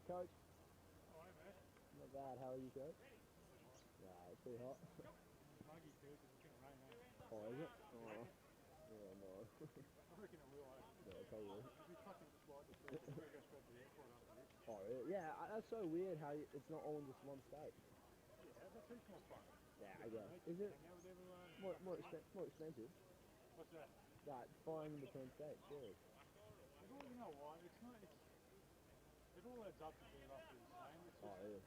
Coach? Alright, mate. Not bad. How are you, Coach? Yeah, it's pretty hot. Muggy too, because it's going to rain, eh? Oh, is it? Oh, yeah, no. I reckon it will, eh? Yeah, probably. We fucking slide the field. We're going to go straight to the airport after this. Oh, really? Yeah, that's so weird how it's not all in just one state. Yeah, that's heaps more fun. Yeah, I guess. Mate, Is it hang out with everyone. more expensive? What's that? Like, flying in between states, surely. It all, you know what? It all adds up to be roughly the same. It's just, Oh, yeah.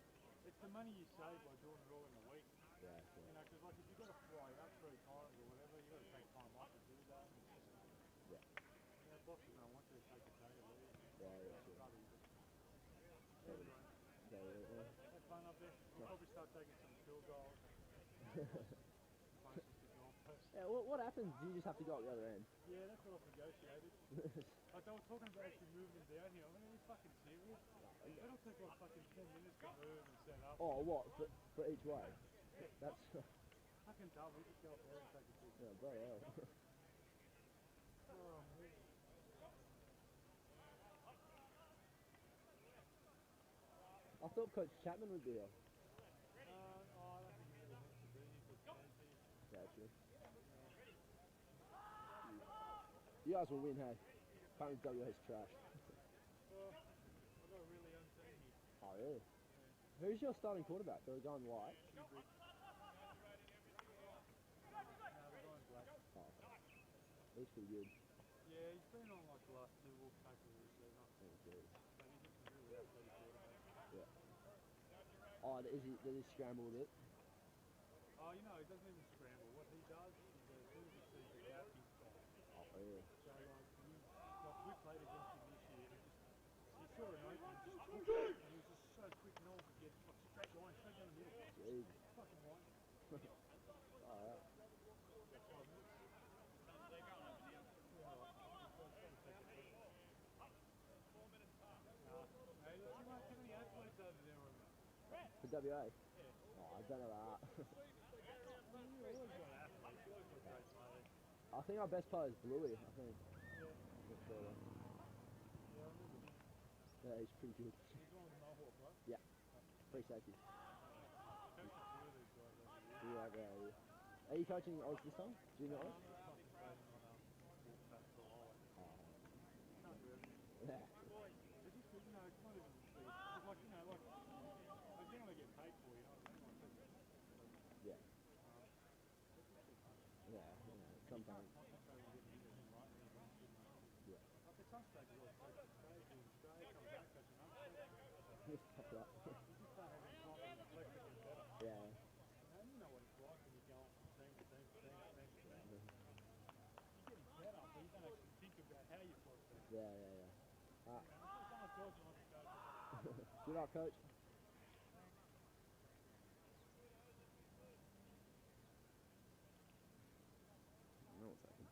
it's the money you save by doing it all in a week. Yeah, sure. You know, because like if you've got to fly out 3 times or whatever, you've got to take time off to do that. And it's just, Yeah. you know, bosses don't want you to take a day to leave. Yeah, yeah, sure. Rather you just, Totally. anyway, Yeah. have fun up there. We'll probably start taking some field goals. Closest to goalpost. Yeah, what happens? Do you just have to go up the other end? Yeah, that's what I've negotiated. Like they were talking about actually moving them down here. I mean, are you fucking serious? It'll take like fucking 10 minutes to move and set up. Oh, what? For each way? Yeah. That's... Fucking dumb. We just go up there and take a picture. Yeah, bloody hell. Oh, man. I thought Coach Chapman would be here. I don't think he really needs to be here because fancy. Yeah, true. You guys will win, hey. Apparently WA's trash. Well, I've got a really young team here. Oh, really? Yeah. Who's your starting quarterback? They're going white. No, we're going black. Oh, okay. He's pretty good. Yeah, he's been on like the last 2 walk tackle receiver. Oh, good. But he's just a really athletic quarterback. Yeah. Oh, does he scramble a bit? Oh, you know, he doesn't even scramble. What he does is as soon as he sees the gap, he stops. Oh, yeah. So, we played against him this year, and he saw an opening, just took it, and he was just so quick, no one could get like, straight line, straight down the middle. Jesus. Fucking line. Alright. Hey, you might have any athletes over there on For WA? Yeah. Oh, I don't know that. You always got athletes, you always got great players. I think our best player is Bluey, I think. Yeah. Not sure. Yeah, I remember him. Yeah, he's pretty good. He's on the Mohawk, right? Yeah. Free safety. Coached a few of these guys over the years. Yeah. Are you coaching Oz this time? Junior Oz? I'm just concentrating on walk back for a while. Oh. Can't do everything. Yeah. It's just, you know, it's not even it's like, you know, like, I generally get paid for, you know what I mean? Yeah. Yeah. You Sometimes. can't concentrate on getting everything right when you're doing shit. Yeah. Like at some stage you got to coach the stage, do the stage, come back, coach another stage. Just pop it up. You just don't have any time to reflect and get better. Yeah. And you know what it's like when you're going from team to team to team to team to team. You're getting better, but you don't actually think about how you've got better. Yeah. Someone tells you like a coach. Good luck, coach. No, one second.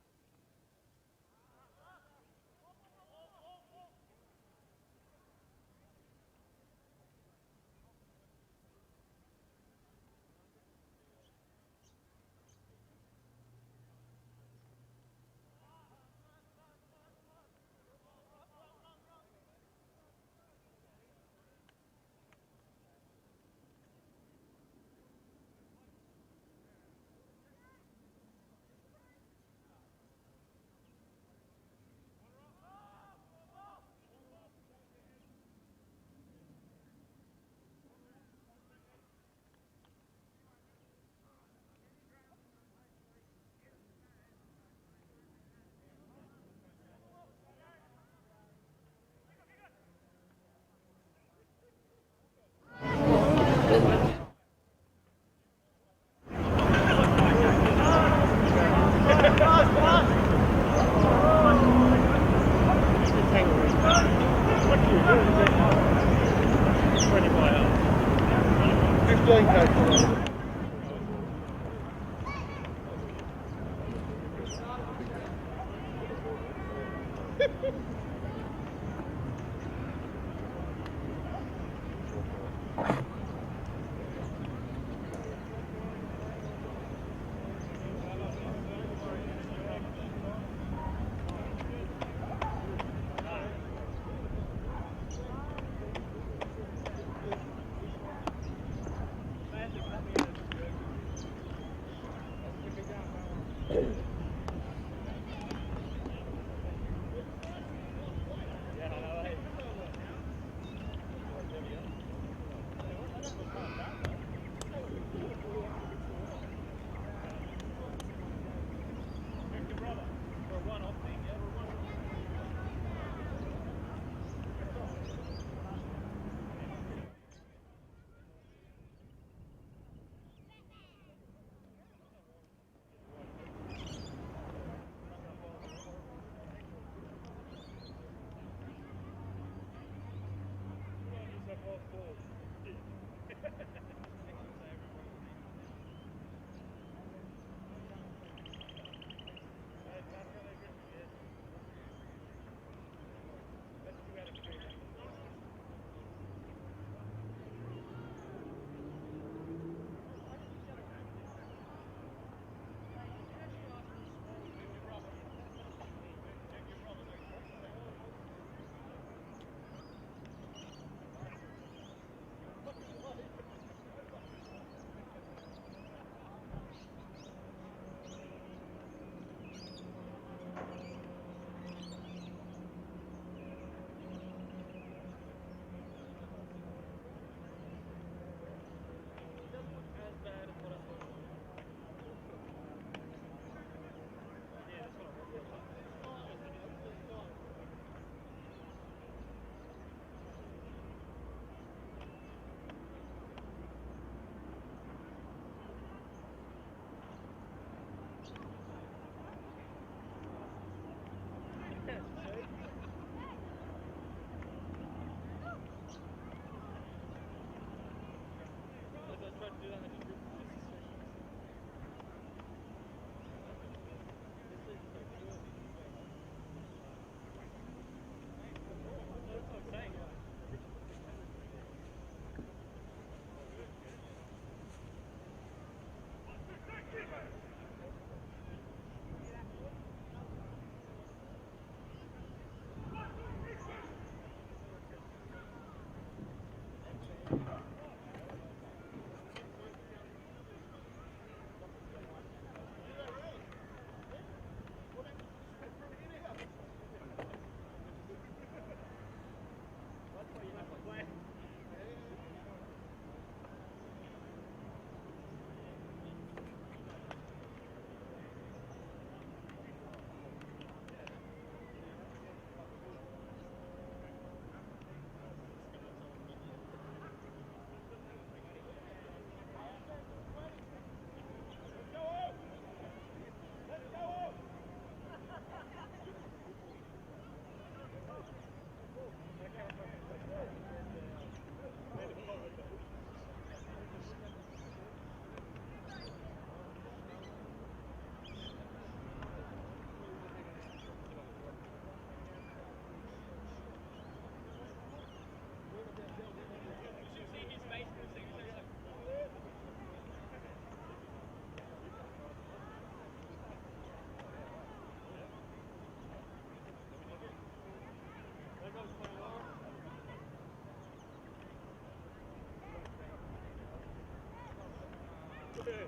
Really?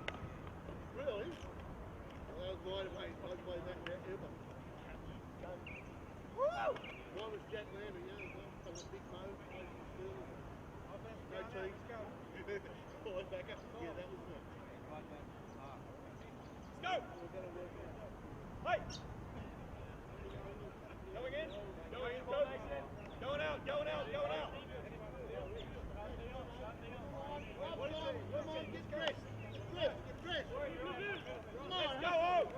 Well, that was wide away. I was way back there ever. Why was Jack Lambert, yeah, as well? Some of the big moves, played in the field. No teams. Forward back up. Yeah, that was one. Go! Hey! Going in. Going in. Going out. Going out. Going out. Come on, get dressed. Get dressed. Come on. Let's go!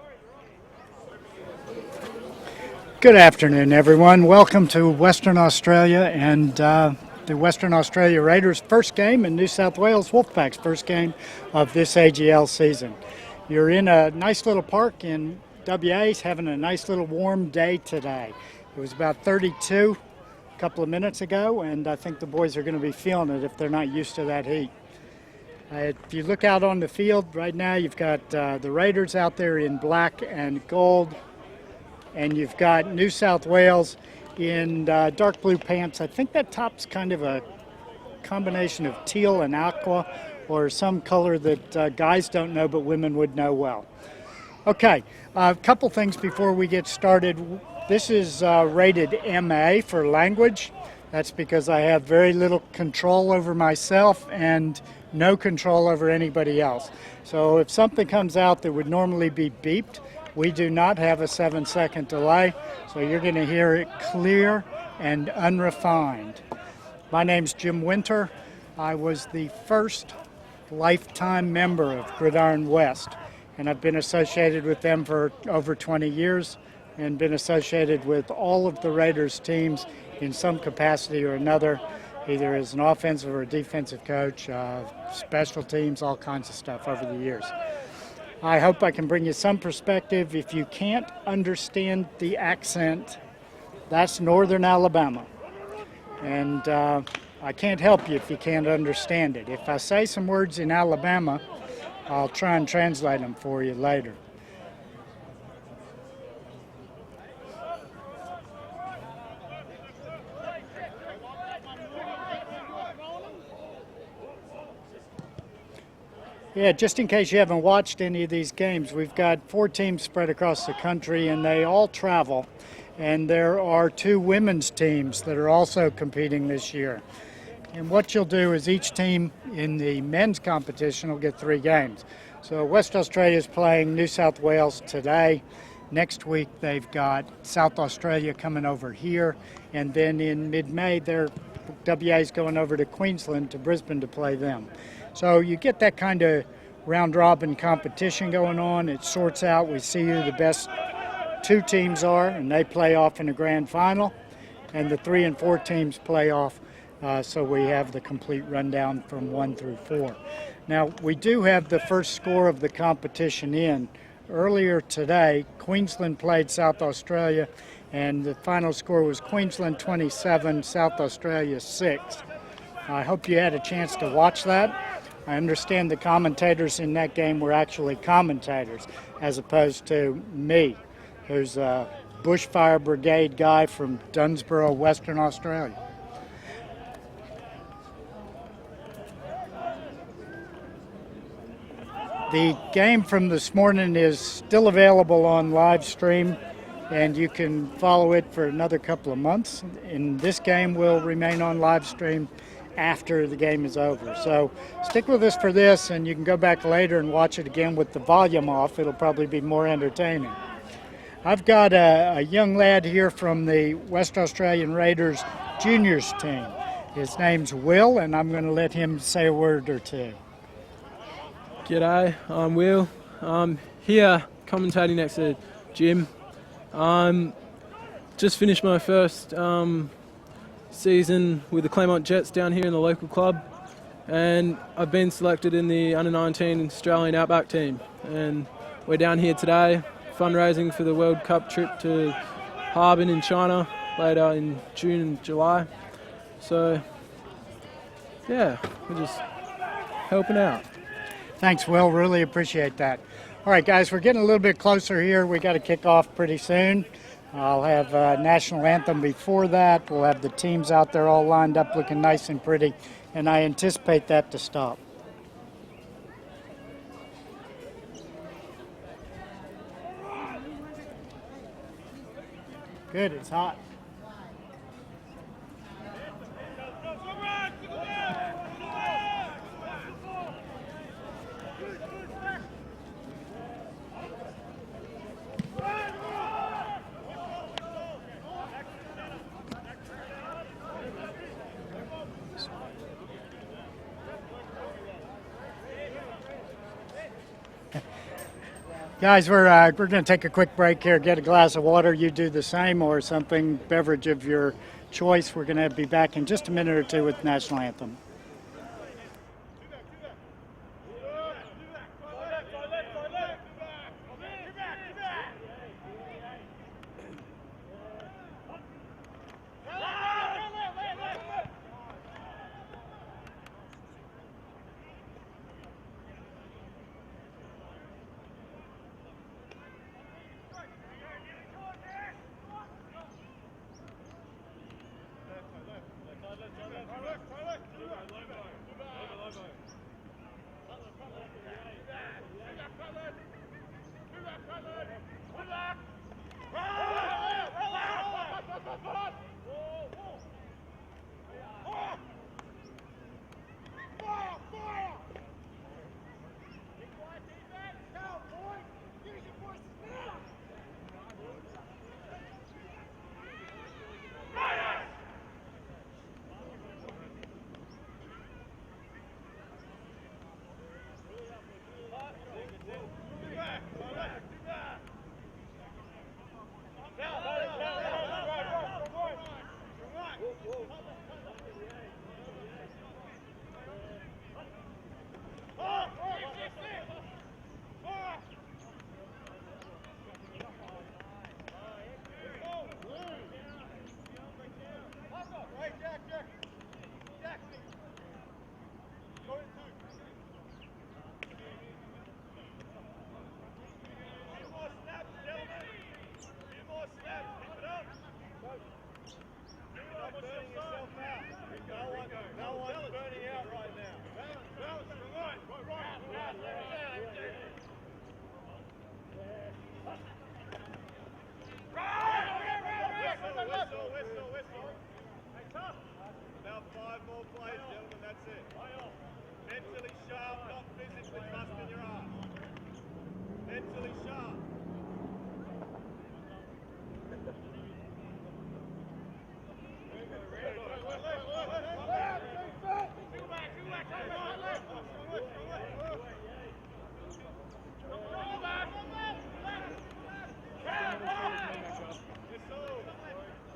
Good afternoon, everyone. Welcome to Western Australia and the Western Australia Raiders' first game and New South Wales Wolfpack's first game of this AGL season. You're in a nice little park in WA, having a nice little warm day today. It was about 32 a couple of minutes ago, and I think the boys are going to be feeling it if they're not used to that heat. If you look out on the field right now, you've got the Raiders out there in black and gold, and you've got New South Wales in dark blue pants. I think that top's kind of a combination of teal and aqua, or some color that guys don't know but women would know well. Okay, a couple things before we get started. This is rated MA for language. That's because I have very little control over myself and no control over anybody else. So if something comes out that would normally be beeped, we do not have a 7-second delay, so you're going to hear it clear and unrefined. My name's Jim Winter. I was the first lifetime member of Gridiron West, and I've been associated with them for over 20 years and been associated with all of the Raiders teams in some capacity or another, either as an offensive or a defensive coach, special teams, all kinds of stuff over the years. I hope I can bring you some perspective. If you can't understand the accent, that's Northern Alabama. And I can't help you if you can't understand it. If I say some words in Alabama, I'll try and translate them for you later. Yeah, just in case you haven't watched any of these games, we've got 4 teams spread across the country, and they all travel. And there are 2 women's teams that are also competing this year. And what you'll do is each team in the men's competition will get 3 games. So West Australia is playing New South Wales today. Next week they've got South Australia coming over here. And then in mid-May, WA is going over to Queensland, to Brisbane, to play them. So you get that kind of round-robin competition going on. It sorts out. We see who the best 2 teams are, and they play off in a grand final. And the 3 and 4 teams play off, so we have the complete rundown from 1 through 4. Now, we do have the first score of the competition in. Earlier today, Queensland played South Australia, and the final score was Queensland 27, South Australia 6. I hope you had a chance to watch that. I understand the commentators in that game were actually commentators, as opposed to me, who's a Bushfire Brigade guy from Dunsborough, Western Australia. The game from this morning is still available on live stream, and you can follow it for another couple of months. And this game will remain on live stream after the game is over. So stick with us for this, and you can go back later and watch it again with the volume off. It'll probably be more entertaining. I've got a young lad here from the West Australian Raiders juniors team. His name's Will, and I'm going to let him say a word or 2. G'day, I'm Will. I'm here commentating next to Jim. Just finished my first season with the Claremont Jets down here in the local club, and I've been selected in the under-19 Australian Outback team, and we're down here today fundraising for the World Cup trip to Harbin in China later in June and July. So yeah, we're just helping out. Thanks, Will. Really appreciate that. All right, guys, we're getting a little bit closer here. We got to kick off pretty soon. I'll have national anthem before that. We'll have the teams out there all lined up looking nice and pretty, and I anticipate that to stop. Good, it's hot. Guys, we're going to take a quick break here, get a glass of water. You do the same or something, beverage of your choice. We're going to be back in just a minute or two with National Anthem.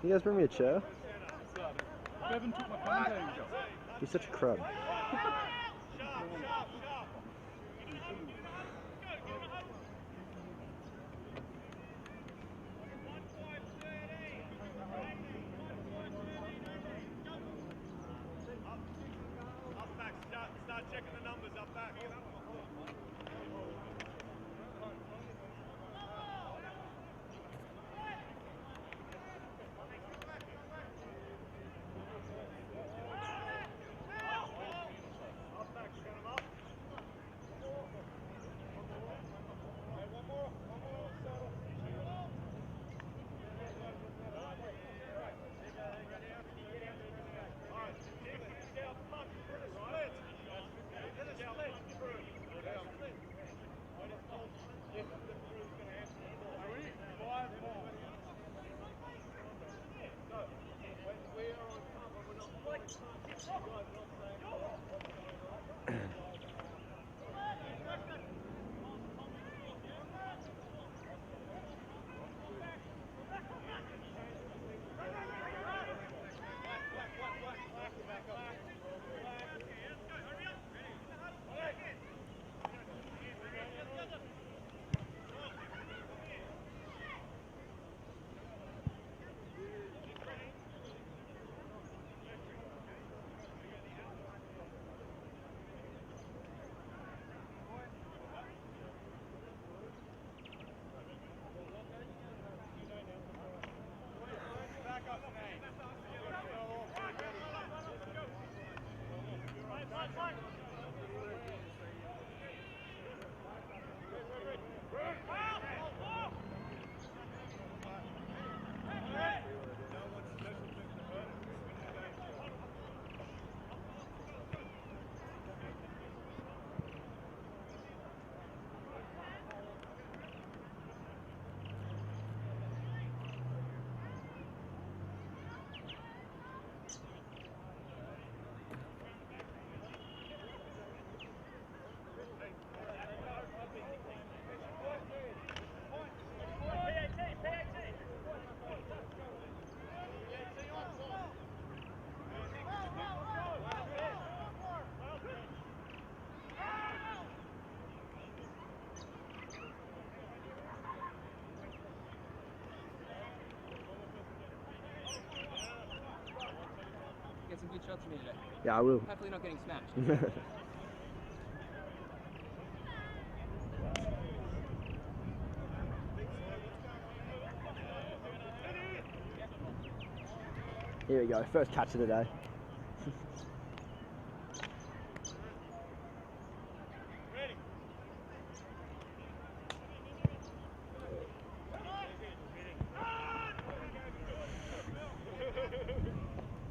Can you guys bring me a chair? Bevan took my commentating job. You're such a crud. Start checking the numbers up back. Show it to me today. Yeah, I will. Hopefully not getting smashed. Here we go, first catch of the day.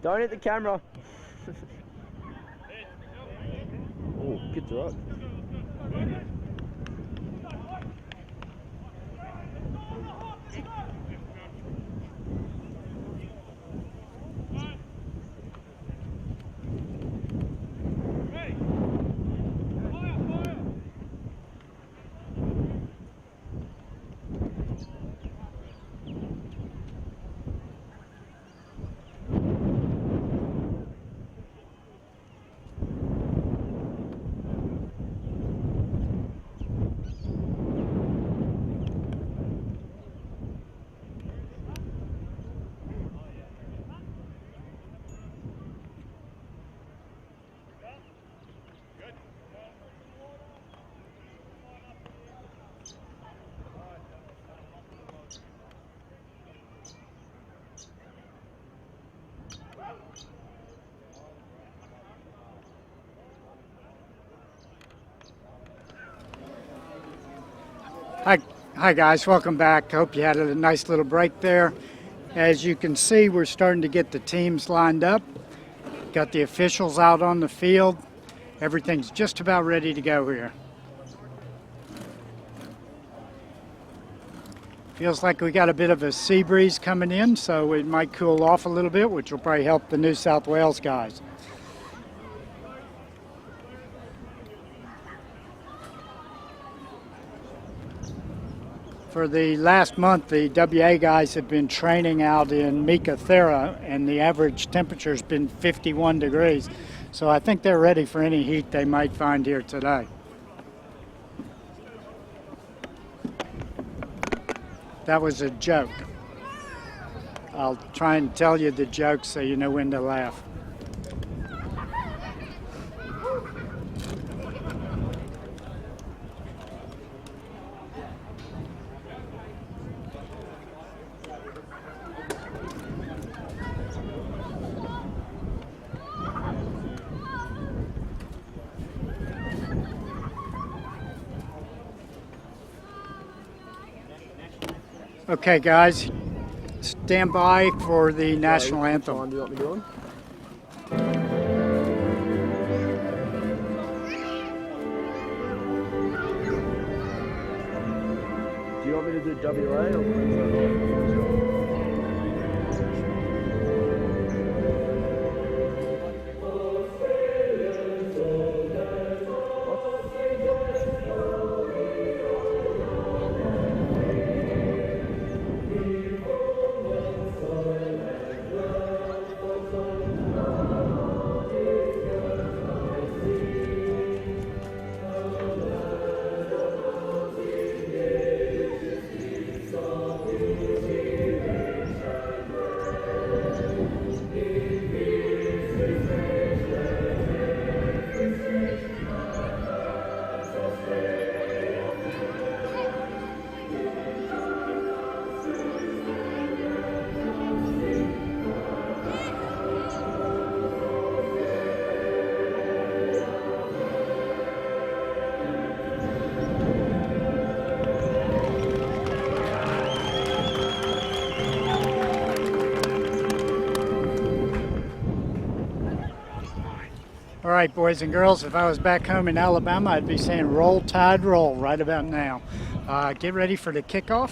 Don't hit the camera. Oh, good drop. Hi guys, welcome back. Hope you had a nice little break there. As you can see, we're starting to get the teams lined up. Got the officials out on the field. Everything's just about ready to go here. Feels like we got a bit of a sea breeze coming in, so it might cool off a little bit, which will probably help the New South Wales guys. For the last month, the WA guys have been training out in Meekatharra, and the average temperature has been 51 degrees. So I think they're ready for any heat they might find here today. That was a joke. I'll try and tell you the joke so you know when to laugh. Okay, guys, stand by for the national anthem. Do you want me to do you want me to do WA or Queensland? All right, boys and girls, if I was back home in Alabama, I'd be saying roll, tide, roll right about now. Get ready for the kickoff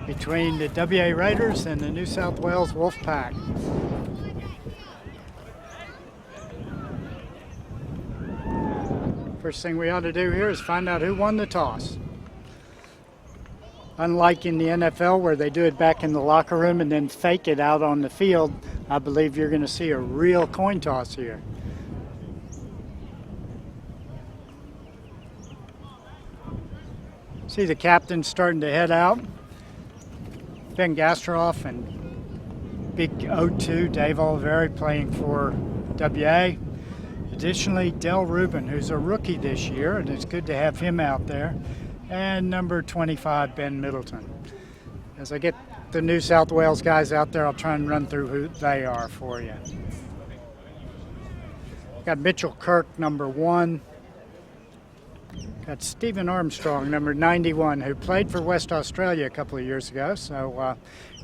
between the WA Raiders and the New South Wales Wolfpack. First thing we ought to do here is find out who won the toss. Unlike in the NFL where they do it back in the locker room and then fake it out on the field, I believe you're going to see a real coin toss here. See the captain starting to head out. Ben Gastroff and Big O2, Dave Oliveri, playing for WA. Additionally, Del Rubin, who's a rookie this year, and it's good to have him out there. And number 25, Ben Middleton. As I get the New South Wales guys out there, I'll try and run through who they are for you. Got Mitchell Kirk, number 1. Got Stephen Armstrong, number 91, who played for West Australia a couple of years ago, so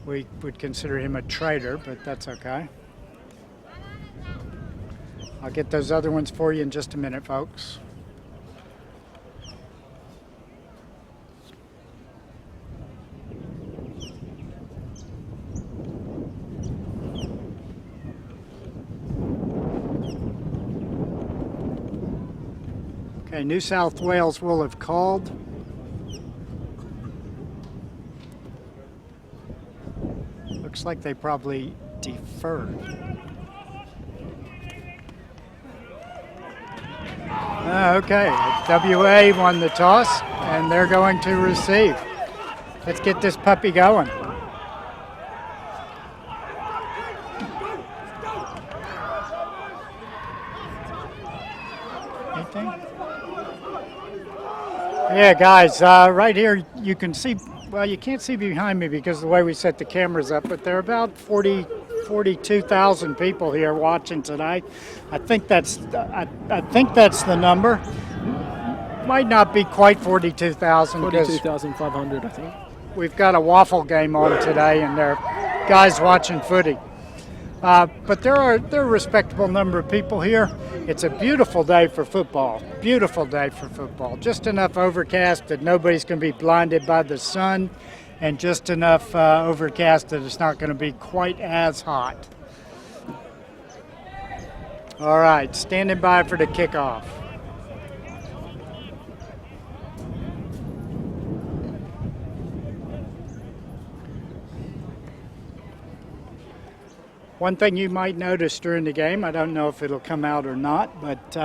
we would consider him a traitor, but that's okay. I'll get those other ones for you in just a minute, folks. Okay, New South Wales will have called. Looks like they probably deferred. Okay, WA won the toss, and they're going to receive. Let's get this puppy going. Anything? Yeah, guys, right here you can see, well, you can't see behind me because of the way we set the cameras up, but there are about 42,000 people here watching tonight. I think that's the number. Might not be quite 42,000. 42,500, I think. We've got a waffle game on today, and there are guys watching footy. But there are a respectable number of people here. It's a beautiful day for football. Beautiful day for football. Just enough overcast that nobody's going to be blinded by the sun, and just enough overcast that it's not going to be quite as hot. All right, standing by for the kickoff. One thing you might notice during the game, I don't know if it'll come out or not, but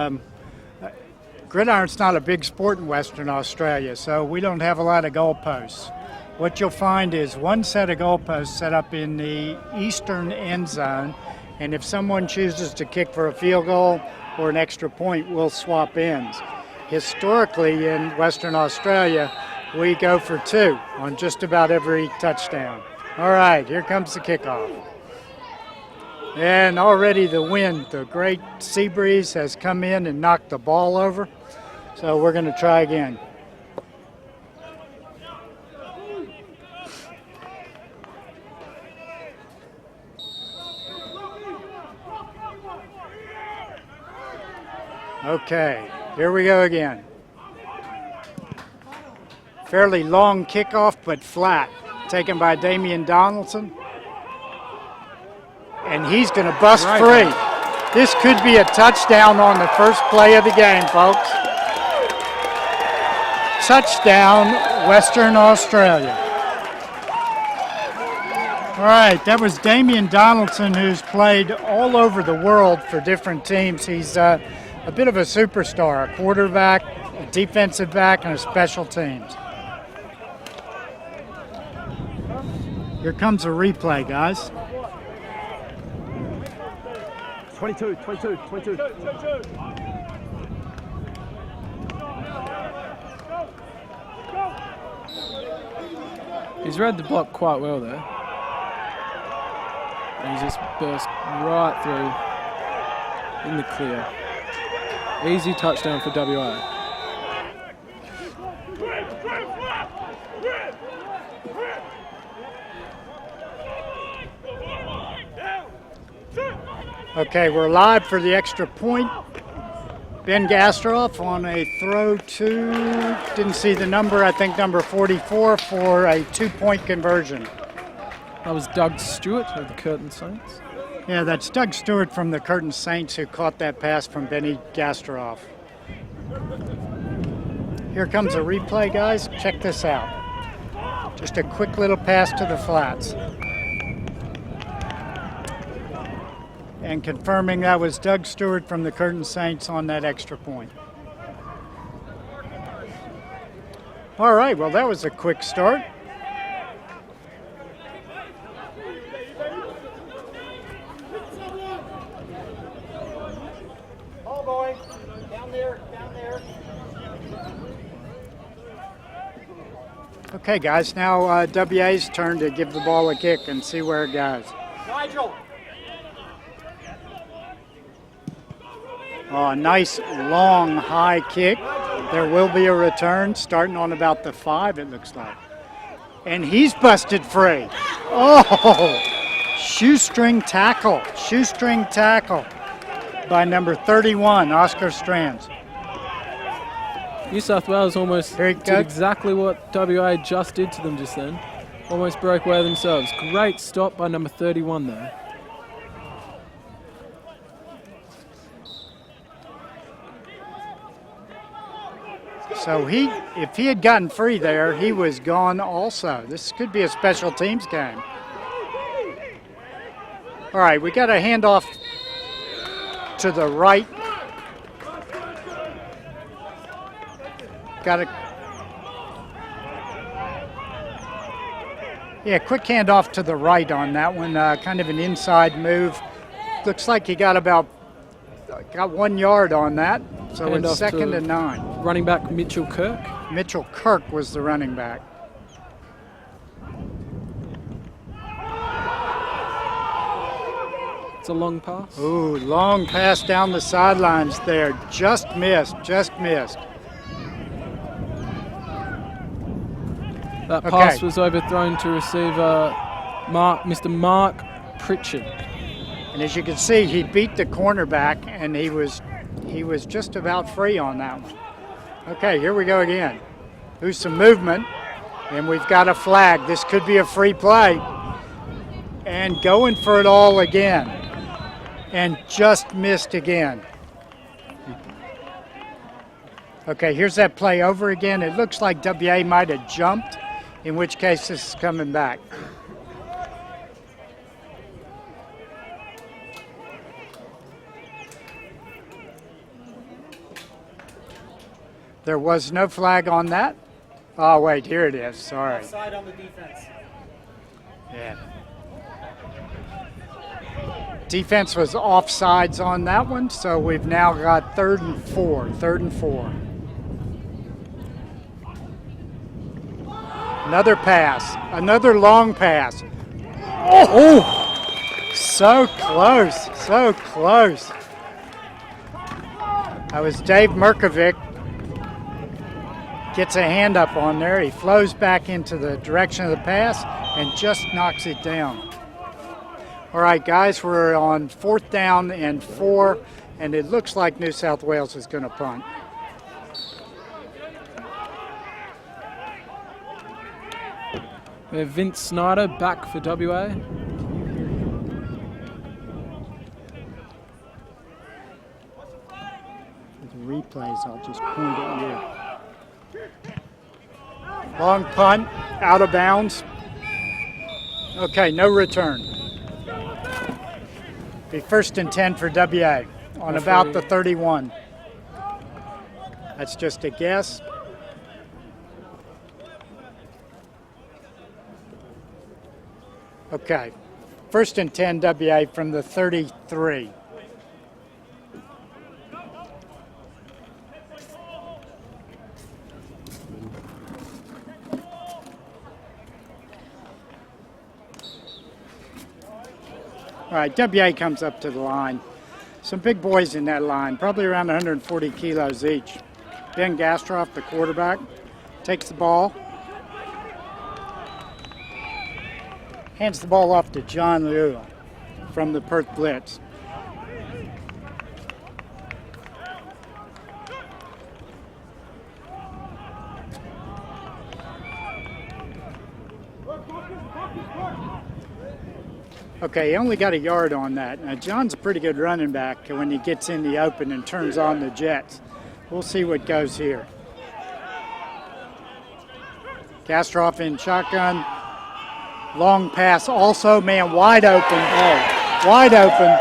Gridiron's not a big sport in Western Australia, so we don't have a lot of goalposts. What you'll find is one set of goalposts set up in the eastern end zone, and if someone chooses to kick for a field goal or an extra point, we'll swap ends. Historically in Western Australia, we go for 2 on just about every touchdown. All right, here comes the kickoff. And already the wind, the great sea breeze, has come in and knocked the ball over. So we're going to try again. Okay, here we go again. Fairly long kickoff, but flat. Taken by Damian Donaldson. And he's going to bust free. This could be a touchdown on the first play of the game, folks. Touchdown, Western Australia. All right, that was Damian Donaldson, who's played all over the world for different teams. He's a bit of a superstar, a quarterback, a defensive back, and a special teams. Here comes a replay, guys. 22. He's read the block quite well there. And he just burst right through in the clear. Easy touchdown for WA. Okay, we're live for the extra point. Ben Gastroff on a throw to, didn't see the number, I think number 44 for a 2-point conversion. That was Doug Stewart of the Curtin Saints. Yeah, that's Doug Stewart from the Curtin Saints who caught that pass from Benny Gastroff. Here comes a replay, guys. Check this out. Just a quick little pass to the flats. And confirming that was Doug Stewart from the Curtin Saints on that extra point. All right, well, that was a quick start. Okay, guys, now WA's turn to give the ball a kick and see where it goes. Nigel. Oh, a nice, long, high kick. There will be a return starting on about the 5, it looks like. And he's busted free. Oh, shoestring tackle by number 31, Oscar Strands. New South Wales almost did exactly what WA just did to them just then. Almost broke away themselves. Great stop by number 31 there. So if he had gotten free there, he was gone also. This could be a special teams game. All right, we got a handoff to the right. Quick handoff to the right on that one. Kind of an inside move. Looks like he got 1 yard on that. So it's 2nd and 9. Running back Mitchell Kirk. Mitchell Kirk was the running back. It's a long pass. Ooh, long pass down the sidelines there. Just missed. That pass was overthrown to receiver Mr. Mark Pritchard. And as you can see, he beat the cornerback, and he was just about free on that one. Okay, here we go again. There's some movement, and we've got a flag. This could be a free play. And going for it all again, and just missed again. Okay, here's that play over again. It looks like WA might have jumped, in which case this is coming back. There was no flag on that. Oh, wait, here it is. Sorry. Offside on the defense. Yeah. Defense was offsides on that one, so we've now got 3rd and 4. Another pass, another long pass. Oh, so close. That was Dave Merkovic. Gets a hand up on there. He flows back into the direction of the pass and just knocks it down. All right, guys, we're on 4th down and 4, and it looks like New South Wales is going to punt. We have Vince Snyder back for WA. With the replays, I'll just point at you. Long punt, out of bounds. Okay, no return. Be 1st and 10 for WA on about the 31. That's just a guess. Okay, 1st and 10 WA from the 33. All right, WA comes up to the line. Some big boys in that line, probably around 140 kilos each. Ben Gastroff, the quarterback, takes the ball. Hands the ball off to John Liu from the Perth Blitz. Okay, he only got a yard on that. Now, John's a pretty good running back when he gets in the open and turns on the jets. We'll see what goes here. Gastroff in shotgun. Long pass also, man, wide open. Oh, wide open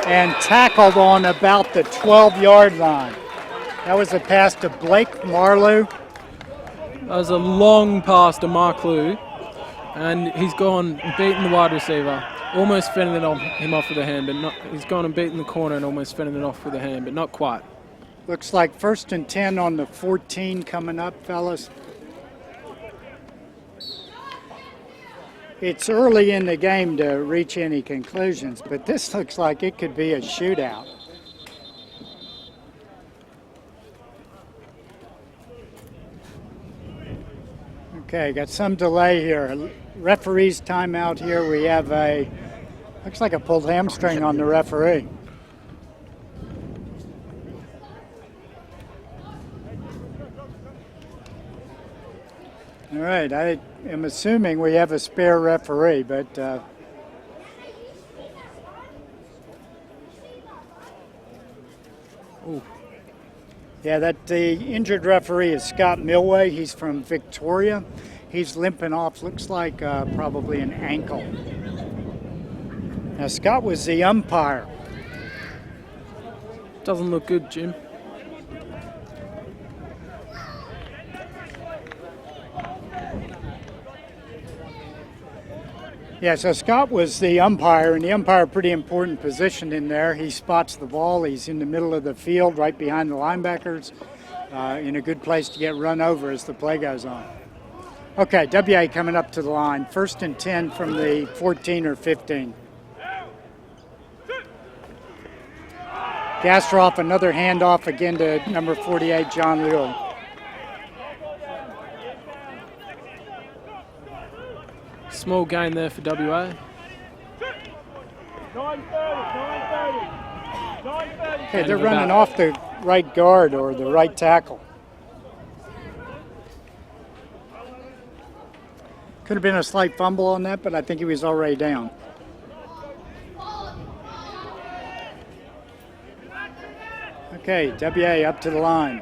and tackled on about the 12-yard line. That was a pass to Blake Marlew. That was a long pass to Mark Liu, and he's gone and beaten the wide receiver. Almost fending him off with a hand, but not. He's gone and beaten the corner and almost fending it off with a hand, but not quite. Looks like 1st and 10 on the 14 coming up, fellas. It's early in the game to reach any conclusions, but this looks like it could be a shootout. Okay, got some delay here. Referee's timeout here. We have looks like a pulled hamstring on the referee. All right, I am assuming we have a spare referee, but yeah, the injured referee is Scott Milway. He's from Victoria. He's limping off, looks like probably an ankle. Now, Scott was the umpire. Doesn't look good, Jim. Yeah, so Scott was the umpire, and the umpire, pretty important position in there. He spots the ball. He's in the middle of the field, right behind the linebackers, in a good place to get run over as the play goes on. Okay, WA coming up to the line. 1st and 10 from the 14 or 15. Gastroff, another handoff again to number 48, John Lewell. Small gain there for WA. 9:30. Okay, they're running off the right guard or the right tackle. Could have been a slight fumble on that, but I think he was already down. Okay, WA up to the line.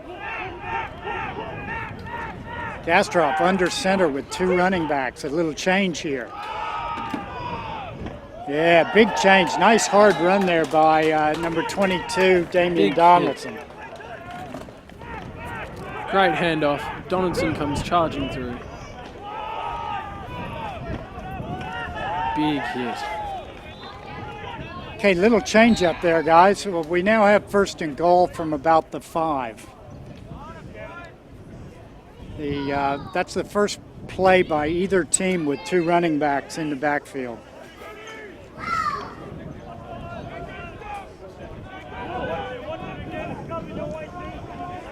Gastroff under center with 2 running backs. A little change here. Yeah, big change. Nice hard run there by number 22, Damian Donaldson. Great handoff. Donaldson comes charging through. Big hit. Okay, little change up there, guys. Well, we now have 1st and goal from about the 5. That's the first play by either team with 2 running backs in the backfield.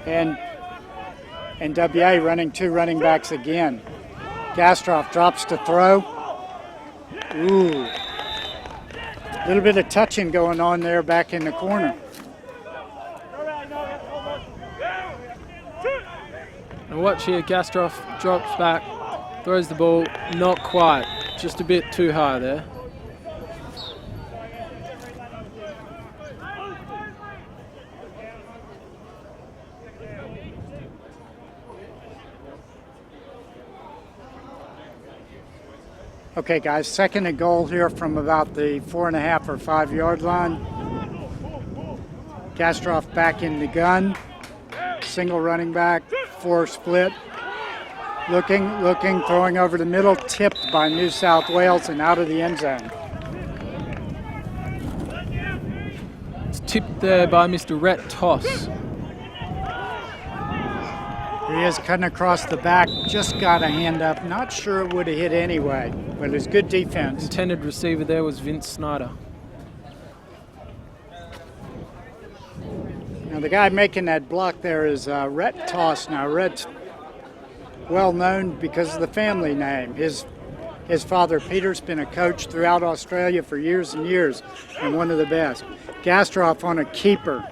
And WA running 2 running backs again. Gastroff drops to throw. Ooh. A little bit of touching going on there back in the corner. And watch here, Gastroff drops back, throws the ball, not quite, just a bit too high there. Okay, guys, 2nd and goal here from about the 4.5 or 5 yard line. Gastroff back in the gun. Single running back, 4 split. Looking, throwing over the middle, tipped by New South Wales and out of the end zone. It's tipped there by Mr. Rhett Toss. He is cutting across the back, just got a hand up. Not sure it would have hit anyway, but it was good defense. Intended receiver there was Vince Snyder. Now the guy making that block there is Rhett Toss. Now Rhett's well known because of the family name. His father Peter's been a coach throughout Australia for years and years, and one of the best. Gastroff on a keeper.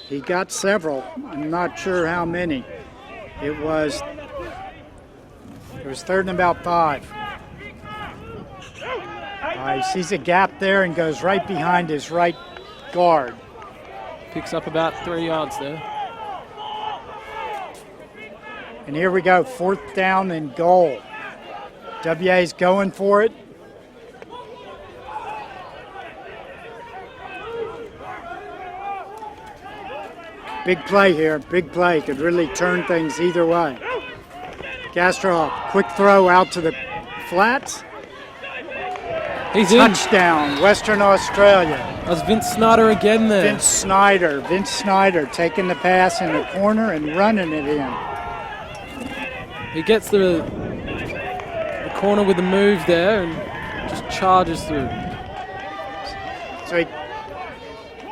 He got several. I'm not sure how many. It was 3rd and about 5. He sees a gap there and goes right behind his right guard. Picks up about 3 yards there. And here we go, 4th down and goal. WA's going for it. Big play here, big play. Could really turn things either way. Gastroff, quick throw out to the flats. He's in. Touchdown, Western Australia. That was Vince Snyder again there. Vince Snyder taking the pass in the corner and running it in. He gets the corner with a move there and just charges through. So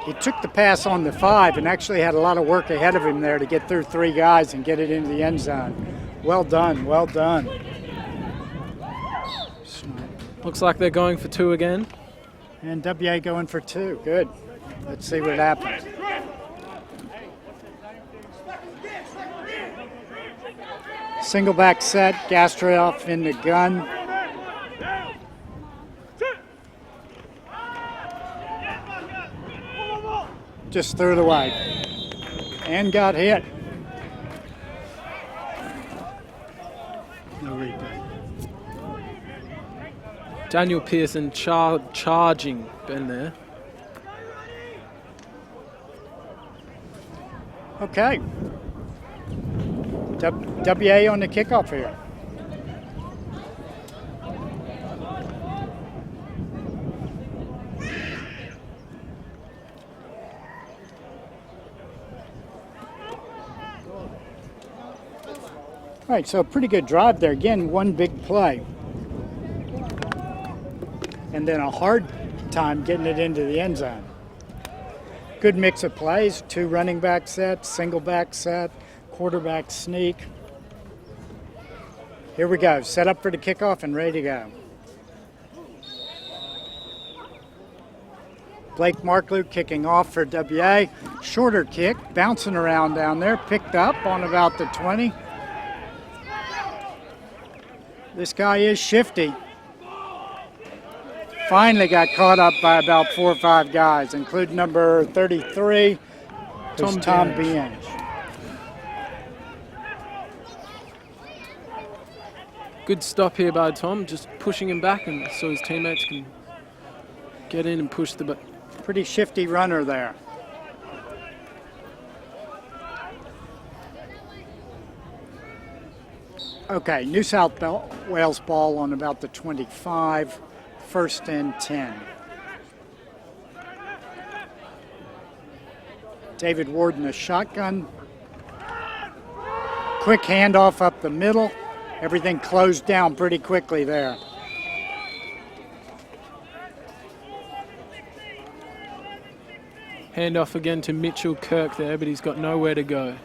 he took the pass on the 5 and actually had a lot of work ahead of him there to get through 3 guys and get it into the end zone. Well done, well done. Looks like they're going for 2 again. And WA going for 2. Good. Let's see what happens. Single back set, Gastroff in the gun. Just threw it away and got hit. No replay. Daniel Pearson charging Ben there. Okay. WA on the kickoff here. All right, so a pretty good drive there. Again, one big play. And then a hard time getting it into the end zone. Good mix of plays, 2 running back sets, single back set, quarterback sneak. Here we go, set up for the kickoff and ready to go. Blake Marklew kicking off for WA. Shorter kick, bouncing around down there, picked up on about the 20. This guy is shifty. Finally got caught up by about 4 or 5 guys, including number 33, Tom Bienge. Good stop here by Tom, just pushing him back and so his teammates can get in and push the button. Pretty shifty runner there. Okay, New South Wales ball on about the 25, 1st and 10. David Ward in the shotgun. Quick handoff up the middle. Everything closed down pretty quickly there. Handoff again to Mitchell Kirk there, but he's got nowhere to go.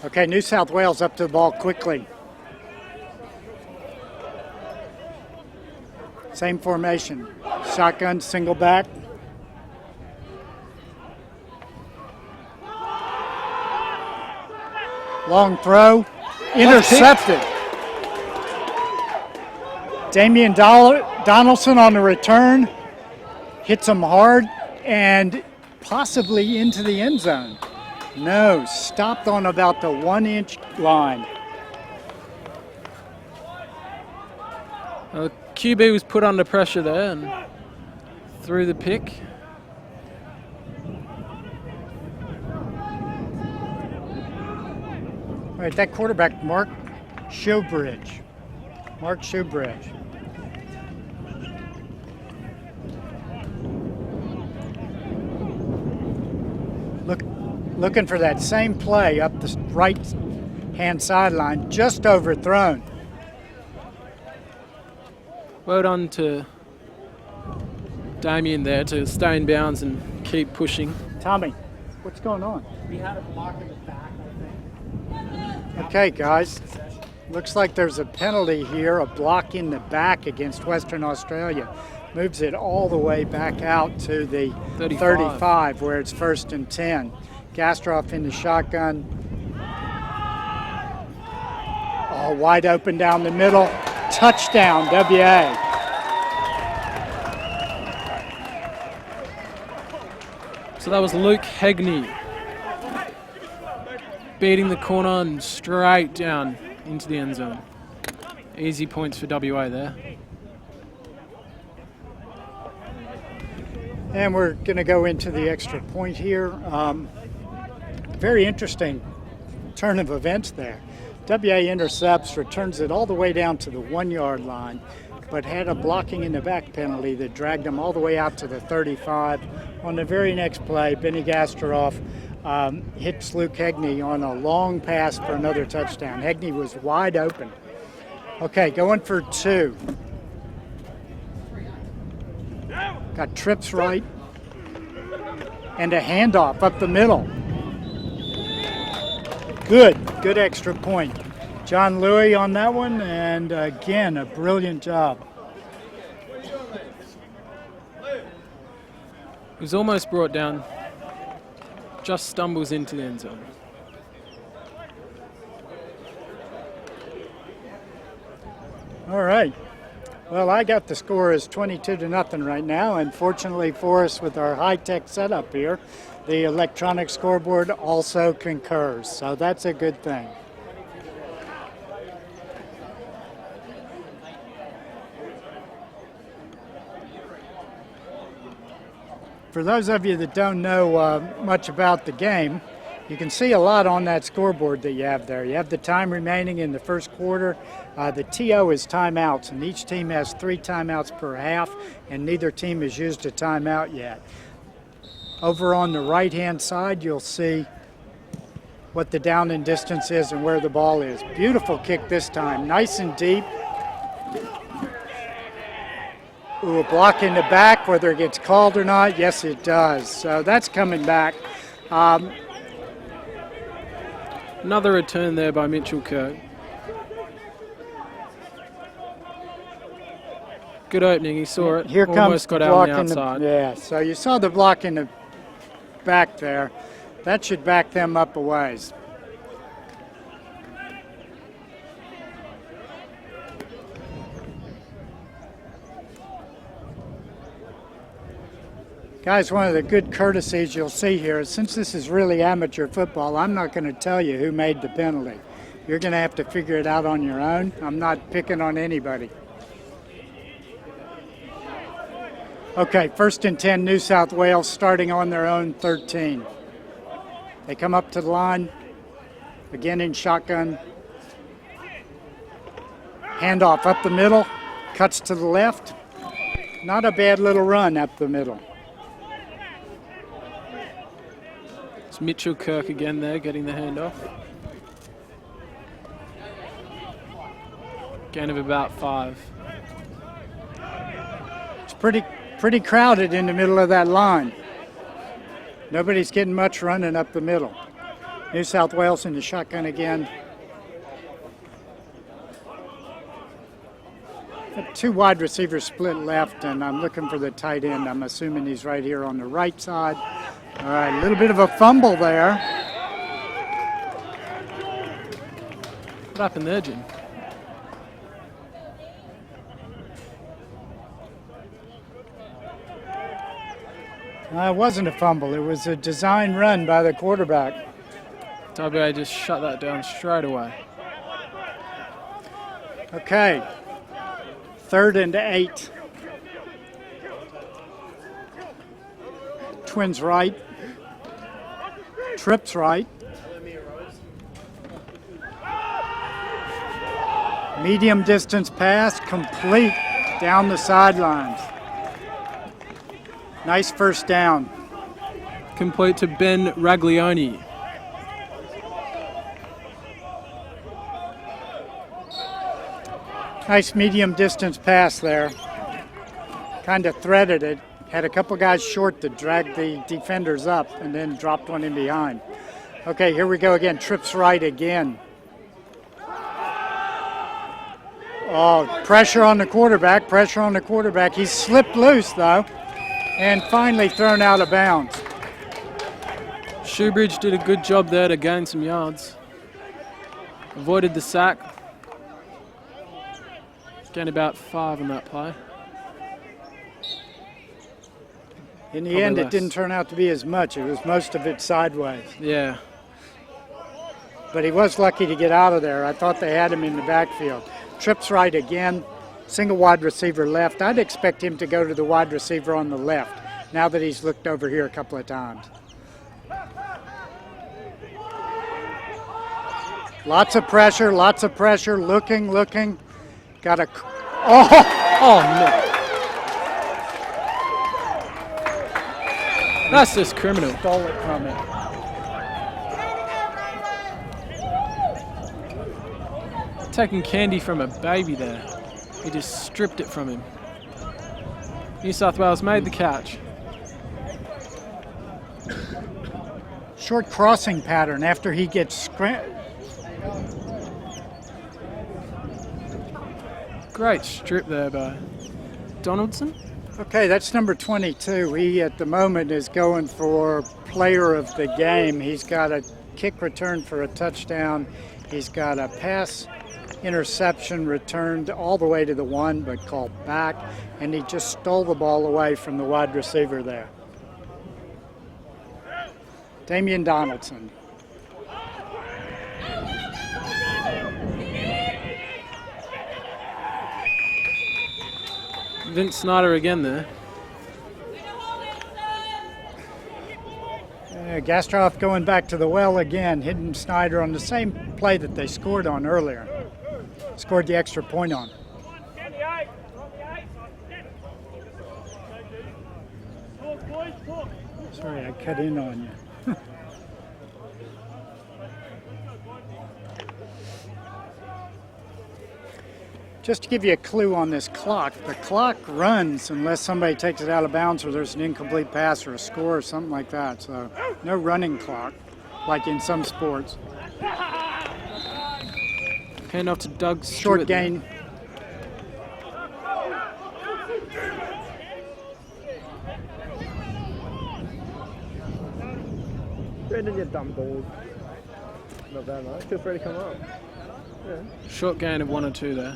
Okay, New South Wales up to the ball quickly. Same formation. Shotgun, single back. Long throw. Intercepted. Damian Donaldson on the return. Hits him hard and possibly into the end zone. No, stopped on about the 1-inch line. QB was put under pressure there and threw the pick. All right, that quarterback, Mark Showbridge. Mark Showbridge. Looking for that same play up the right-hand sideline, just overthrown. Well done to Damien there to stay in bounds and keep pushing. Tommy, what's going on? We had a block in the back, I think. Okay, guys. Looks like there's a penalty here, a block in the back against Western Australia. Moves it all the way back out to the 35 where it's 1st and 10. Gastroff in the shotgun. Oh, wide open down the middle. Touchdown, WA. So that was Luke Hegney beating the corner and straight down into the end zone. Easy points for WA there. And we're going to go into the extra point here. Very interesting turn of events there. WA intercepts, returns it all the way down to the 1-yard line, but had a blocking in the back penalty that dragged them all the way out to the 35. On the very next play, Benny Gastroff hits Luke Hegney on a long pass for another touchdown. Hegney was wide open. Okay, going for 2. Got trips right. And a handoff up the middle. Good extra point. John Louis on that one, and again, a brilliant job. He was almost brought down, just stumbles into the end zone. All right. Well, I got the score as 22-0 right now, and fortunately for us with our high-tech setup here, the electronic scoreboard also concurs, so that's a good thing. For those of you that don't know much about the game, you can see a lot on that scoreboard that you have there. You have the time remaining in the first quarter. The TO is timeouts, and each team has 3 timeouts per half, and neither team has used a timeout yet. Over on the right-hand side, you'll see what the down and distance is and where the ball is. Beautiful kick this time, nice and deep. Ooh, a block in the back, whether it gets called or not. Yes, it does. So that's coming back. Another return there by Mitchell Kirk. Good opening, he saw it. Here almost comes got out on the outside. Yeah, so you saw the block in the back there. That should back them up a ways. Guys, one of the good courtesies you'll see here is since this is really amateur football, I'm not going to tell you who made the penalty. You're going to have to figure it out on your own. I'm not picking on anybody. Okay, 1st and 10, New South Wales starting on their own 13. They come up to the line, again in shotgun. Handoff up the middle, cuts to the left. Not a bad little run up the middle. It's Mitchell Kirk again there, getting the handoff. Gain of about 5. It's pretty crowded in the middle of that line. Nobody's getting much running up the middle. New South Wales in the shotgun again. Got 2 wide receivers split left, and I'm looking for the tight end. I'm assuming he's right here on the right side. All right, a little bit of a fumble there. What happened there, Jim? It wasn't a fumble. It was a design run by the quarterback. WA just shut that down straight away. Okay, 3rd and 8. Twins right. Trips right. Medium distance pass, complete down the sidelines. Nice first down. Complete to Ben Raglioni. Nice medium distance pass there. Kind of threaded it. Had a couple guys short to drag the defenders up and then dropped one in behind. Okay, here we go again. Trips right again. Oh, pressure on the quarterback. He's slipped loose though and finally thrown out of bounds. Shoebridge did a good job there to gain some yards. Avoided the sack. Gained about 5 on that play. In the Probably end, less. it didn't turn out to be as much. It was most of it sideways. Yeah. But he was lucky to get out of there. I thought they had him in the backfield. Trips right again. Single wide receiver left. I'd expect him to go to the wide receiver on the left now that he's looked over here a couple of times. Lots of pressure. Looking. Got a... Oh, no. That's just criminal. Stole it from him. taking candy from a baby there. He just stripped it from him. New South Wales made the catch. Short crossing pattern after he gets Great strip there by Donaldson. Okay, that's number 22. He at the moment is going for player of the game. He's got a kick return for a touchdown. He's got a pass interception returned all the way to the 1 but called back, and he just stole the ball away from the wide receiver there. Damian Donaldson. Vince Snyder again there. Gastroff going back to the well again, hitting Snyder on the same play that they scored on earlier. Scored the extra point on. Sorry, I cut in on you. Just to give you a clue on this clock, the clock runs unless somebody takes it out of bounds or there's an incomplete pass or a score or something like that. So no running clock like in some sports. Hand off to Doug Stewart. Short gain. Brendan, you dumb balls. Not bad, mate. Feel free to come up. Yeah. Short gain of 1 or 2 there.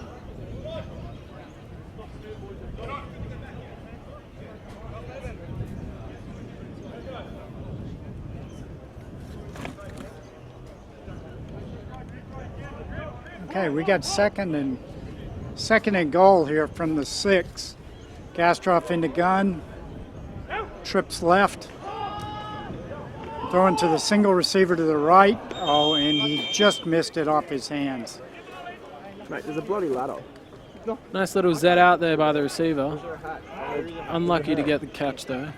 Okay, we got second and goal here from the 6. Gastroff in the gun, trips left, throwing to the single receiver to the right. Oh, and he just missed it off his hands. Mate, there's a bloody ladder. Nice little Z out there by the receiver. Unlucky to get the catch though.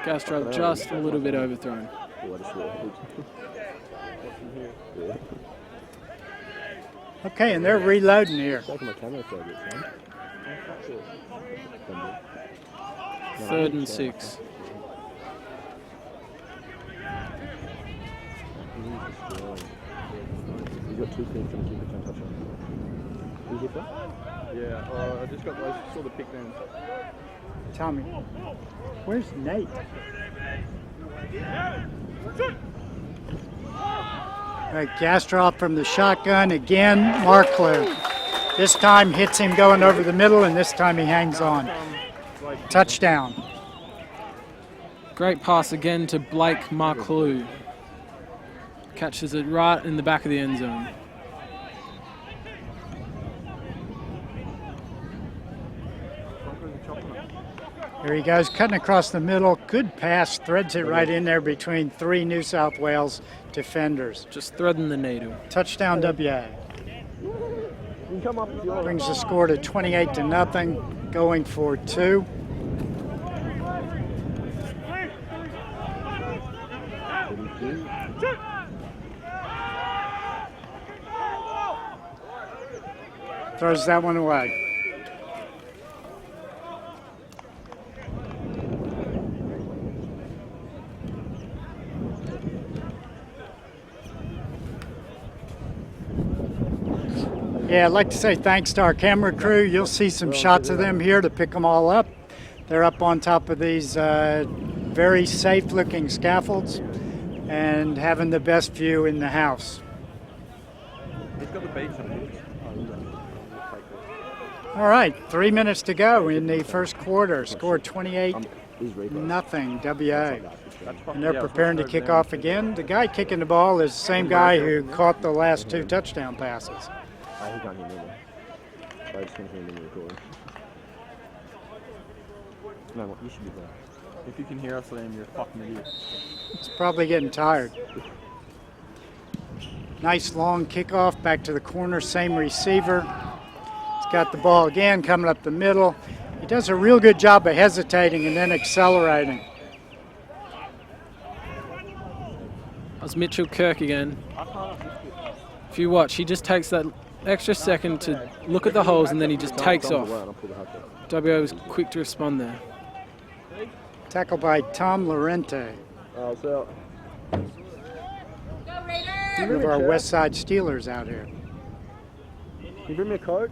Gastroff just a little bit overthrown. Okay, and they're reloading here. 3rd and 6. You got 2 things from keep it 10 touchdown. You hit that? Yeah, I just got those, saw the pick down. Tommy, where's Nate? All right, Gastroff from the shotgun again. Marklew. This time hits him going over the middle, and this time he hangs on. Touchdown. Great pass again to Blake Marklew. Catches it right in the back of the end zone. Here he goes, cutting across the middle. Good pass, threads it right in there between 3 New South Wales defenders. Just threading the needle. Touchdown WA. Brings the score to 28-0, going for 2. Throws that one away. Yeah, I'd like to say thanks to our camera crew. You'll see some shots of them here to pick them all up. They're up on top of these very safe-looking scaffolds and having the best view in the house. He's got the beats on it. All right, 3 minutes to go in the first quarter. Score 28-0 WA. And they're preparing to kick off again. The guy kicking the ball is the same guy who caught the last 2 touchdown passes. He can't hear me either. So I just can't hear him in the recording. No, you should be there. If you can hear us, Liam, you're a fucking idiot. It's probably getting tired. Nice long kickoff back to the corner, same receiver. He's got the ball again coming up the middle. He does a real good job of hesitating and then accelerating. That was Mitchell Kirk again. If you watch, he just takes that extra second to look at the holes, and then he just takes off. I'll pull the hard shot. WA was quick to respond there. Tackle by Tom Lorente, So. one of our West Side Steelers out here. Can you bring me a Coke?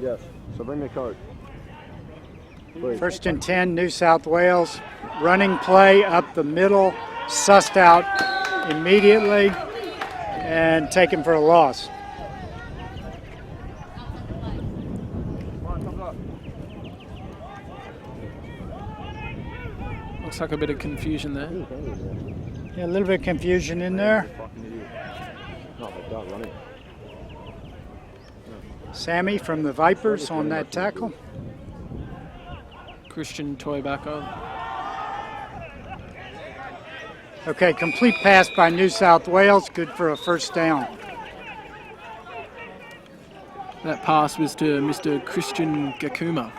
Yes. So bring me a Coke. Please. 1st and 10, New South Wales. Running play up the middle, sussed out immediately, and taken for a loss. Looks like a bit of confusion there. Yeah, a little bit of confusion in there. Sammy from the Vipers on that tackle. Christian Toybacco. Okay, complete pass by New South Wales, good for a first down. That pass was to Mr. Christian Gakuma.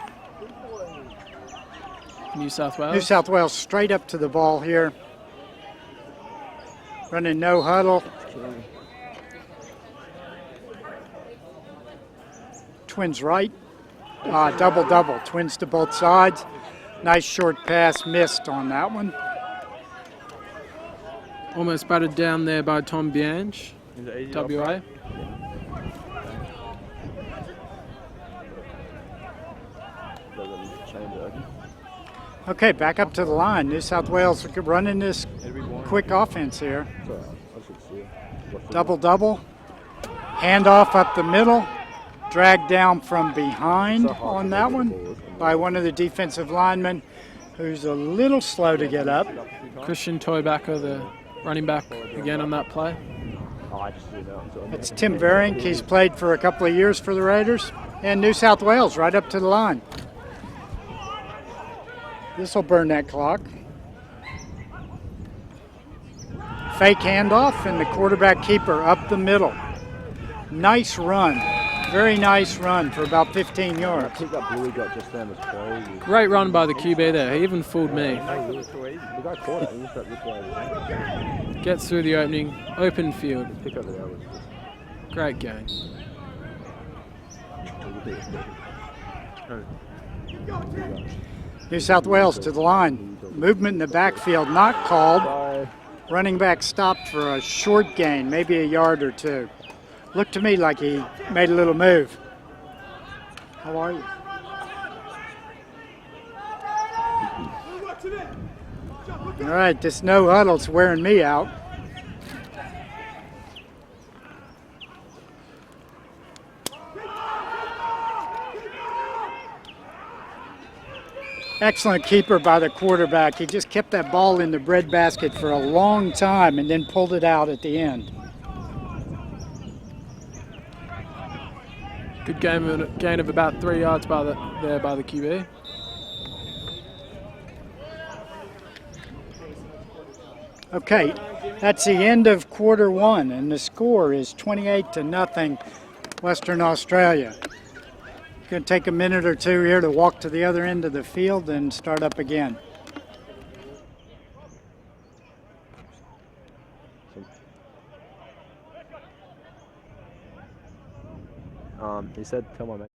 New South Wales. New South Wales straight up to the ball here. Running no huddle. Twins right. Double. Twins to both sides. Nice short pass, missed on that one. Almost batted down there by Tom Bianch, WA. Okay, back up to the line. New South Wales running this quick offense here. Double. Handoff up the middle. Dragged down from behind on that one by one of the defensive linemen who's a little slow to get up. Christian Toybacco, the running back, again on that play. It's Tim Verink. He's played for a couple of years for the Raiders. And New South Wales right up to the line. This will burn that clock. Fake handoff and the quarterback keeper up the middle. Nice run. Very nice run for about 15 yards. I think that blue got just then was crazy. Great run by the QB there. He even fooled me. The guy caught it. He just got this way. Gets through the open field. Pick over there was Great game. New South Wales to the line. Movement in the backfield not called. Bye. Running back stopped for a short gain, maybe a yard or two. Looked to me like he made a little move. How are you? All right, this no huddle's wearing me out. Excellent keeper by the quarterback. He just kept that ball in the breadbasket for a long time and then pulled it out at the end. Good gain of about 3 yards by the QB. Okay, that's the end of quarter one, and the score is 28-0, Western Australia. Going to take a minute or two here to walk to the other end of the field and start up again. He said, tell my mate.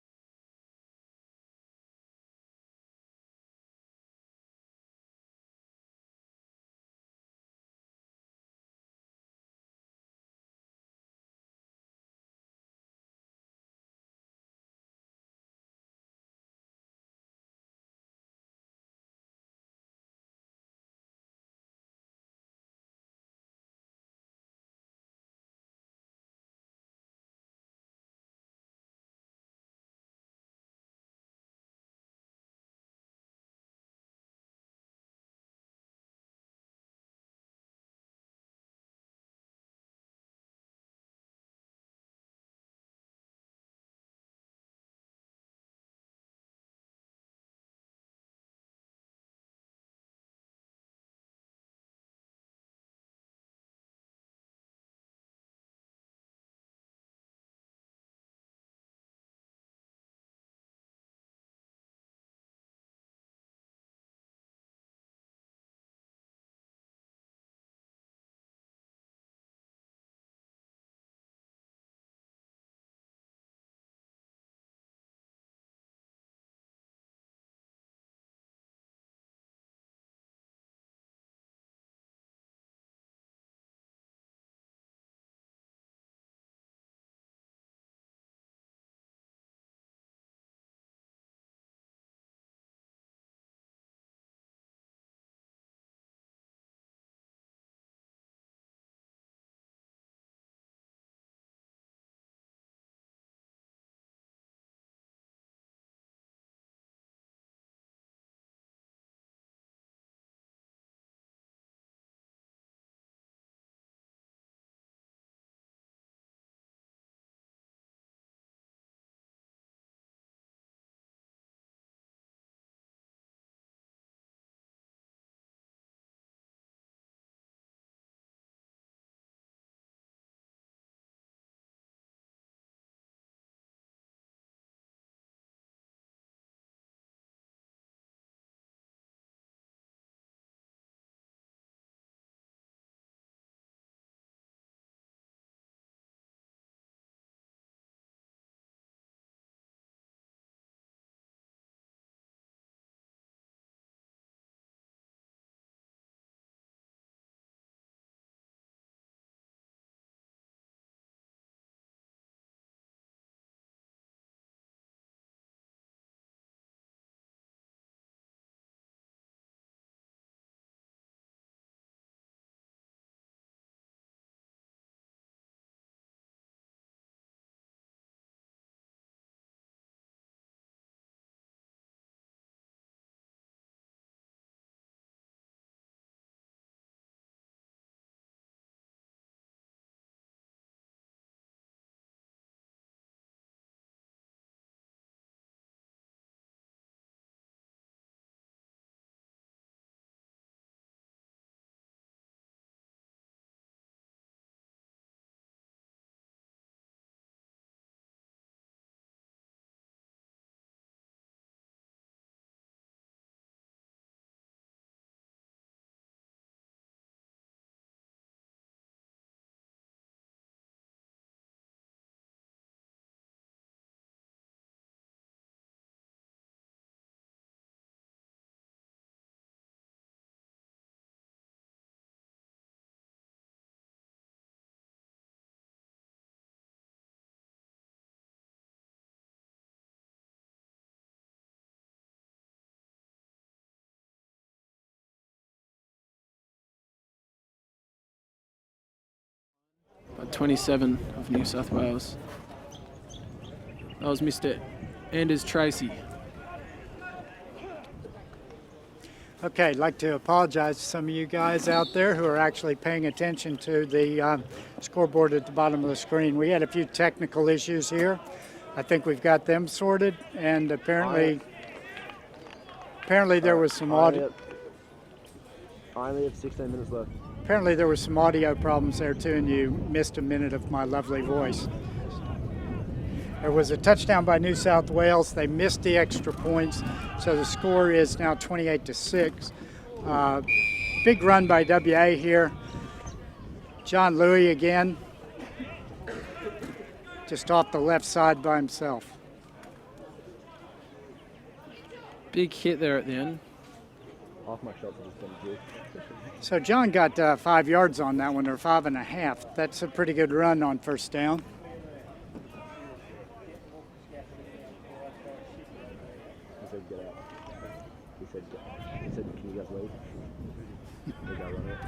27 of New South Wales. That was Mr. Anders Tracy. Okay, I'd like to apologize to some of you guys out there who are actually paying attention to the scoreboard at the bottom of the screen. We had a few technical issues here. I think we've got them sorted, and apparently there was some audio. I only have 16 minutes left. Apparently there were some audio problems there too, and you missed a minute of my lovely voice. There was a touchdown by New South Wales. They missed the extra points, so the score is now 28-6. Big run by WA here. John Louis again, just off the left side by himself. Big hit there at the end. Half my shots are just coming through. So John got 5 yards on that one, or 5.5. That's a pretty good run on first down. He said, get out. He said, can you guys leave? We gotta run it.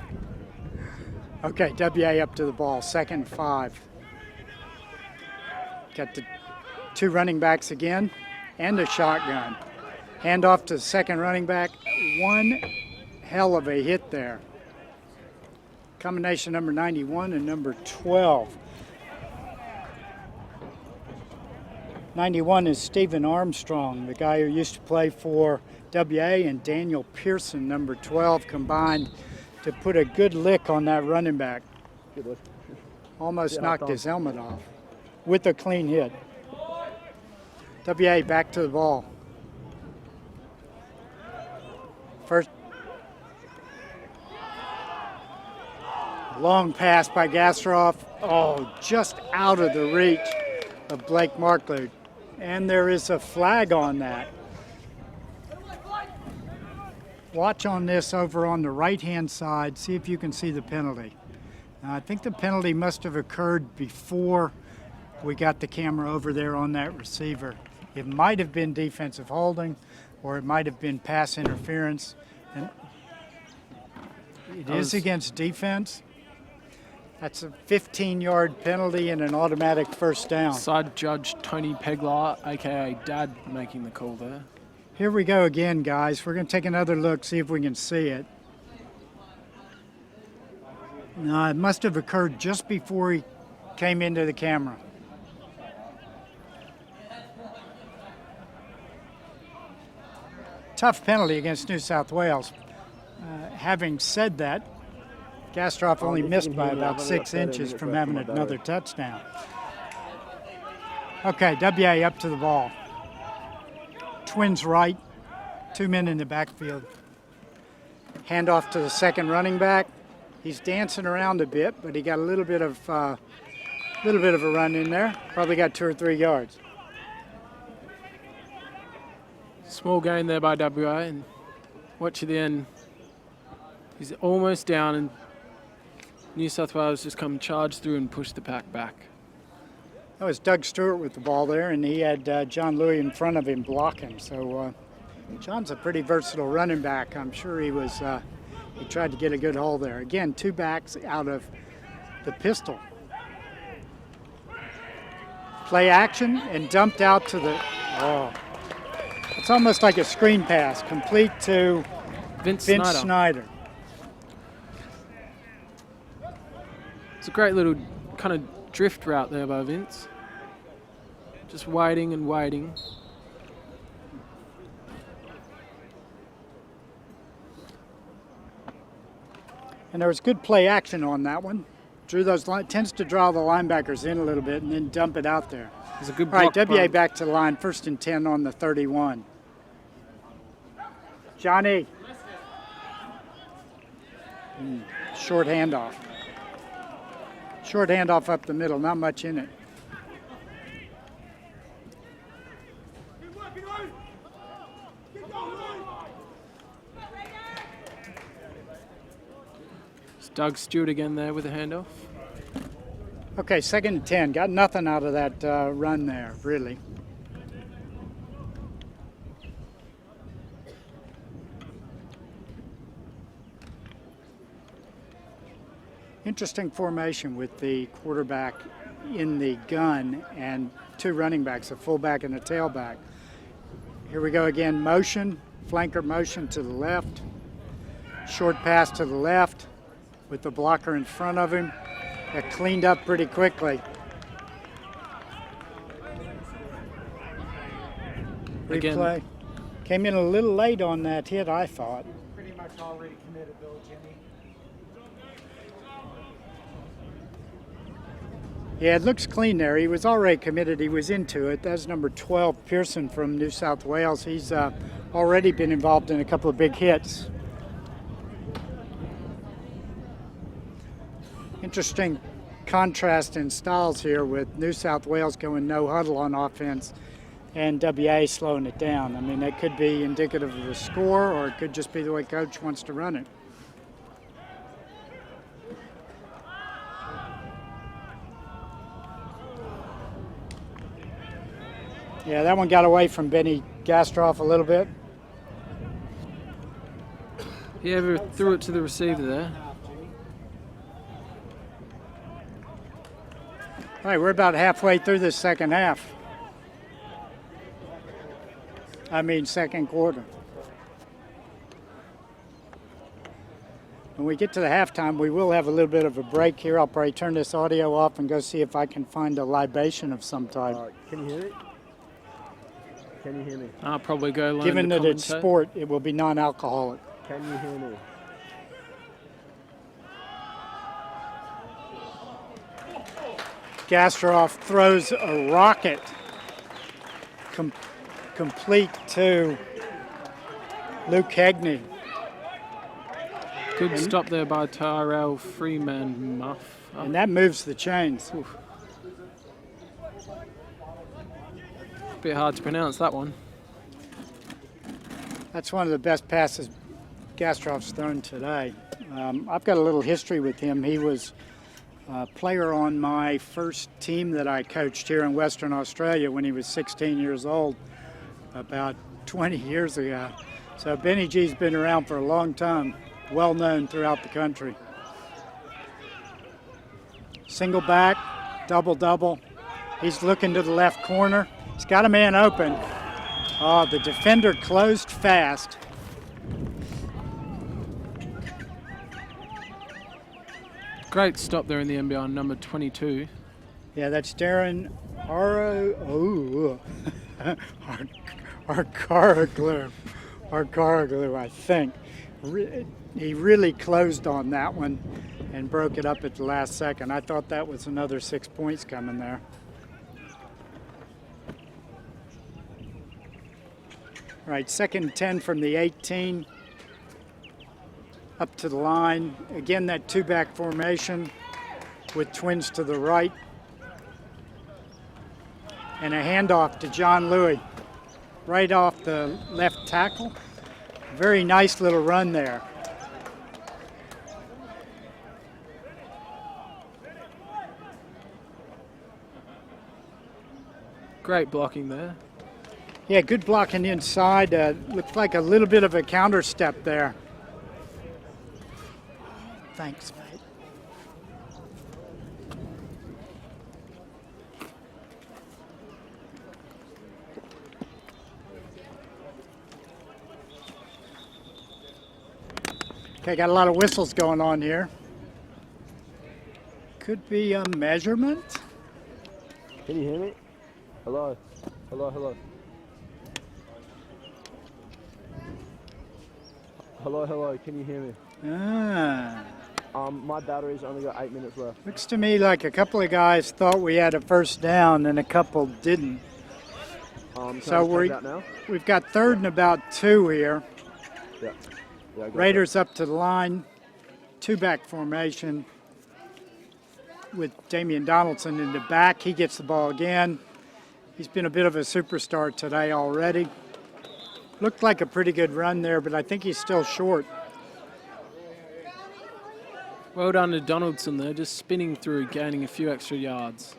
Okay, WA up to the ball, 2nd and 5. Got the 2 running backs again, and a shotgun. Hand off to the second running back. One hell of a hit there. Combination number 91 and number 12. 91 is Stephen Armstrong, the guy who used to play for WA, and Daniel Pearson, number 12, combined to put a good lick on that running back. Good lick. Almost knocked his helmet off with a clean hit. WA back to the ball. First long pass by Gastroff. Oh, just out of the reach of Blake Marklew. And there is a flag on that. Watch on this over on the right-hand side. See if you can see the penalty. Now, I think the penalty must have occurred before we got the camera over there on that receiver. It might have been defensive holding, or it might have been pass interference. And it is against defense. That's a 15-yard penalty and an automatic first down. Side judge Tony Peglar, aka Dad, making the call there. Here we go again, guys. We're going to take another look, see if we can see it. No, it must have occurred just before he came into the camera. Tough penalty against New South Wales. Having said that, Gastroff only missed by about 6 inches from having another touchdown. Okay, WA up to the ball. Twins right, 2 men in the backfield. Handoff to the second running back. He's dancing around a bit, but he got a little bit of a run in there. Probably got 2 or 3 yards. Small gain there by WA, and watch at the end. He's almost down, and New South Wales just come charge through and push the pack back. That was Doug Stewart with the ball there, and he had John Louis in front of him blocking. So John's a pretty versatile running back. I'm sure he was. He tried to get a good hole there. Again, 2 backs out of the pistol. Play action and dumped out to the. Oh, it's almost like a screen pass, complete to Vince Snyder. It's a great little kind of drift route there by Vince. Just waiting and waiting. And there was good play action on that one. Tends to draw the linebackers in a little bit and then dump it out there. It's a good block. All right, WA punt. back to the line, 1st and 10 on the 31. Johnny. Short handoff. Short handoff up the middle, not much in it. It's Doug Stewart again there with a handoff. Okay, 2nd and 10. Got nothing out of that run there, really. Interesting formation with the quarterback in the gun and two running backs, a fullback and a tailback. Here we go again, motion, flanker motion to the left, short pass to the left with the blocker in front of him. Got cleaned up pretty quickly. Again. Replay. Came in a little late on that hit, I thought. Pretty much already committed, Bill, Jimmy. Yeah, it looks clean there. He was already committed. He was into it. That's number 12, Pearson from New South Wales. He's already been involved in a couple of big hits. Interesting contrast in styles here with New South Wales going no huddle on offense and WA slowing it down. I mean, that could be indicative of the score, or it could just be the way coach wants to run it. Yeah, that one got away from Benny Gastroff a little bit. He ever threw it to the receiver there. All right, we're about halfway through the second half. I mean, second quarter. When we get to the halftime, we will have a little bit of a break here. I'll probably turn this audio off and go see if I can find a libation of some type. Can you hear it? Can you hear me? I'll probably go learn Given to that it's commentate. sport, it will be non-alcoholic. Can you hear me? Gastroff throws a rocket complete to Luke Hegney. Good stop there by Tyrell Freeman Muff. Oh, And that moves the chains. bit hard to pronounce that one. That's one of the best passes Gastroff's thrown today. I've got a little history with him. He was a player on my first team that I coached here in Western Australia when he was 16 years old, about 20 years ago. So Benny G's been around for a long time, well known throughout the country. Single back, double. He's looking to the left corner. He's got a man open. Oh, the defender closed fast. Great stop there in the NBI, number 22. Yeah, that's Darren Arcaroglu, I think. He really closed on that one and broke it up at the last second. I thought that was another 6 points coming there. All right, 2nd and 10 from the 18. Up to the line. Again, that two-back formation with twins to the right. And a handoff to John Louis, right off the left tackle. Very nice little run there. Great blocking there. Yeah, good blocking inside. Looked like a little bit of a counter step there. Thanks, mate. Okay, got a lot of whistles going on here. Could be a measurement. Can you hear me? Hello? Hello? Hello, can you hear me? Ah. My battery's only got 8 minutes left. Looks to me like a couple of guys thought we had a first down and a couple didn't. Can So I take that now? we've got 3rd and about 2 here. Yeah, go for it. Raiders up to the line, two-back formation with Damian Donaldson in the back. He gets the ball again. He's been a bit of a superstar today already. Looked like a pretty good run there, but I think he's still short. Well done to Donaldson there, just spinning through, gaining a few extra yards.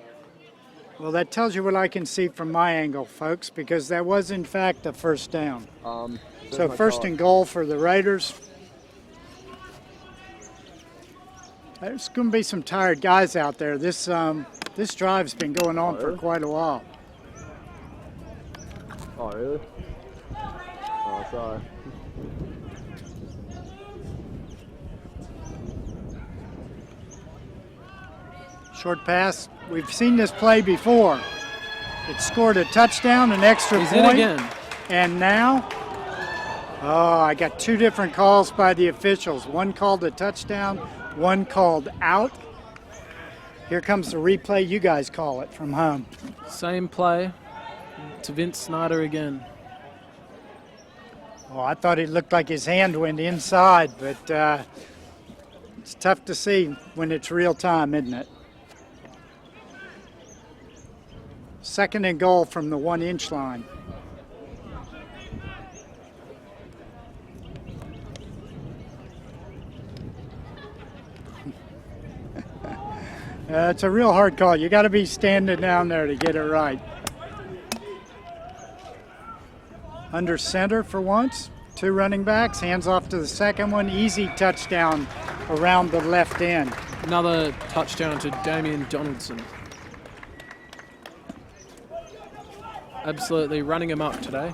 Well, that tells you what I can see from my angle, folks, because that was, in fact, a first down. So my 1st card. and goal for the Raiders. There's going to be some tired guys out there. This drive's been going on for quite a while. Oh, really? Oh, sorry. Short pass. We've seen this play before. It scored a touchdown, an extra He's point. in again. And now, oh, I got two different calls by the officials. One called a touchdown, one called out. Here comes the replay. You guys call it from home. Same play to Vince Snyder again. Oh, I thought it looked like his hand went inside, but it's tough to see when it's real time, isn't it? Second and goal from the 1-inch line. It's a real hard call. You got to be standing down there to get it right. Under center for once. Two running backs. Hands off to the second one. Easy touchdown around the left end. Another touchdown to Damian Donaldson. Absolutely running him up today.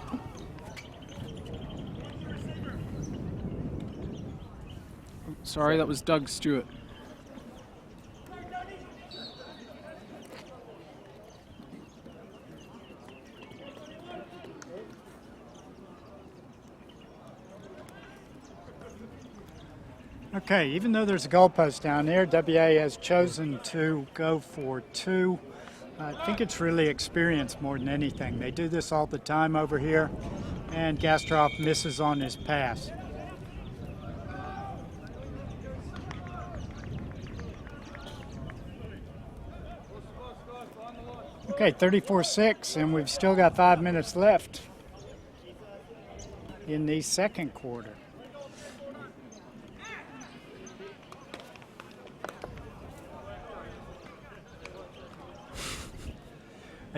Sorry, that was Doug Stewart. Okay, even though there's a goalpost down there, WA has chosen to go for two. I think it's really experience more than anything. They do this all the time over here, and Gastroff misses on his pass. Okay, 34-6, and we've still got 5 minutes left in the second quarter.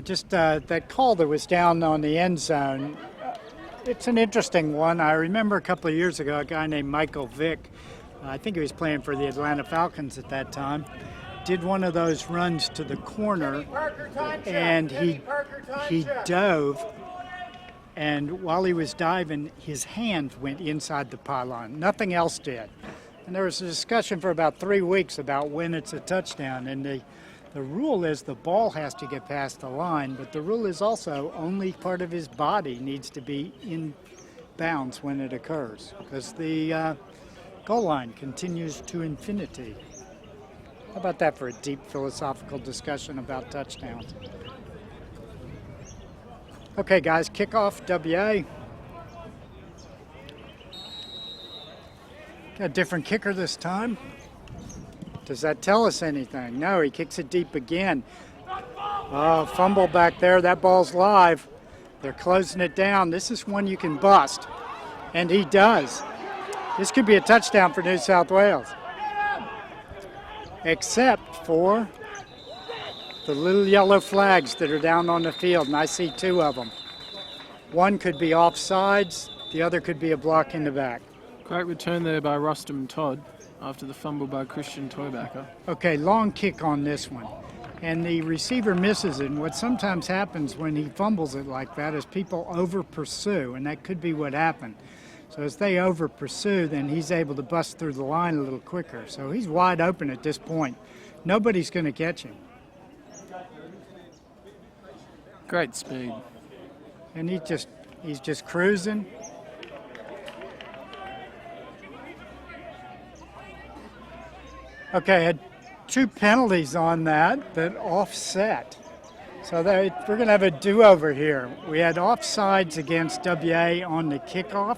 That call that was down on the end zone, it's an interesting one. I remember a couple of years ago, a guy named Michael Vick, I think he was playing for the Atlanta Falcons at that time, did one of those runs to the corner, and he dove, and while he was diving, his hand went inside the pylon. Nothing else did. And there was a discussion for about 3 weeks about when it's a touchdown, and the rule is the ball has to get past the line, but the rule is also only part of his body needs to be in bounds when it occurs, because the goal line continues to infinity. How about that for a deep philosophical discussion about touchdowns? Okay, guys, kickoff, WA. Got a different kicker this time. Does that tell us anything? No, he kicks it deep again. Oh, fumble back there. That ball's live. They're closing it down. This is one you can bust. And he does. This could be a touchdown for New South Wales. Except for the little yellow flags that are down on the field, and I see two of them. One could be offsides. The other could be a block in the back. Great return there by Rustam Todd after the fumble by Christian Toybacker. Okay, long kick on this one. And the receiver misses it. And what sometimes happens when he fumbles it like that is people over-pursue, and that could be what happened. So as they over-pursue, then he's able to bust through the line a little quicker. So he's wide open at this point. Nobody's going to catch him. Great speed. And he's just cruising. Okay, had two penalties on that offset. So we're going to have a do-over here. We had offsides against WA on the kickoff,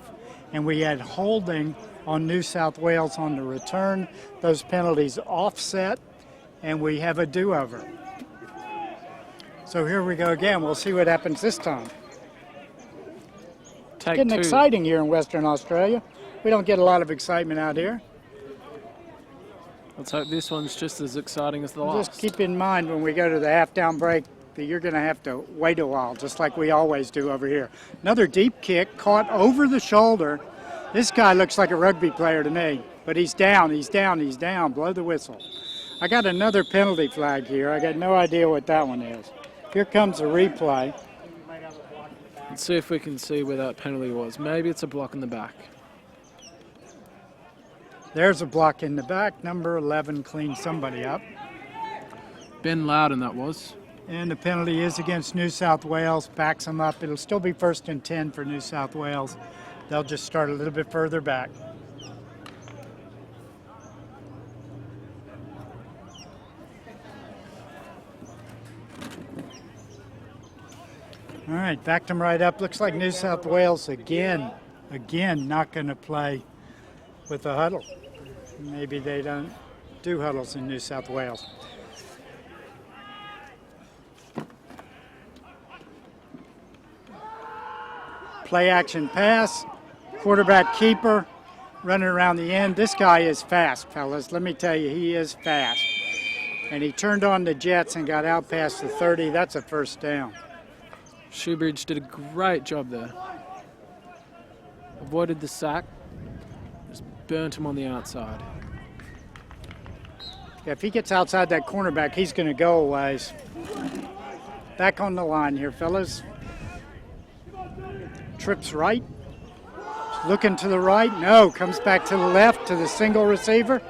and we had holding on New South Wales on the return. Those penalties offset, and we have a do-over. So here we go again. We'll see what happens this time. It's getting exciting here in Western Australia. We don't get a lot of excitement out here. Let's hope this one's just as exciting as the last. Just keep in mind when we go to the half-down break that you're going to have to wait a while, just like we always do over here. Another deep kick caught over the shoulder This guy looks like a rugby player to me, but he's down, he's down, he's down. Blow the whistle. I got another penalty flag here. I got no idea what that one is. Here comes a replay. Let's see if we can see where that penalty was. Maybe it's a block in the back. There's a block in the back. Number 11 cleaned somebody up. Ben Loudon, that was. And the penalty is against New South Wales. Backs them up. It'll still be 1st and 10 for New South Wales. They'll just start a little bit further back. All right, backed them right up. Looks like New South Wales again not going to play with a huddle. Maybe they don't do huddles in New South Wales. Play action pass, quarterback keeper, running around the end. This guy is fast, fellas. Let me tell you, he is fast. And he turned on the jets and got out past the 30. That's a 1st down. Shoebridge did a great job there. Avoided the sack. Just burnt him on the outside. If he gets outside that cornerback, he's going to go a ways. Back on the line here, fellas. Trips right. Looking to the right. No, comes back to the left to the single receiver.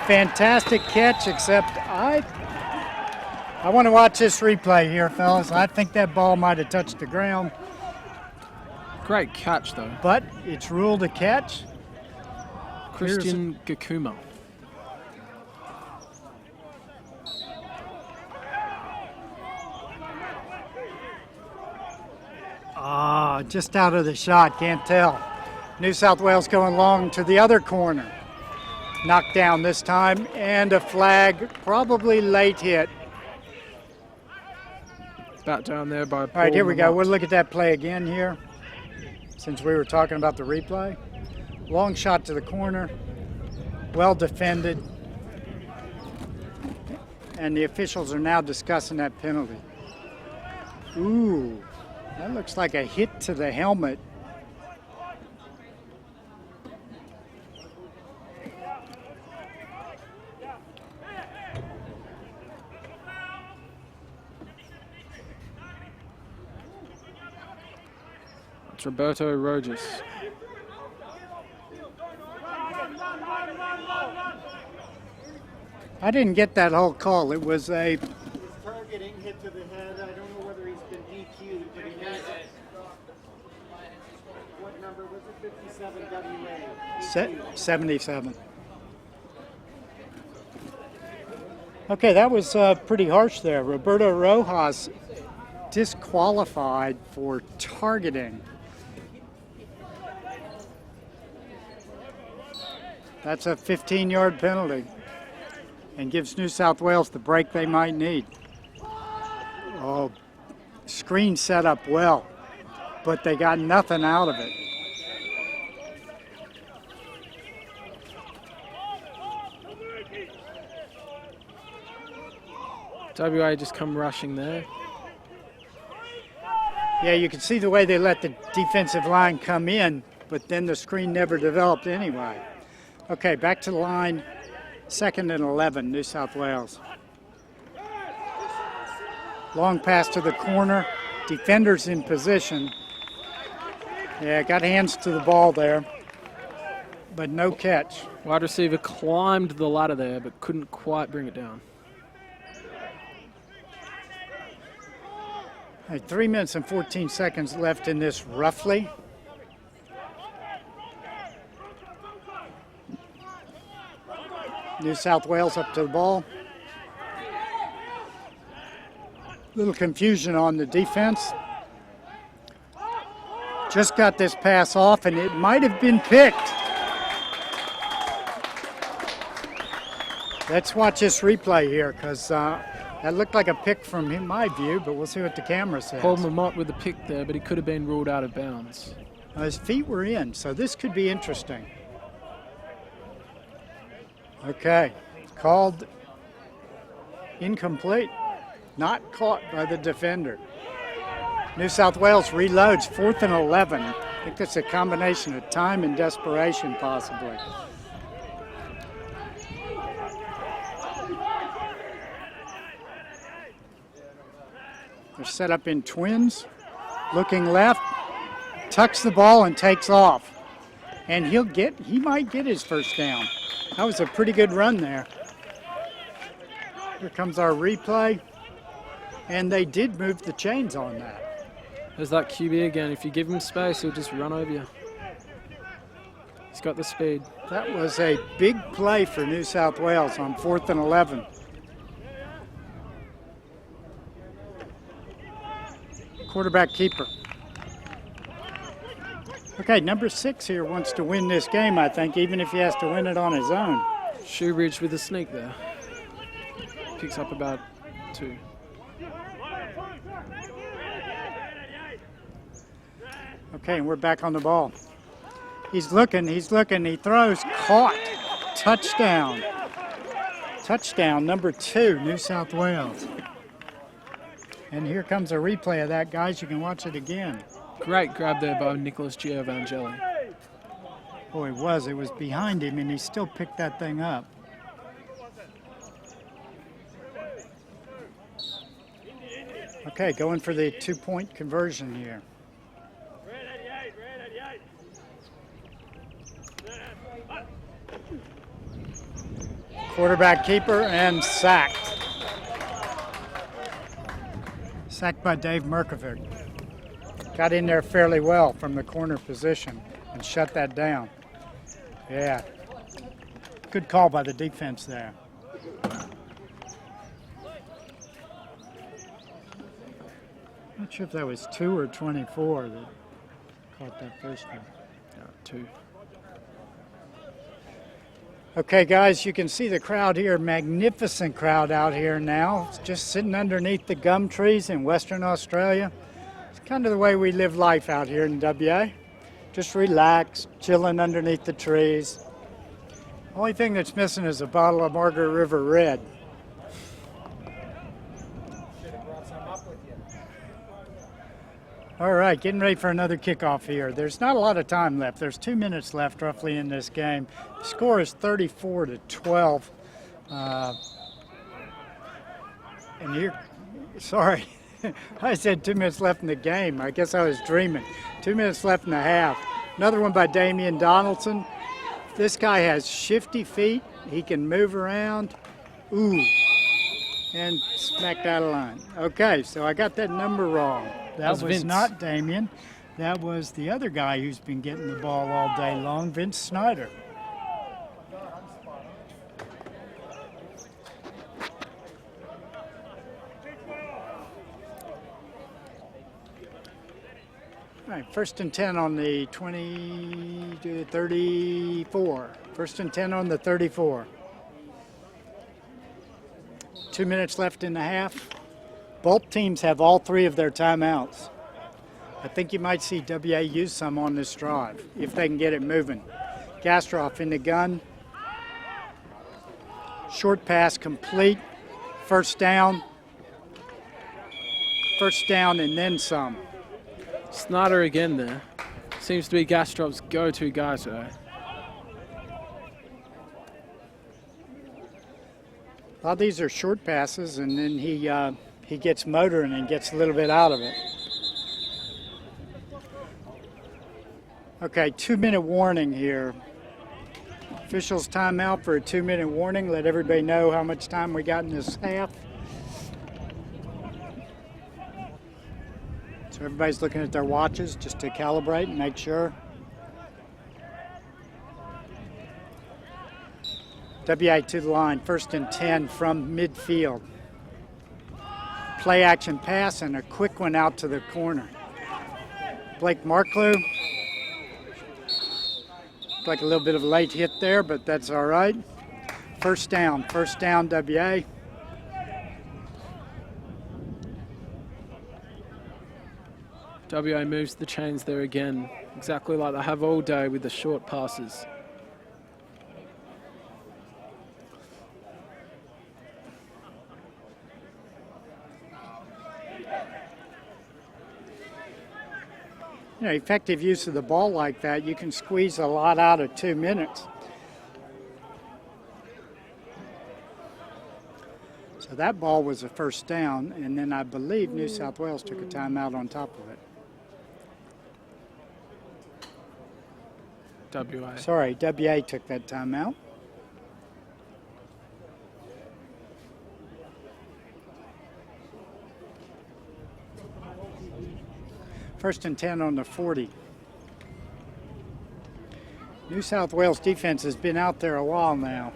Fantastic catch, except I want to watch this replay here, fellas. I think that ball might have touched the ground. Great catch, though. But it's ruled a catch. Christian Gakuma. Just out of the shot, can't tell. New South Wales going long to the other corner. Knocked down this time, and a flag, probably late hit. Bat down there by Paul. All right, here we go. Lamont. We'll look at that play again here, since we were talking about the replay. Long shot to the corner, well defended, and the officials are now discussing that penalty. Ooh, that looks like a hit to the helmet. It's Roberto Rojas. I didn't get that whole call. It was a Targeting, hit to the head. I don't know whether he's been DQ'd, but he has it. What number was it? 57 WA. 77. Okay, that was pretty harsh there. Roberto Rojas disqualified for targeting. That's a 15-yard penalty and gives New South Wales the break they might need. Oh, screen set up well, but they got nothing out of it. WA just come rushing there. Yeah, you can see the way they let the defensive line come in, but then the screen never developed anyway. Okay, back to the line, 2nd and 11, New South Wales. Long pass to the corner, defenders in position. Yeah, got hands to the ball there, but no catch. Wide receiver climbed the ladder there, but couldn't quite bring it down. All right, 3 minutes and 14 seconds left in this roughly. New South Wales up to the ball. Little confusion on the defense. Just got this pass off, and it might have been picked. Let's watch this replay here, because that looked like a pick from my view, but we'll see what the camera says. Paul Lamont with the pick there, but he could have been ruled out of bounds. His feet were in, so this could be interesting. Okay, called incomplete. Not caught by the defender. New South Wales reloads, 4th and 11. I think that's a combination of time and desperation, possibly. They're set up in twins. Looking left, tucks the ball and takes off. And he might get his first down. That was a pretty good run there. Here comes our replay. And they did move the chains on that. There's that QB again. If you give him space, he'll just run over you. He's got the speed. That was a big play for New South Wales on 4th and 11. Quarterback keeper. Okay, number 6 here wants to win this game, I think, even if he has to win it on his own. Shoebridge with a sneak there. Picks up about 2. Okay, and we're back on the ball. He's looking, he throws, caught, touchdown. Touchdown, number 2, New South Wales. And here comes a replay of that, guys. You can watch it again. Great grab there by Nicholas Giovangelli. Oh, it was behind him, and he still picked that thing up. Okay, going for the 2-point conversion here. Quarterback keeper and sacked. Sacked by Dave Merkovic. Got in there fairly well from the corner position and shut that down. Yeah. Good call by the defense there. Not sure if that was 2 or 24 that caught that first one. Yeah, 2. Okay, guys, you can see the crowd here. Magnificent crowd out here now. It's just sitting underneath the gum trees in Western Australia. It's kind of the way we live life out here in WA. Just relax, chilling underneath the trees. Only thing that's missing is a bottle of Margaret River Red. All right, getting ready for another kickoff here. There's not a lot of time left. There's 2 minutes left roughly in this game. The score is 34-12. And here, sorry, I said 2 minutes left in the game. I guess I was dreaming. 2 minutes left in the half. Another one by Damian Donaldson. This guy has shifty feet. He can move around. Ooh. And smacked out of line. Okay, so I got that number wrong. That was Vince. not Damien. That was the other guy who's been getting the ball all day long, Vince Snyder. All right, 1st and 10 on the 20 to 34. 1st and 10 on the 34. 2 minutes left in the half. Both teams have all 3 of their timeouts. I think you might see WA use some on this drive if they can get it moving. Gastroff in the gun. Short pass complete. First down. First down and then some. Snyder again there. Seems to be Gastrop's go-to guy today. A lot of these are short passes, and then he gets motoring and gets a little bit out of it. Okay, 2-minute warning here. Officials timeout for a 2-minute warning. Let everybody know how much time we got in this half. So everybody's looking at their watches just to calibrate and make sure. WA to the line, 1st and 10 from midfield. Play action pass and a quick one out to the corner. Blake Marklew. Looked like a little bit of a late hit there, but that's all right. First down WA. WA moves the chains there again, exactly like they have all day with the short passes. effective use of the ball like that, you can squeeze a lot out of 2 minutes. So that ball was a first down, and then I believe New South Wales took a timeout on top of it. WA. Sorry, WA took that timeout. First and 10 on the 40. New South Wales defense has been out there a while now.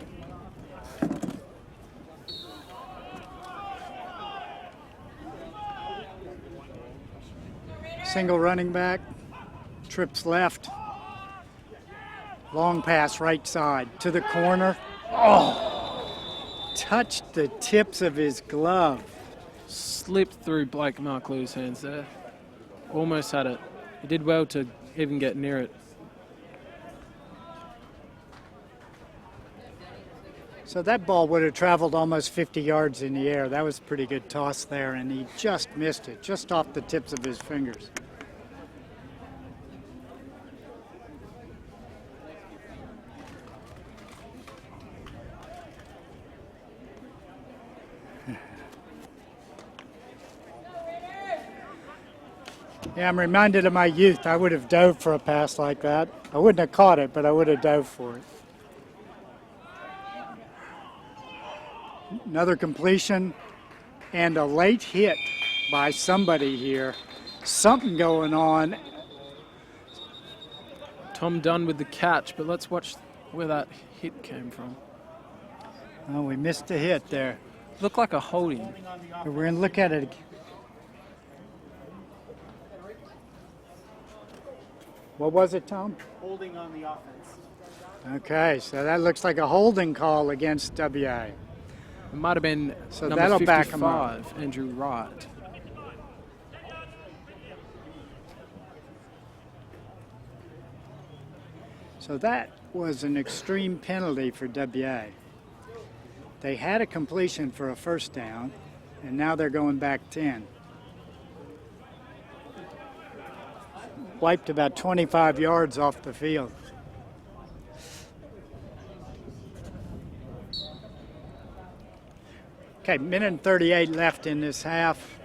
Single running back, trips left. Long pass right side to the corner. Oh! Touched the tips of his glove. Slipped through Blake Marklou's hands there. Almost had it. He did well to even get near it. So that ball would have traveled almost 50 yards in the air. That was a pretty good toss there, and he just missed it, just off the tips of his fingers. Yeah, I'm reminded of my youth. I would have dove for a pass like that. I wouldn't have caught it, but I would have dove for it. Another completion and a late hit by somebody here. Something going on. Tom Dunn with the catch, but let's watch where that hit came from. Oh, we missed a hit there. Looked like a holding. We're going to look at it again. What was it, Tom? Holding on the offense. Okay, so that looks like a holding call against WA. It might have been So number that'll 55, back him up. Andrew Wright. So that was an extreme penalty for WA. They had a completion for a first down, and now they're going back 10. Wiped about 25 yards off the field. Okay, minute and 38 left in this half.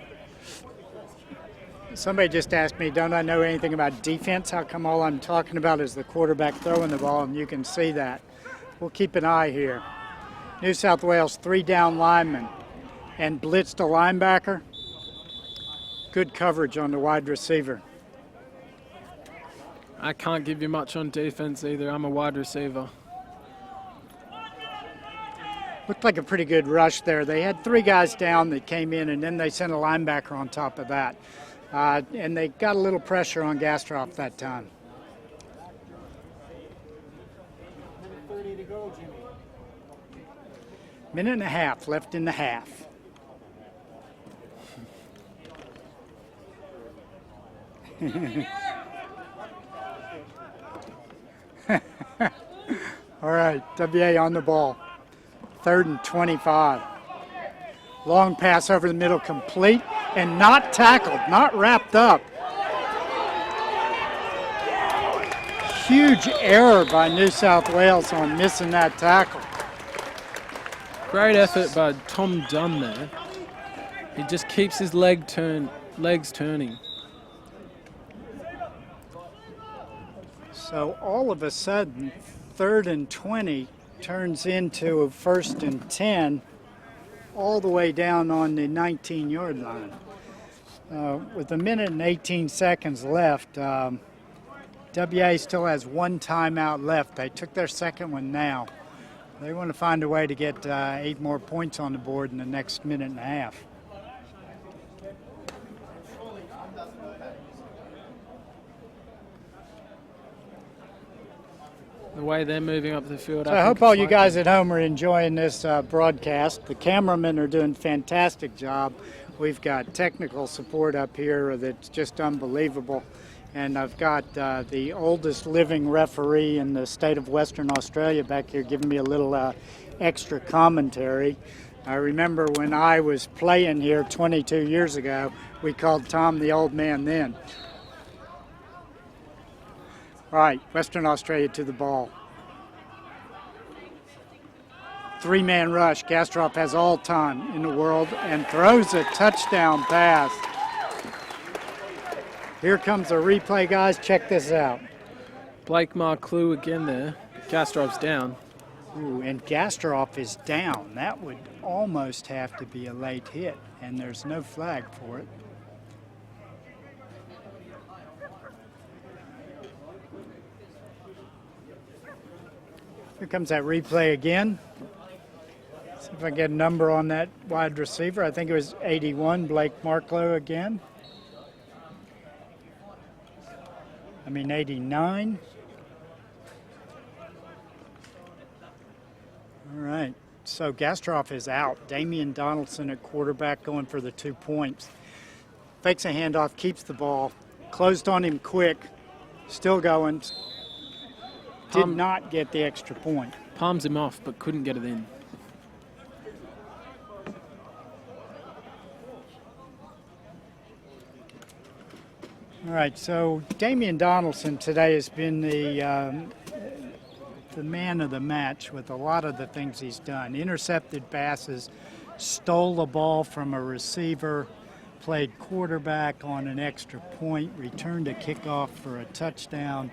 Somebody just asked me, don't I know anything about defense? How come all I'm talking about is the quarterback throwing the ball, and you can see that. We'll keep an eye here. New South Wales 3 down linemen and blitzed a linebacker. Good coverage on the wide receiver. I can't give you much on defense either. I'm a wide receiver. Looked like a pretty good rush there. They had 3 guys down that came in, and then they sent a linebacker on top of that. And they got a little pressure on Gastroff that time. Minute 30 to go, Jimmy. Minute and a half left in the half. All right, WA on the ball. 3rd and 25. Long pass over the middle, complete and not tackled, not wrapped up. Huge error by New South Wales on missing that tackle. Great effort by Tom Dunn there. He just keeps his legs turning. So all of a sudden, 3rd and 20 turns into a 1st and 10 all the way down on the 19-yard line. With a minute and 18 seconds left, WA still has 1 timeout left. They took their second one now. They want to find a way to get 8 more points on the board in the next minute and a half. The way they're moving up the field. So I hope all you guys at home are enjoying this broadcast. The cameramen are doing a fantastic job. We've got technical support up here that's just unbelievable. And I've got the oldest living referee in the state of Western Australia back here giving me a little extra commentary. I remember when I was playing here 22 years ago, we called Tom the old man then. All right, Western Australia to the ball. 3-man rush. Gastroff has all time in the world and throws a touchdown pass. Here comes a replay, guys. Check this out. Blake Marclue again there. Gastroff's down. Ooh, and Gastroff is down. That would almost have to be a late hit, and there's no flag for it. Here comes that replay again. See if I get a number on that wide receiver. I think it was 81, Blake Marclue again. 89. All right, so Gastroff is out. Damian Donaldson at quarterback going for the 2 points. Fakes a handoff, keeps the ball. Closed on him quick. Still going. Did not get the extra point. Palms him off, but couldn't get it in. All right, so Damian Donaldson today has been the man of the match with a lot of the things he's done. Intercepted passes, stole the ball from a receiver, played quarterback on an extra point, returned a kickoff for a touchdown,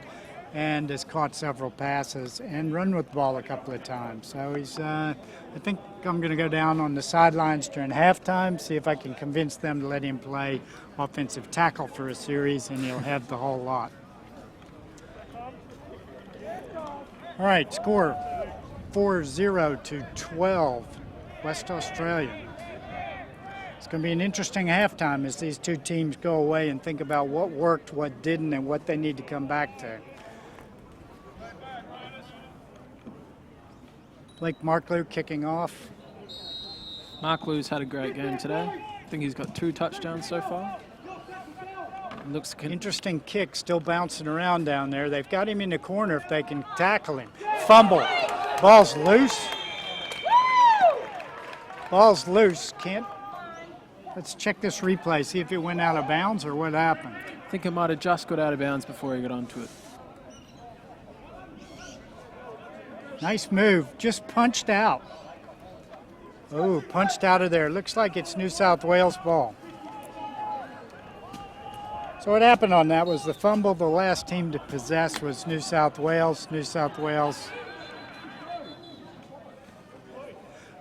and has caught several passes and run with the ball a couple of times. So he's, I think I'm going to go down on the sidelines during halftime, see if I can convince them to let him play offensive tackle for a series, and he'll have the whole lot. All right, score 4-0 to 12, West Australia. It's going to be an interesting halftime as these two teams go away and think about what worked, what didn't, and what they need to come back to. Blake Marclue kicking off. Marclue's had a great game today. I think he's got 2 touchdowns so far. Looks interesting kick, still bouncing around down there. They've got him in the corner if they can tackle him. Fumble. Ball's loose. Ball's loose. Can't. Let's check this replay, see if it went out of bounds or what happened. I think it might have just got out of bounds before he got onto it. Nice move. Just punched out. Oh, punched out of there. Looks like it's New South Wales ball. So what happened on that was the fumble. The last team to possess was New South Wales. New South Wales.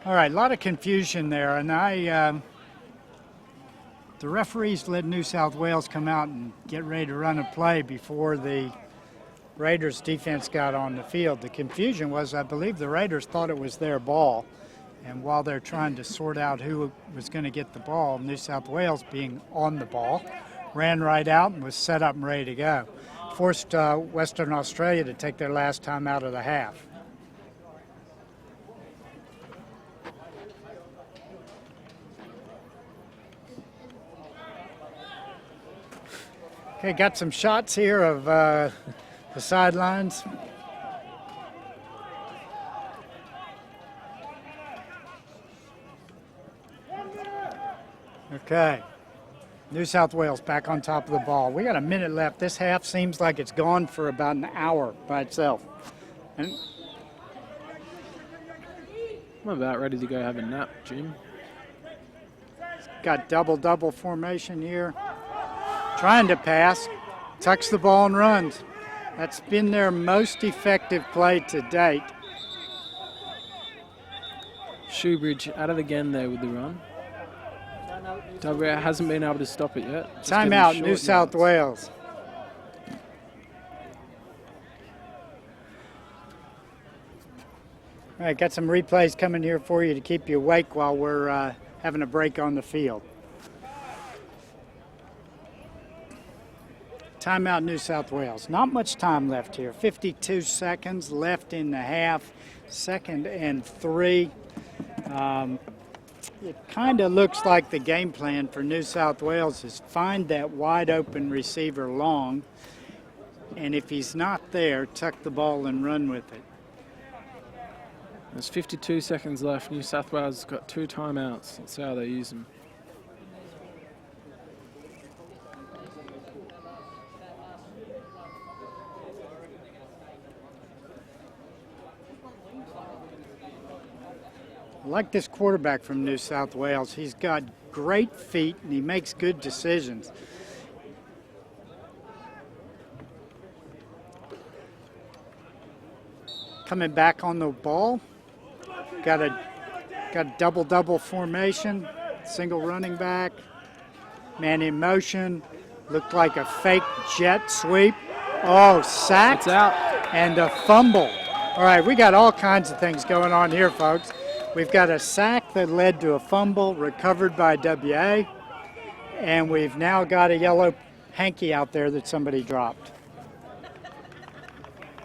All right, a lot of confusion there, and the referees let New South Wales come out and get ready to run a play before the Raiders defense got on the field. The confusion was, I believe the Raiders thought it was their ball, and while they're trying to sort out who was going to get the ball, New South Wales, being on the ball, ran right out and was set up and ready to go. Forced Western Australia to take their last time out of the half. Okay, got some shots here of the sidelines. Okay. New South Wales back on top of the ball. We got a minute left. This half seems like it's gone for about an hour by itself. And I'm about ready to go have a nap, Jim. Got double-double formation here. Trying to pass. Tucks the ball and runs. That's been their most effective play to date. Shoebridge at it again there with the run. W hasn't been able to stop it yet. Timeout, New South Wales. All right, got some replays coming here for you to keep you awake while we're having a break on the field. Timeout, New South Wales. Not much time left here. 52 seconds left in the half. 2nd and 3. It kind of looks like the game plan for New South Wales is find that wide open receiver long, and if he's not there, tuck the ball and run with it. There's 52 seconds left. New South Wales has got 2 timeouts. Let's see how they use them. I like this quarterback from New South Wales. He's got great feet and he makes good decisions. Coming back on the ball. Got a double-double formation. Single running back. Man in motion. Looked like a fake jet sweep. Oh, sacked. It's out. And a fumble. All right, we got all kinds of things going on here, folks. We've got a sack that led to a fumble recovered by WA. And we've now got a yellow hanky out there that somebody dropped.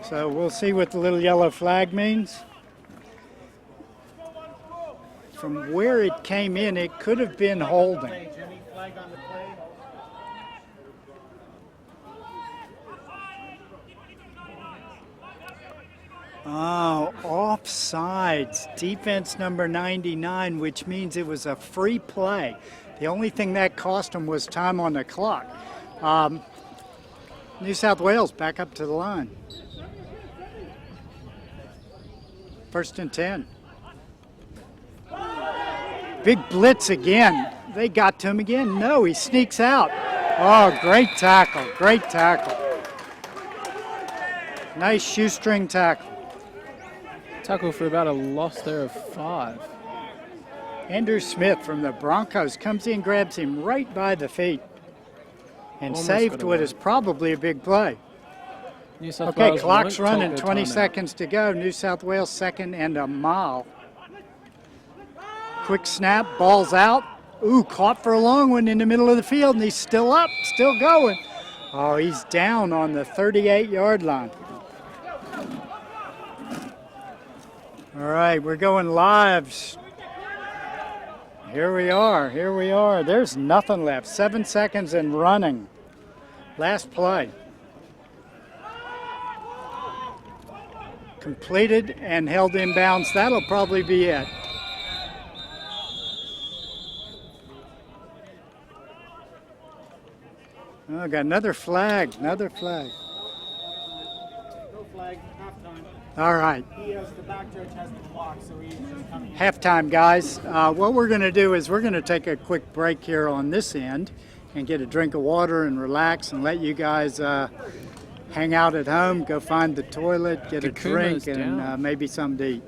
So we'll see what the little yellow flag means. From where it came in, it could have been holding. Hey, Jimmy, flag on the play. Oh, offsides. Defense number 99, which means it was a free play. The only thing that cost them was time on the clock. New South Wales back up to the line. 1st and 10. Big blitz again. They got to him again. No, he sneaks out. Oh, great tackle. Great tackle. Nice shoestring tackle. Tackle for about a loss there of 5. Andrew Smith from the Broncos comes in, grabs him right by the feet, and Almost saved got what away. is probably a big play. New South Okay, Wales clock's won't take running, their 20 timeout. seconds to go. New South Wales 2nd and a mile. Quick snap, ball's out. Ooh, caught for a long one in the middle of the field, and he's still up, still going. Oh, he's down on the 38-yard line. All right, we're going live. Here we are, here we are. There's nothing left. 7 seconds and running. Last play. Completed and held in bounds. That'll probably be it. Oh, got another flag, another flag. No flag, halftime. All right. He has the back judge has the block, so he's just coming in. Halftime, guys. What we're going to do is we're going to take a quick break here on this end and get a drink of water and relax and let you guys hang out at home, go find the toilet, get a Kuma's drink, and down. maybe something to eat.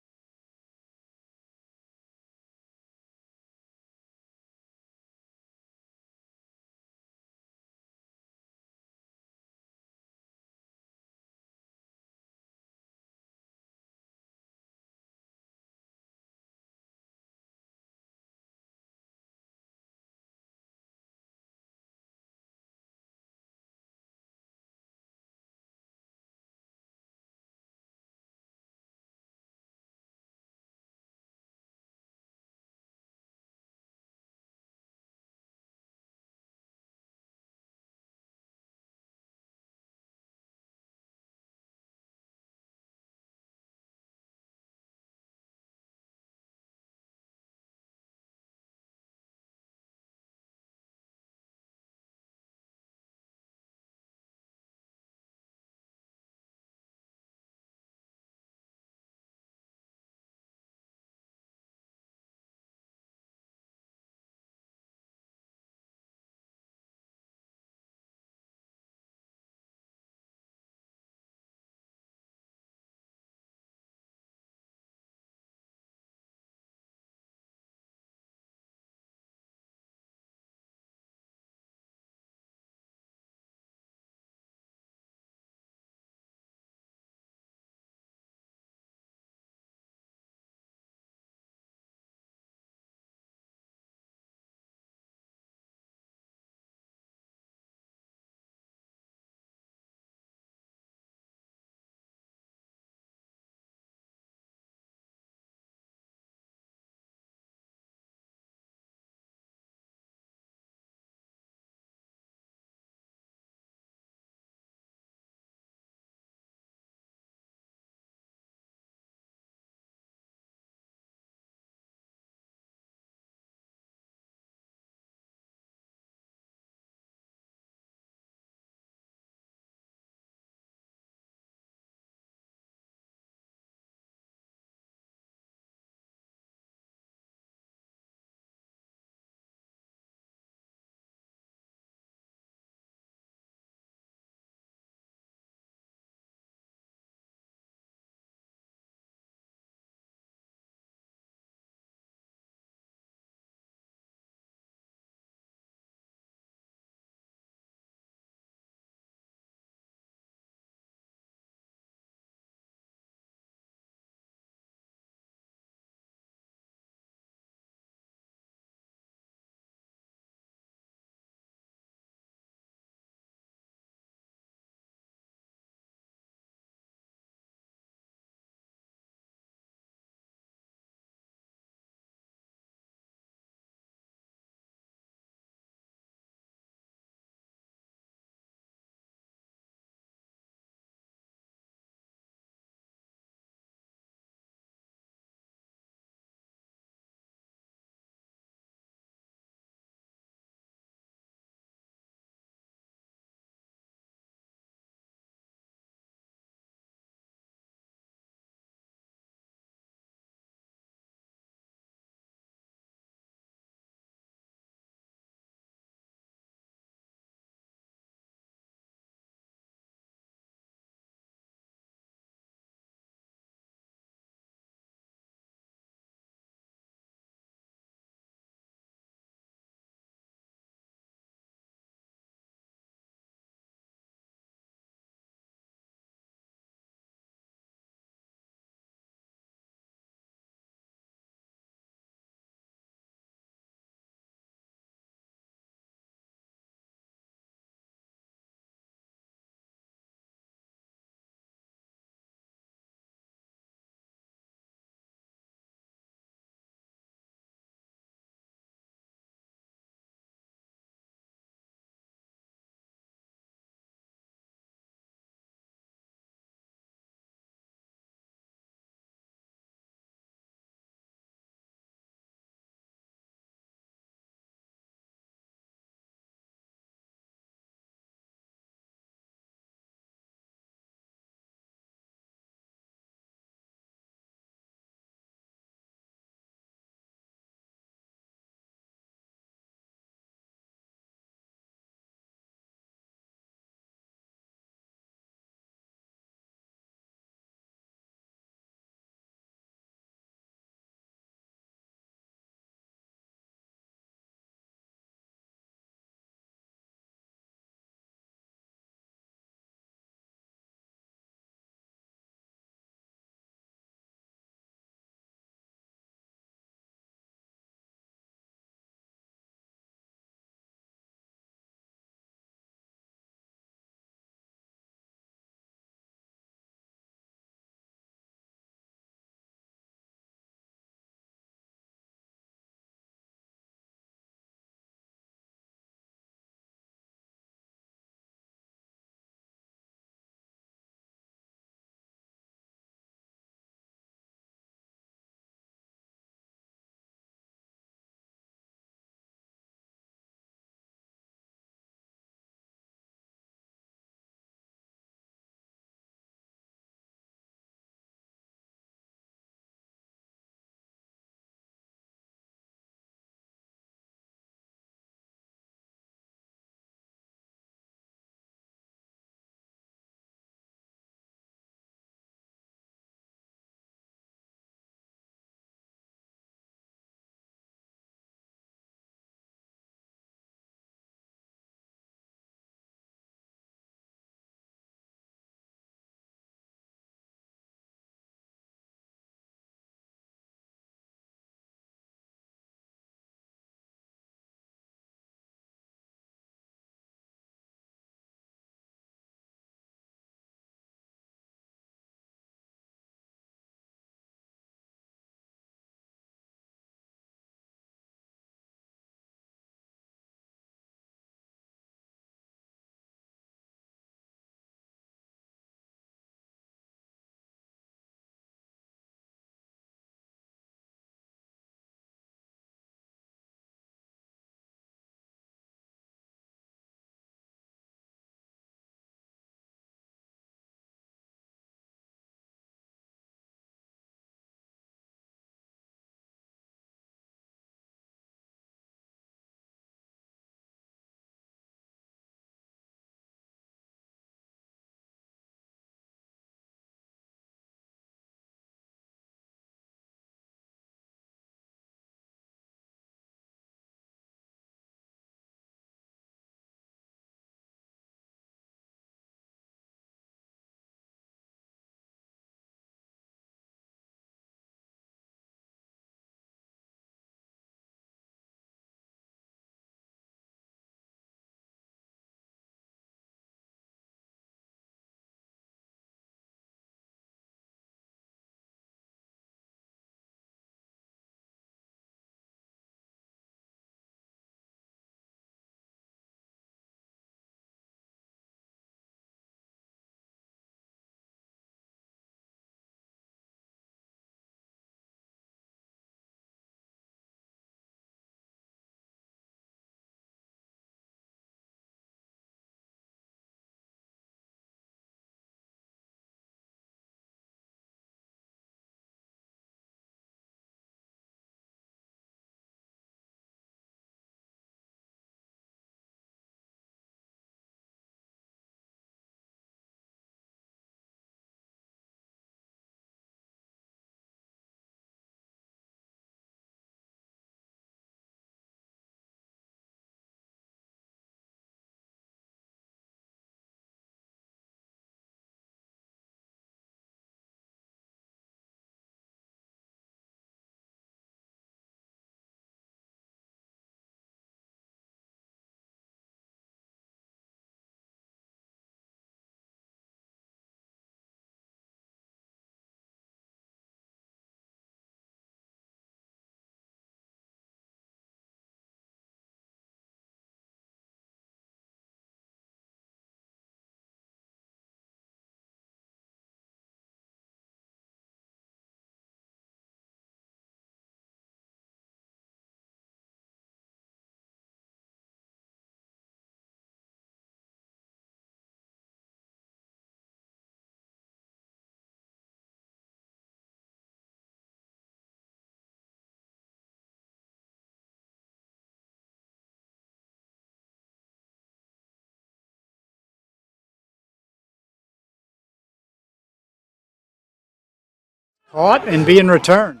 Caught and being returned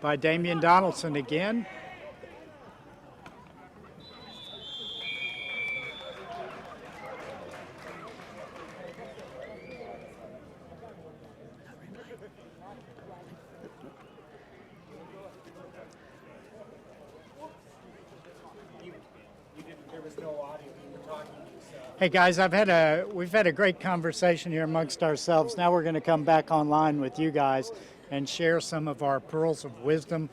by Damian Donaldson again. Hey guys, we've had a great conversation here amongst ourselves. Now we're going to come back online with you guys and share some of our pearls of wisdom.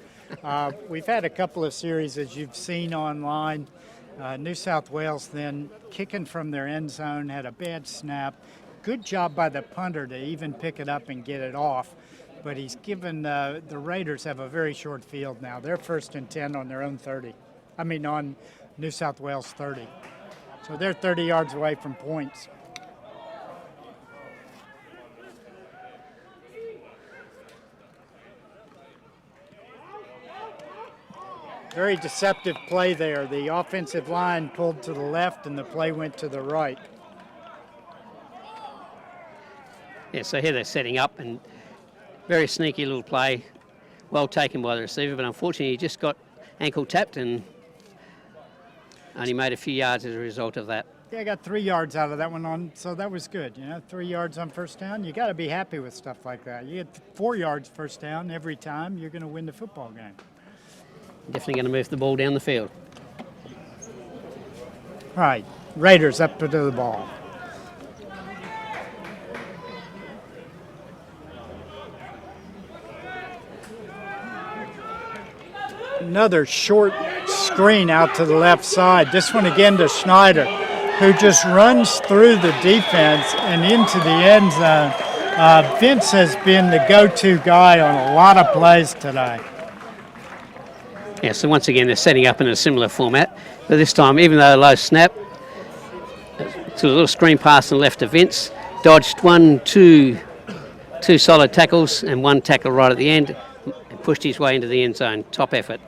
We've had a couple of series, as you've seen online. New South Wales then kicking from their end zone, had a bad snap. Good job by the punter to even pick it up and get it off. But he's given the Raiders have a very short field now. They're 1st and 10 on their own 30. On New South Wales 30. So they're 30 yards away from points. Very deceptive play there. The offensive line pulled to the left and the play went to the right. Yeah, so here they're setting up and very sneaky little play. Well taken by the receiver, but unfortunately he just got ankle tapped and only made a few yards as a result of that. Yeah, I got 3 yards out of that one so that was good. 3 yards on first down. You got to be happy with stuff like that. You get 4 yards first down every time, you're going to win the football game. Definitely going to move the ball down the field. All right, Raiders up to the ball. Another short screen out to the left side. This one again to Schneider, who just runs through the defense and into the end zone. Vince has been the go-to guy on a lot of plays today. Yeah, so once again they're setting up in a similar format. But this time, even though a low snap, it's a little screen pass and left to Vince. Dodged two solid tackles and one tackle right at the end. And pushed his way into the end zone. Top effort.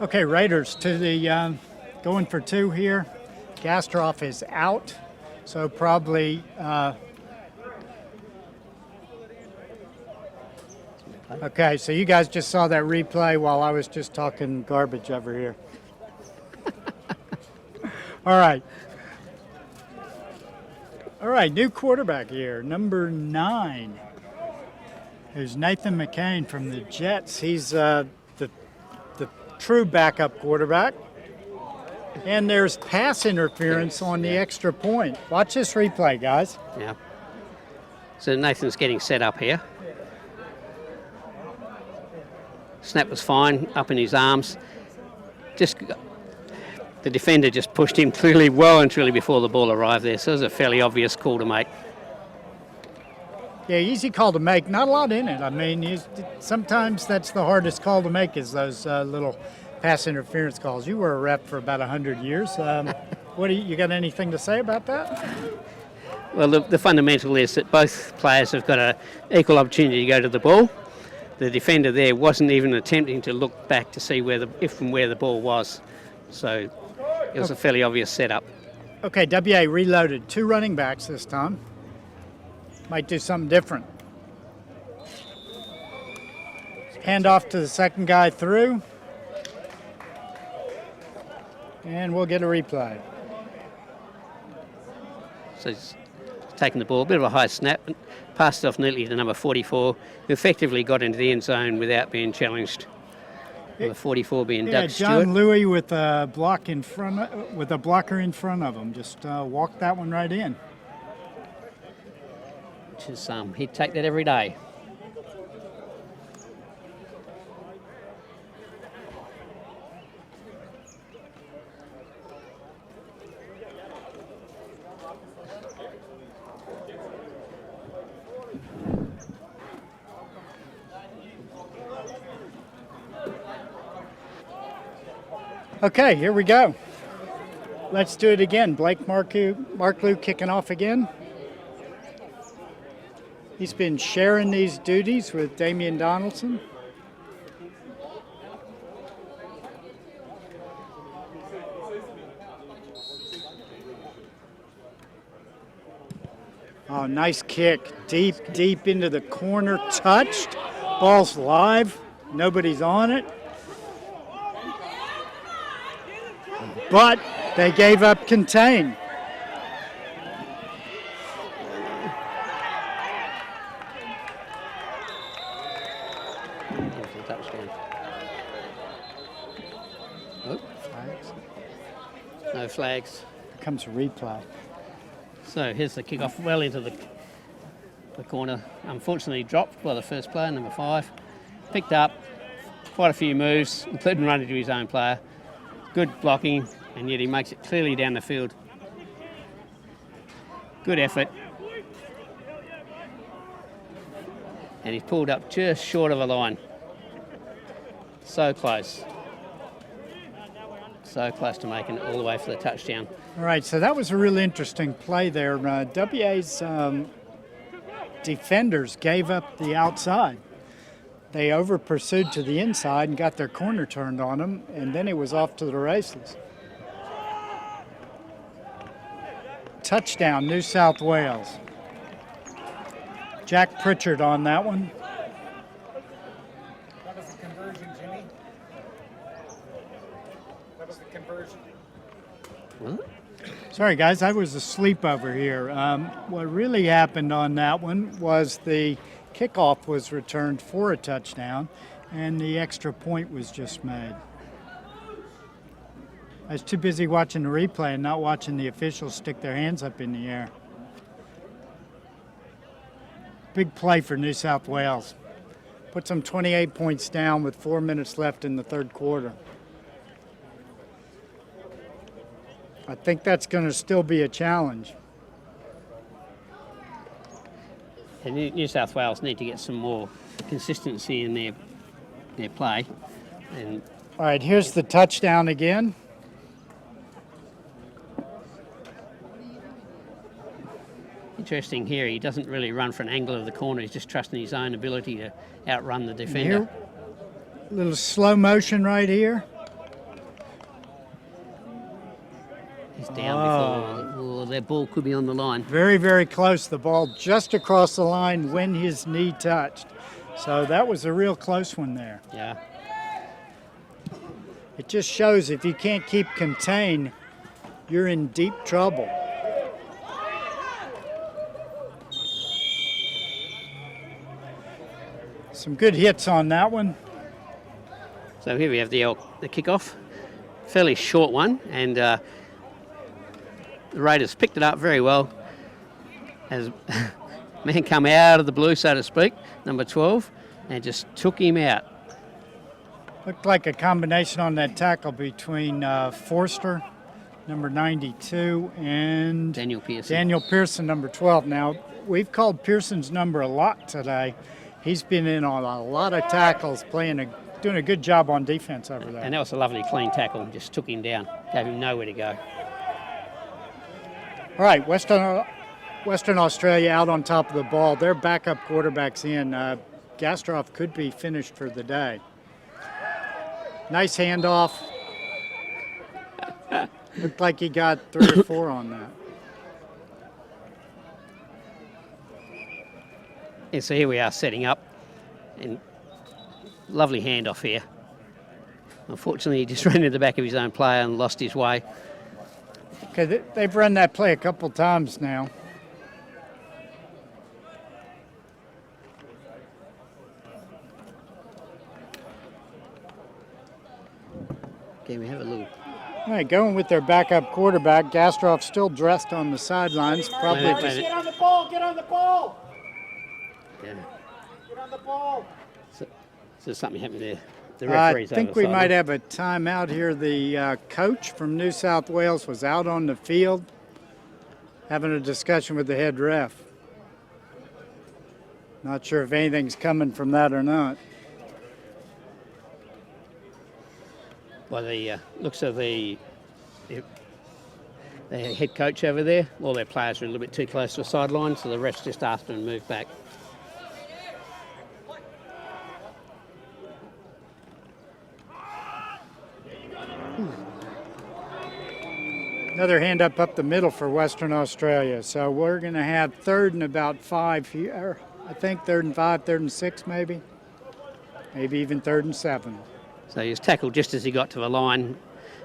Okay, Raiders to the going for 2 here. Gastroff is out, so probably okay, so you guys just saw that replay while I was just talking garbage over here. All right, new quarterback here, number 9. There's Nathan McCain from the Jets. He's the true backup quarterback. And there's pass interference on the extra point. Watch this replay, guys. Yeah. So Nathan's getting set up here. Snap was fine, up in his arms. The defender just pushed him clearly well and truly before the ball arrived there. So it was a fairly obvious call to make. Yeah, easy call to make. Not a lot in it. Sometimes that's the hardest call to make is those little pass interference calls. You were a rep for about 100 years. You got anything to say about that? Well, the fundamental is that both players have got an equal opportunity to go to the ball. The defender there wasn't even attempting to look back to see where the ball was. So it was a fairly obvious setup. Okay, WA reloaded. 2 running backs this time. Might do something different. Hand off to the second guy through. And we'll get a replay. So he's taking the ball, a bit of a high snap, and passed it off neatly to number 44, who effectively got into the end zone without being challenged. Number 44 being Doug Stewart. John Louis with a blocker in front of him. Just walked that one right in. Which is he'd take that every day. Okay, here we go. Let's do it again. Blake Marklew kicking off again. He's been sharing these duties with Damian Donaldson. Oh, nice kick. Deep into the corner. Touched. Ball's live. Nobody's on it. But they gave up contain. Oh, no flags. Here comes a replay. So here's the kickoff well into the corner. Unfortunately dropped by the first player, number 5. Picked up quite a few moves, including running to his own player. Good blocking, and yet he makes it clearly down the field. Good effort. And he's pulled up just short of a line. So close. So close to making it all the way for the touchdown. All right, so that was a really interesting play there. WA's defenders gave up the outside. They over-pursued to the inside and got their corner turned on them, and then it was off to the races. Touchdown, New South Wales. Jack Pritchard on that one. That was the conversion, Jimmy. That was the conversion. What? Sorry, guys, I was asleep over here. What really happened on that one was the kickoff was returned for a touchdown, and the extra point was just made. I was too busy watching the replay and not watching the officials stick their hands up in the air. Big play for New South Wales. Puts them 28 points down with 4 minutes left in the third quarter. I think that's going to still be a challenge. And New South Wales need to get some more consistency in their play. And All right, here's the touchdown again. interesting here, he doesn't really run for an angle of the corner. He's just trusting his own ability to outrun the defender. Here, a little slow motion right here. He's down before their ball could be on the line. Very, very close. The ball just across the line when his knee touched. So that was a real close one there. Yeah. It just shows if you can't keep contained, you're in deep trouble. Some good hits on that one. So here we have the kickoff. Fairly short one, and the Raiders picked it up very well. As man come out of the blue, so to speak, number 12, and just took him out. Looked like a combination on that tackle between Forster, number 92, and Daniel Pearson. Daniel Pearson, number 12. Now, we've called Pearson's number a lot today. He's been in on a lot of tackles, doing a good job on defense over there. And that was a lovely clean tackle. Just took him down, gave him nowhere to go. All right, Western Australia out on top of the ball. Their backup quarterback's in. Gastroff could be finished for the day. Nice handoff. Looked like he got 3 or 4 on that. And so here we are setting up, and lovely handoff here. Unfortunately, he just ran into the back of his own player and lost his way. Okay, they've run that play a couple times now. Okay, we have a little. All right, going with their backup quarterback. Gastroff still dressed on the sidelines. Probably Wait a just minute. Get on the ball! Get on the ball! Yeah. Get on the ball! So something happened there. The I referee's over think the we sideline. might have a timeout here. The coach from New South Wales was out on the field having a discussion with the head ref. Not sure if anything's coming from that or not. By the looks of the head coach over there, all their players are a little bit too close to the sideline, so the refs just asked them to move back. Another hand up the middle for Western Australia. So we're going to have 3rd and about 5 here. I think 3rd and 5, 3rd and 6 maybe. maybe even 3rd and 7. So he was tackled just as he got to the line,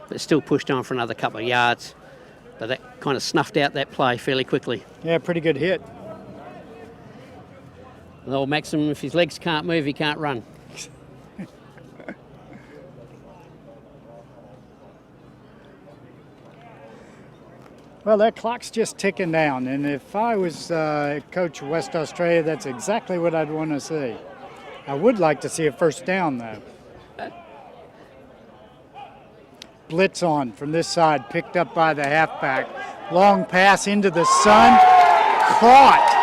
but still pushed on for another couple of yards. But that kind of snuffed out that play fairly quickly. Yeah, pretty good hit. And old Maxim, if his legs can't move, he can't run. Well, that clock's just ticking down, and if I was coach of West Australia, that's exactly what I'd want to see. I would like to see a first down, though. Blitz on from this side, picked up by the halfback. Long pass into the sun, caught.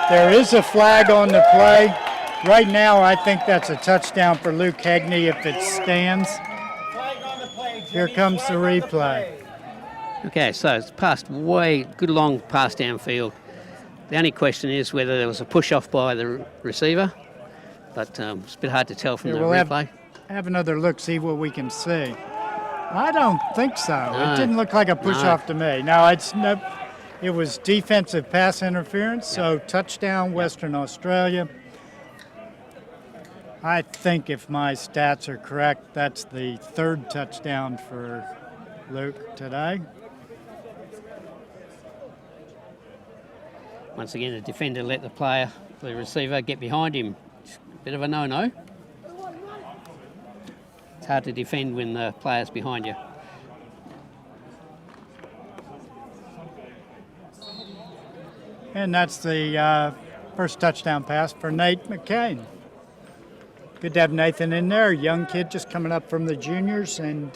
There is a flag on the play. Right now, I think that's a touchdown for Luke Hegney if it stands. Here comes the replay. Okay, so it's passed good long pass downfield. The only question is whether there was a push-off by the receiver, but it's a bit hard to tell from the replay. Have another look, see what we can see. I don't think so. No. It didn't look like a push-off to me. No, it was defensive pass interference, so touchdown Western Australia. I think if my stats are correct, that's the 3rd touchdown for Luke today. Once again, the defender let the receiver get behind him. It's a bit of a no-no. It's hard to defend when the player's behind you. And that's the first touchdown pass for Nate McCain. Good to have Nathan in there, a young kid just coming up from the juniors, and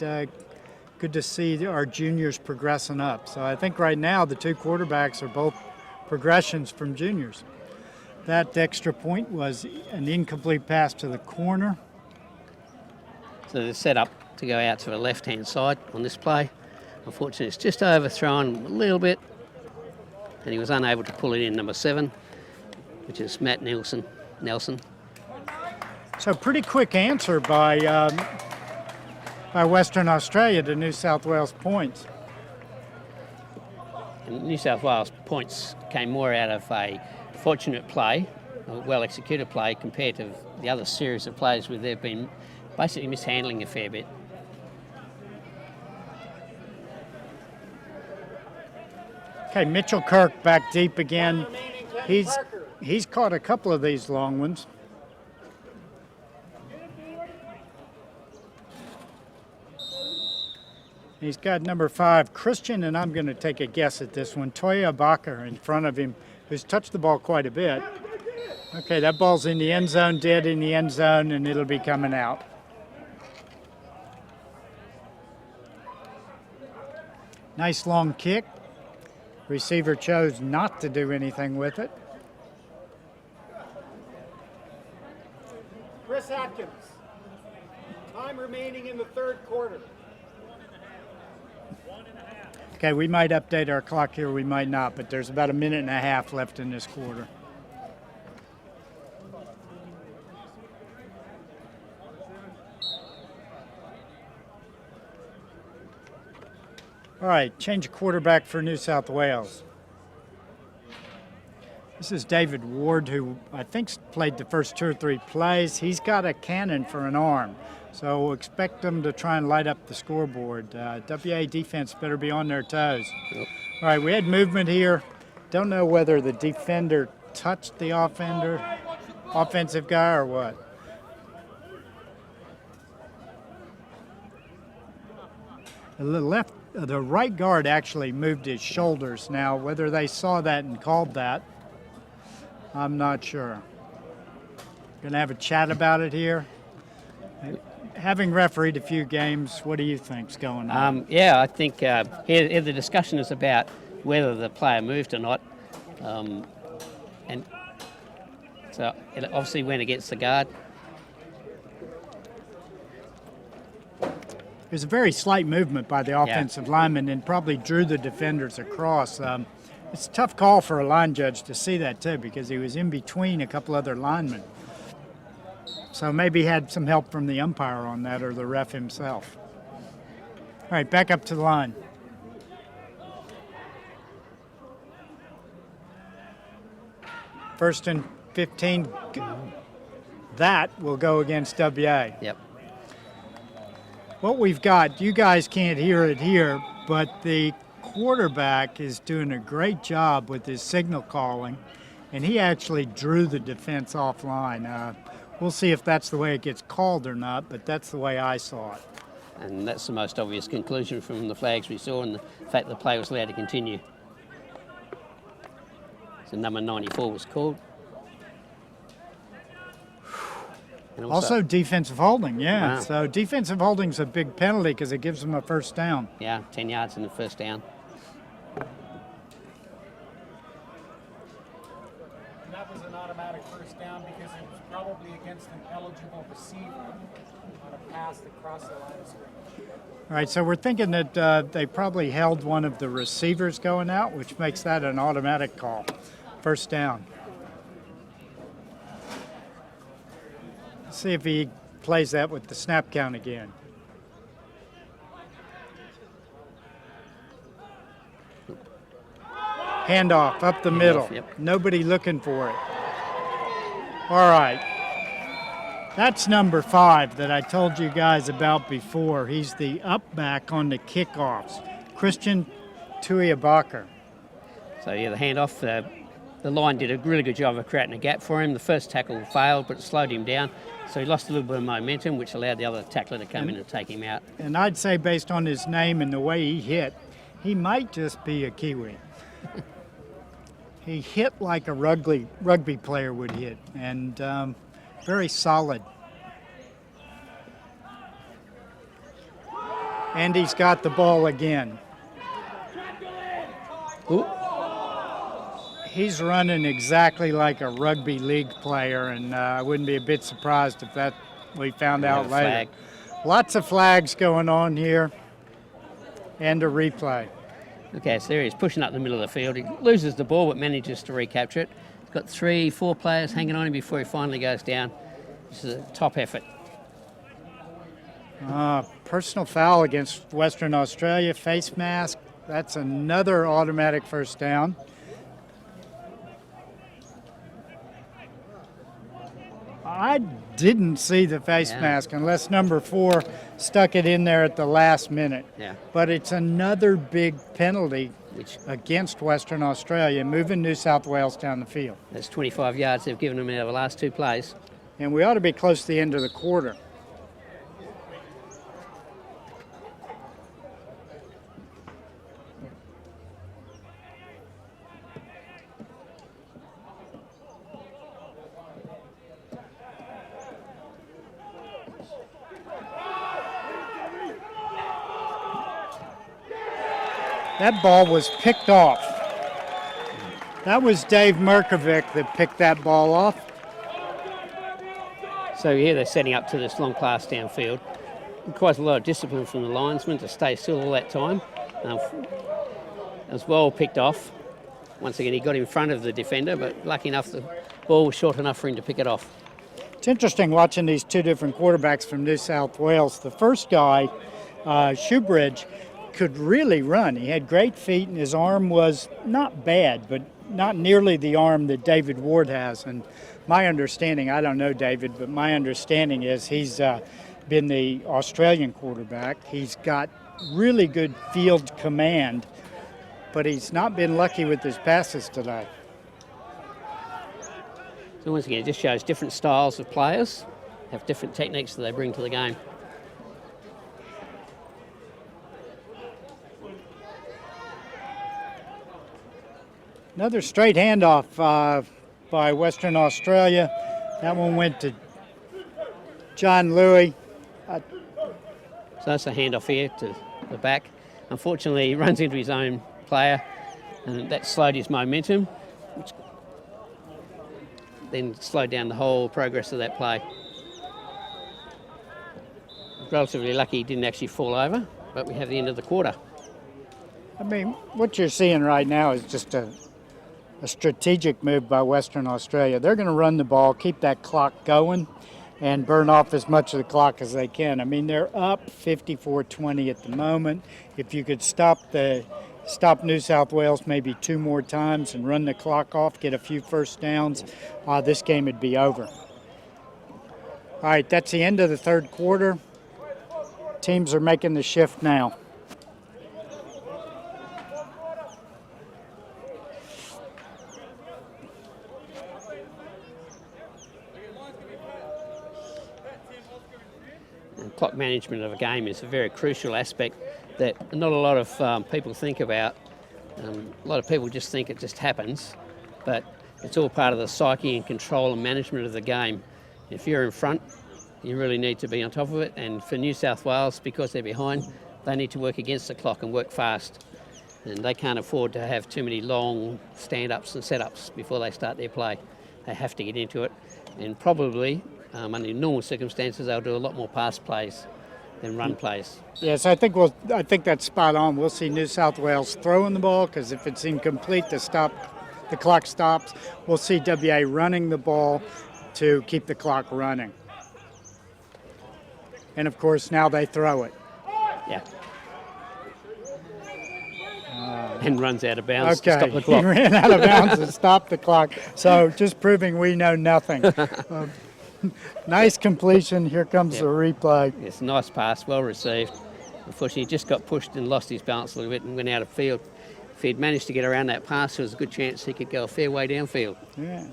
good to see our juniors progressing up. So I think right now the 2 quarterbacks are both progressions from juniors. That extra point was an incomplete pass to the corner. So they're set up to go out to the left-hand side on this play. Unfortunately, it's just overthrown a little bit, and he was unable to pull it in, number 7, which is Matt Nelson. So pretty quick answer by Western Australia to New South Wales points. And New South Wales points came more out of a fortunate play, a well-executed play, compared to the other series of plays where they've been basically mishandling a fair bit. Okay, Mitchell Kirk back deep again. He's caught a couple of these long ones. He's got number 5, Christian, and I'm going to take a guess at this one, Toya Bacher in front of him, who's touched the ball quite a bit. Okay, that ball's in the end zone, dead in the end zone, and it'll be coming out. Nice long kick. Receiver chose not to do anything with it. Chris Atkins. Time remaining in the 3rd quarter. Okay, we might update our clock here, we might not, but there's about 1.5 minutes left in this quarter. All right, change of quarterback for New South Wales. This is David Ward, who I think played the first 2 or 3 plays. He's got a cannon for an arm, so expect them to try and light up the scoreboard. WA defense better be on their toes. Yep. All right, we had movement here. Don't know whether the defender touched the offensive guy or what. The right guard actually moved his shoulders. Now, whether they saw that and called that, I'm not sure. Going to have a chat about it here. Having refereed a few games, what do you think's going on? Yeah, I think here the discussion is about whether the player moved or not. And so it obviously went against the guard. It was a very slight movement by the offensive lineman and probably drew the defenders across. It's a tough call for a line judge to see that too, because he was in between a couple other linemen. So maybe he had some help from the umpire on that or the ref himself. All right, back up to the line. First and 15. That will go against WA. Yep. What we've got, you guys can't hear it here, but the quarterback is doing a great job with his signal calling, and he actually drew the defense offline. We'll see if that's the way it gets called or not, but that's the way I saw it. And that's the most obvious conclusion from the flags we saw and the fact the play was allowed to continue. So number 94 was called. And Also defensive holding, yeah. Wow. So defensive holding's a big penalty because it gives them a first down. Yeah, 10 yards in the first down. And that was an automatic first down because it was probably against an eligible receiver on a pass that crossed the line of scrimmage. All right, so we're thinking that they probably held one of the receivers going out, which makes that an automatic call. First down. Let's see if he plays that with the snap count again. Handoff up the middle. Yep. Nobody looking for it. All right. That's number 5 that I told you guys about before. He's the up back on the kickoffs. Christian Tuiabacher. So yeah, the handoff, the line did a really good job of creating a gap for him. The first tackle failed, but it slowed him down. So he lost a little bit of momentum, which allowed the other tackler to come in and take him out. And I'd say based on his name and the way he hit, he might just be a Kiwi. He hit like a rugby player would hit, and very solid. And he's got the ball again. Ooh. He's running exactly like a rugby league player, and I wouldn't be a bit surprised if that we found out later. Flag. Lots of flags going on here, and a replay. Okay, so there he's pushing up the middle of the field. He loses the ball but manages to recapture it. He's got 3-4 players hanging on him before he finally goes down. This is a top effort. Personal foul against Western Australia, face mask. That's another automatic first down. I didn't see the face mask unless number 4 stuck it in there at the last minute. Yeah. But it's another big penalty against Western Australia, moving New South Wales down the field. That's 25 yards they've given him out of the last 2 plays. And we ought to be close to the end of the quarter. That ball was picked off. That was Dave Merkovic that picked that ball off. So here they're setting up to this long pass downfield. Requires a lot of discipline from the linesman to stay still all that time. It was well picked off. Once again, he got in front of the defender, but lucky enough the ball was short enough for him to pick it off. It's interesting watching these 2 different quarterbacks from New South Wales. The first guy, Shoebridge, could really run. He had great feet, and his arm was not bad, but not nearly the arm that David Ward has. And my understanding, I don't know David, but my understanding is he's been the Australian quarterback. He's got really good field command, but he's not been lucky with his passes today. So once again, it just shows different styles of players, have different techniques that they bring to the game. Another straight handoff by Western Australia. That one went to John Louis. So that's a handoff here to the back. Unfortunately, he runs into his own player, and that slowed his momentum, which then slowed down the whole progress of that play. Relatively lucky he didn't actually fall over, but we have the end of the quarter. I mean, what you're seeing right now is just a strategic move by Western Australia. They're going to run the ball, keep that clock going, and burn off as much of the clock as they can. I mean, they're up 54-20 at the moment. If you could stop New South Wales maybe 2 more times and run the clock off, get a few first downs, this game would be over. All right, that's the end of the third quarter. Teams are making the shift now. And clock management of a game is a very crucial aspect that not a lot of people think about. A lot of people just think it just happens, but it's all part of the psyche and control and management of the game. If you're in front, you really need to be on top of it, and for New South Wales, because they're behind, they need to work against the clock and work fast. And they can't afford to have too many long stand-ups and set-ups before they start their play. They have to get into it, and probably, under normal circumstances, they'll do a lot more pass plays than run plays. Yes, I think that's spot on. We'll see New South Wales throwing the ball, because if it's incomplete, the clock stops. We'll see WA running the ball to keep the clock running. And of course, now they throw it. Yeah. And runs out of bounds to stop the He clock. ran out of bounds to stop the clock. So just proving we know nothing. Nice completion. Here comes the replay. It's a nice pass, well received. Unfortunately, he just got pushed and lost his balance a little bit and went out of field. If he'd managed to get around that pass, there was a good chance he could go a fair way downfield. Yeah,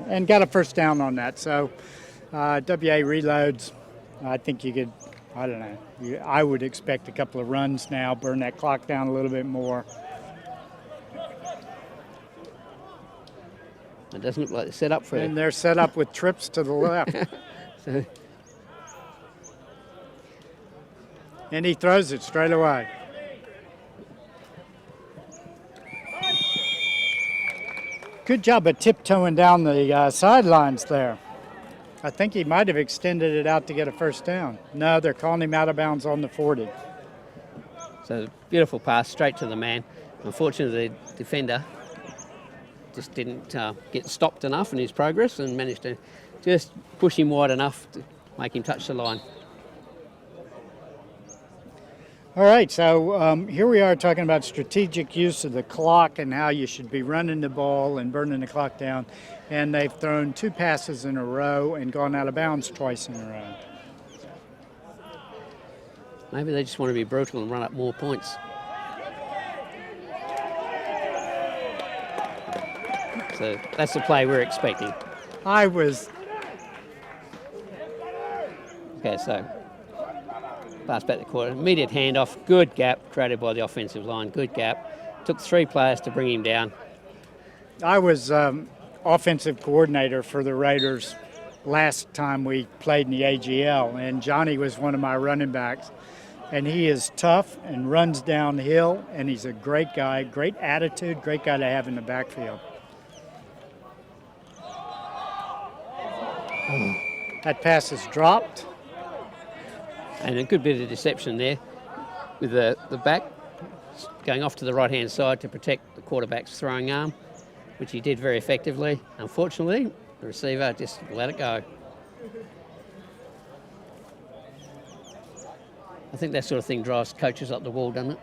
and got a first down on that. So WA reloads. I think you could, I don't know, I would expect a couple of runs now, burn that clock down a little bit more. It doesn't look like they're set up for it. And they're set up with trips to the left. So, And he throws it straight away. Good job of tiptoeing down the sidelines there. I think he might have extended it out to get a first down. No, they're calling him out of bounds on the 40. so beautiful pass straight to the man. Unfortunately, the defender just didn't get stopped enough in his progress and managed to just push him wide enough to make him touch the line. All right, so here we are talking about strategic use of the clock and how you should be running the ball and burning the clock down. And they've thrown 2 passes in a row and gone out of bounds twice in a row. Maybe they just want to be brutal and run up more points. So that's the play we're expecting. Okay, so pass back the quarter, immediate handoff, good gap created by the offensive line, good gap. Took 3 players to bring him down. I was offensive coordinator for the Raiders last time we played in the AGL, and Johnny was one of my running backs. And he is tough and runs downhill, and he's a great guy, great attitude, great guy to have in the backfield. That pass is dropped. And a good bit of deception there with the back going off to the right-hand side to protect the quarterback's throwing arm, which he did very effectively. Unfortunately, the receiver just let it go. I think that sort of thing drives coaches up the wall, doesn't it?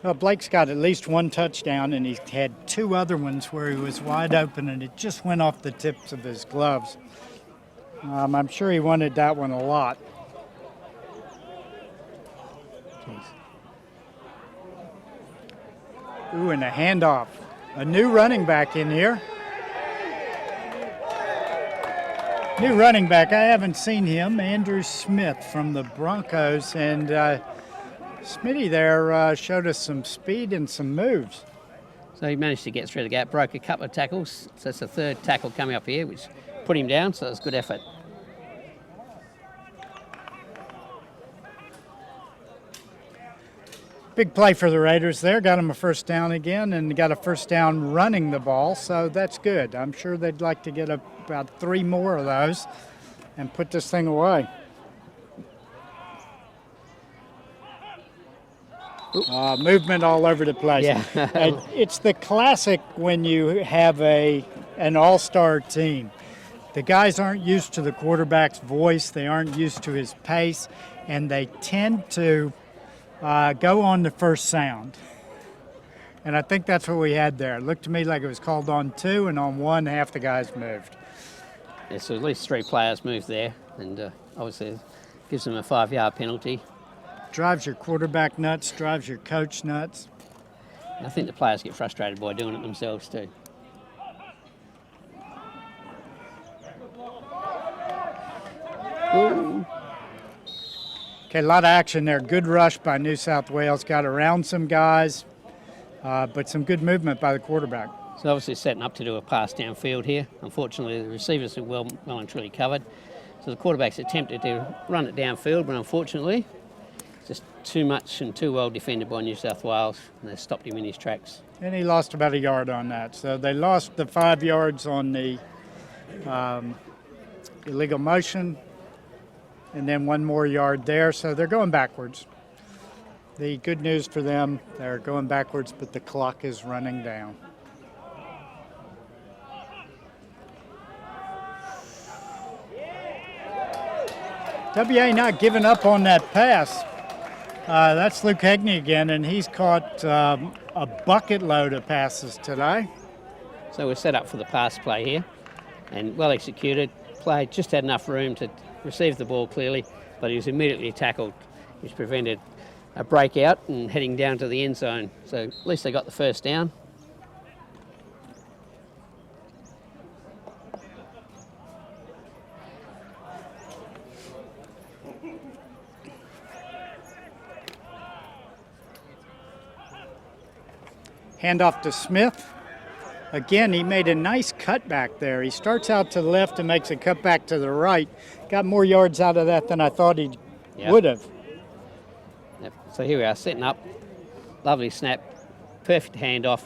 Well, Blake's got at least 1 touchdown, and he's had 2 other ones where he was wide open, and it just went off the tips of his gloves. I'm sure he wanted that one a lot. Jeez. Ooh, and a handoff. A new running back in here. New running back, I haven't seen him, Andrew Smith from the Broncos, and Smitty there showed us some speed and some moves. So he managed to get through the gap, broke a couple of tackles. So that's the 3rd tackle coming up here, which put him down, so it was a good effort. Big play for the Raiders there, got him a first down again, and got a first down running the ball, so that's good. I'm sure they'd like to get about 3 more of those and put this thing away. Movement all over the place. Yeah. It's the classic when you have an all-star team. The guys aren't used to the quarterback's voice, they aren't used to his pace, and they tend to go on the first sound. And I think that's what we had there. It looked to me like it was called on 2, and on 1, half the guys moved. Yeah, so at least 3 players moved there. and obviously gives them a 5-yard penalty. Drives your quarterback nuts, drives your coach nuts. And I think the players get frustrated by doing it themselves too. Ooh. Okay, a lot of action there. Good rush by New South Wales. Got around some guys, but some good movement by the quarterback. So obviously setting up to do a pass downfield here. Unfortunately, the receivers are well and truly covered. So the quarterback's attempted to run it downfield, but unfortunately, just too much and too well defended by New South Wales, and they stopped him in his tracks. And he lost about a yard on that. So they lost the 5 yards on the illegal motion, and then 1 more yard there. So they're going backwards. The good news for them, they're going backwards, but the clock is running down. WA not giving up on that pass. That's Luke Hegney again, and he's caught a bucket load of passes today. So we're set up for the pass play here, and well executed. Play just had enough room to receive the ball clearly, but he was immediately tackled, which prevented a breakout and heading down to the end zone. So at least they got the first down. Handoff to Smith. Again, he made a nice cutback there. He starts out to the left and makes a cutback to the right. Got more yards out of that than I thought he would have. Yep. So here we are, setting up. Lovely snap. Perfect handoff.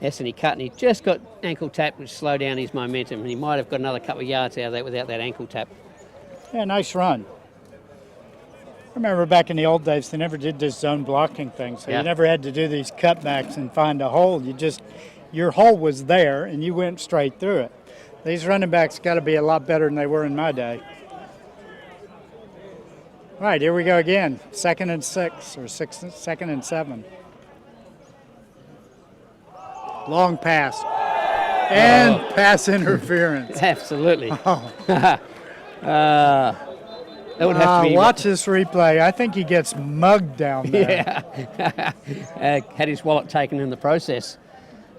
Yes, and he cut, and he just got ankle tap, which slowed down his momentum, and he might have got another couple of yards out of that without that ankle tap. Yeah, nice run. I remember back in the old days, they never did this zone blocking thing, so you never had to do these cutbacks and find a hole. Your hole was there, and you went straight through it. These running backs got to be a lot better than they were in my day. All right, here we go again. 2nd and 6, or 2nd and 7. Long pass. And pass interference. Absolutely. Oh. That would have to be. Watch this replay. I think he gets mugged down there. Yeah. Had his wallet taken in the process.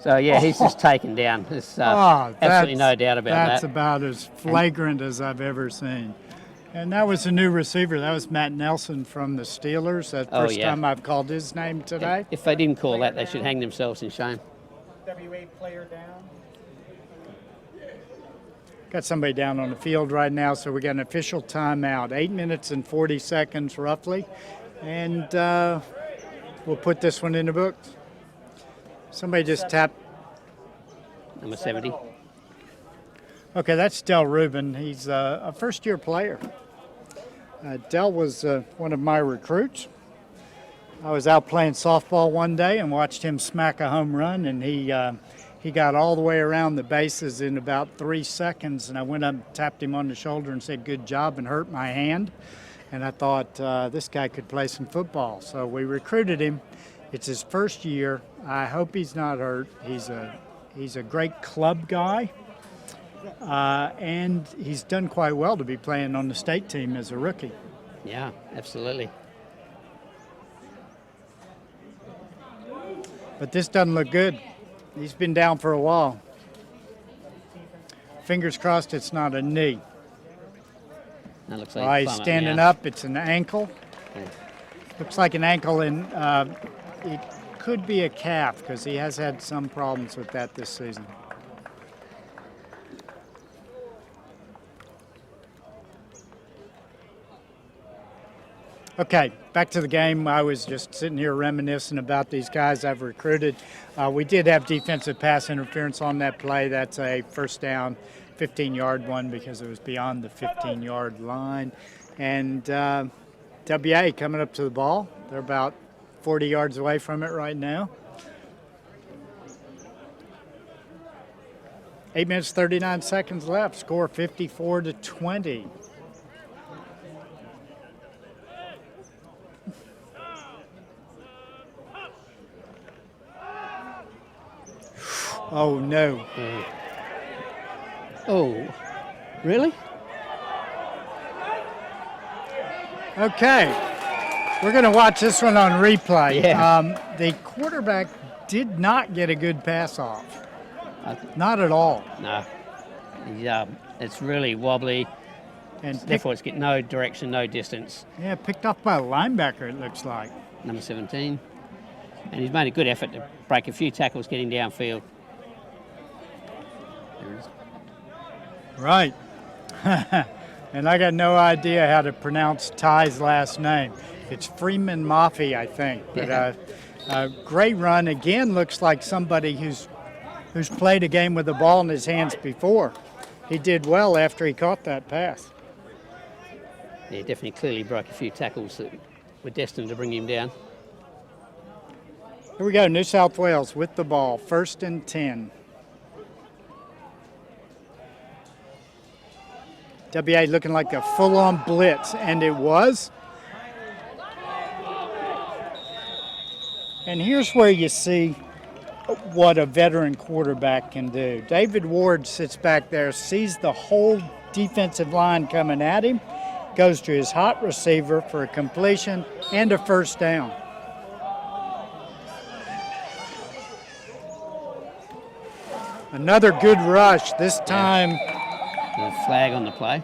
So, yeah, he's just taken down. There's absolutely no doubt about that. That's about as flagrant as I've ever seen. And that was a new receiver. That was Matt Nelson from the Steelers. That's the first time I've called his name today. If they didn't call that, they should hang themselves in shame. WA player down. Got somebody down on the field right now, so we got an official timeout. 8 minutes and 40 seconds roughly. And we'll put this one in the books. Somebody just tapped. Number 70. Okay, that's Del Rubin. He's a first-year player. Del was one of my recruits. I was out playing softball one day and watched him smack a home run, and he got all the way around the bases in about 3 seconds, and I went up and tapped him on the shoulder and said, "Good job," and hurt my hand. And I thought this guy could play some football. So we recruited him. It's his first year. I hope he's not hurt. He's a great club guy, and he's done quite well to be playing on the state team as a rookie. Yeah, absolutely. But this doesn't look good. He's been down for a while. Fingers crossed it's not a knee. That looks like he's standing up. It's an ankle. Yeah. Looks like an ankle, and it could be a calf because he has had some problems with that this season. Okay, back to the game. I was just sitting here reminiscing about these guys I've recruited. We did have defensive pass interference on that play. That's a first down, 15-yard one because it was beyond the 15-yard line. And WA coming up to the ball. They're about 40 yards away from it right now. 8 minutes, 39 seconds left. Score 54-20. Oh, no. Oh, really? Okay, we're going to watch this one on replay. Yeah. The quarterback did not get a good pass off. Not at all. No. It's really wobbly. And Therefore, it's getting no direction, no distance. yeah, picked off by a linebacker, it looks like. Number 17. And he's made a good effort to break a few tackles getting downfield. There it is. Right. And I got no idea how to pronounce Ty's last name. It's Freeman Maffey, I think. But great run. Again, looks like somebody who's played a game with the ball in his hands before. He did well after he caught that pass. Yeah, definitely clearly broke a few tackles that were destined to bring him down. Here we go, New South Wales with the ball, 1st and 10. WA looking like a full-on blitz, and it was. And here's where you see what a veteran quarterback can do. David Ward sits back there, sees the whole defensive line coming at him, goes to his hot receiver for a completion and a first down. Another good rush, this time. The flag on the play.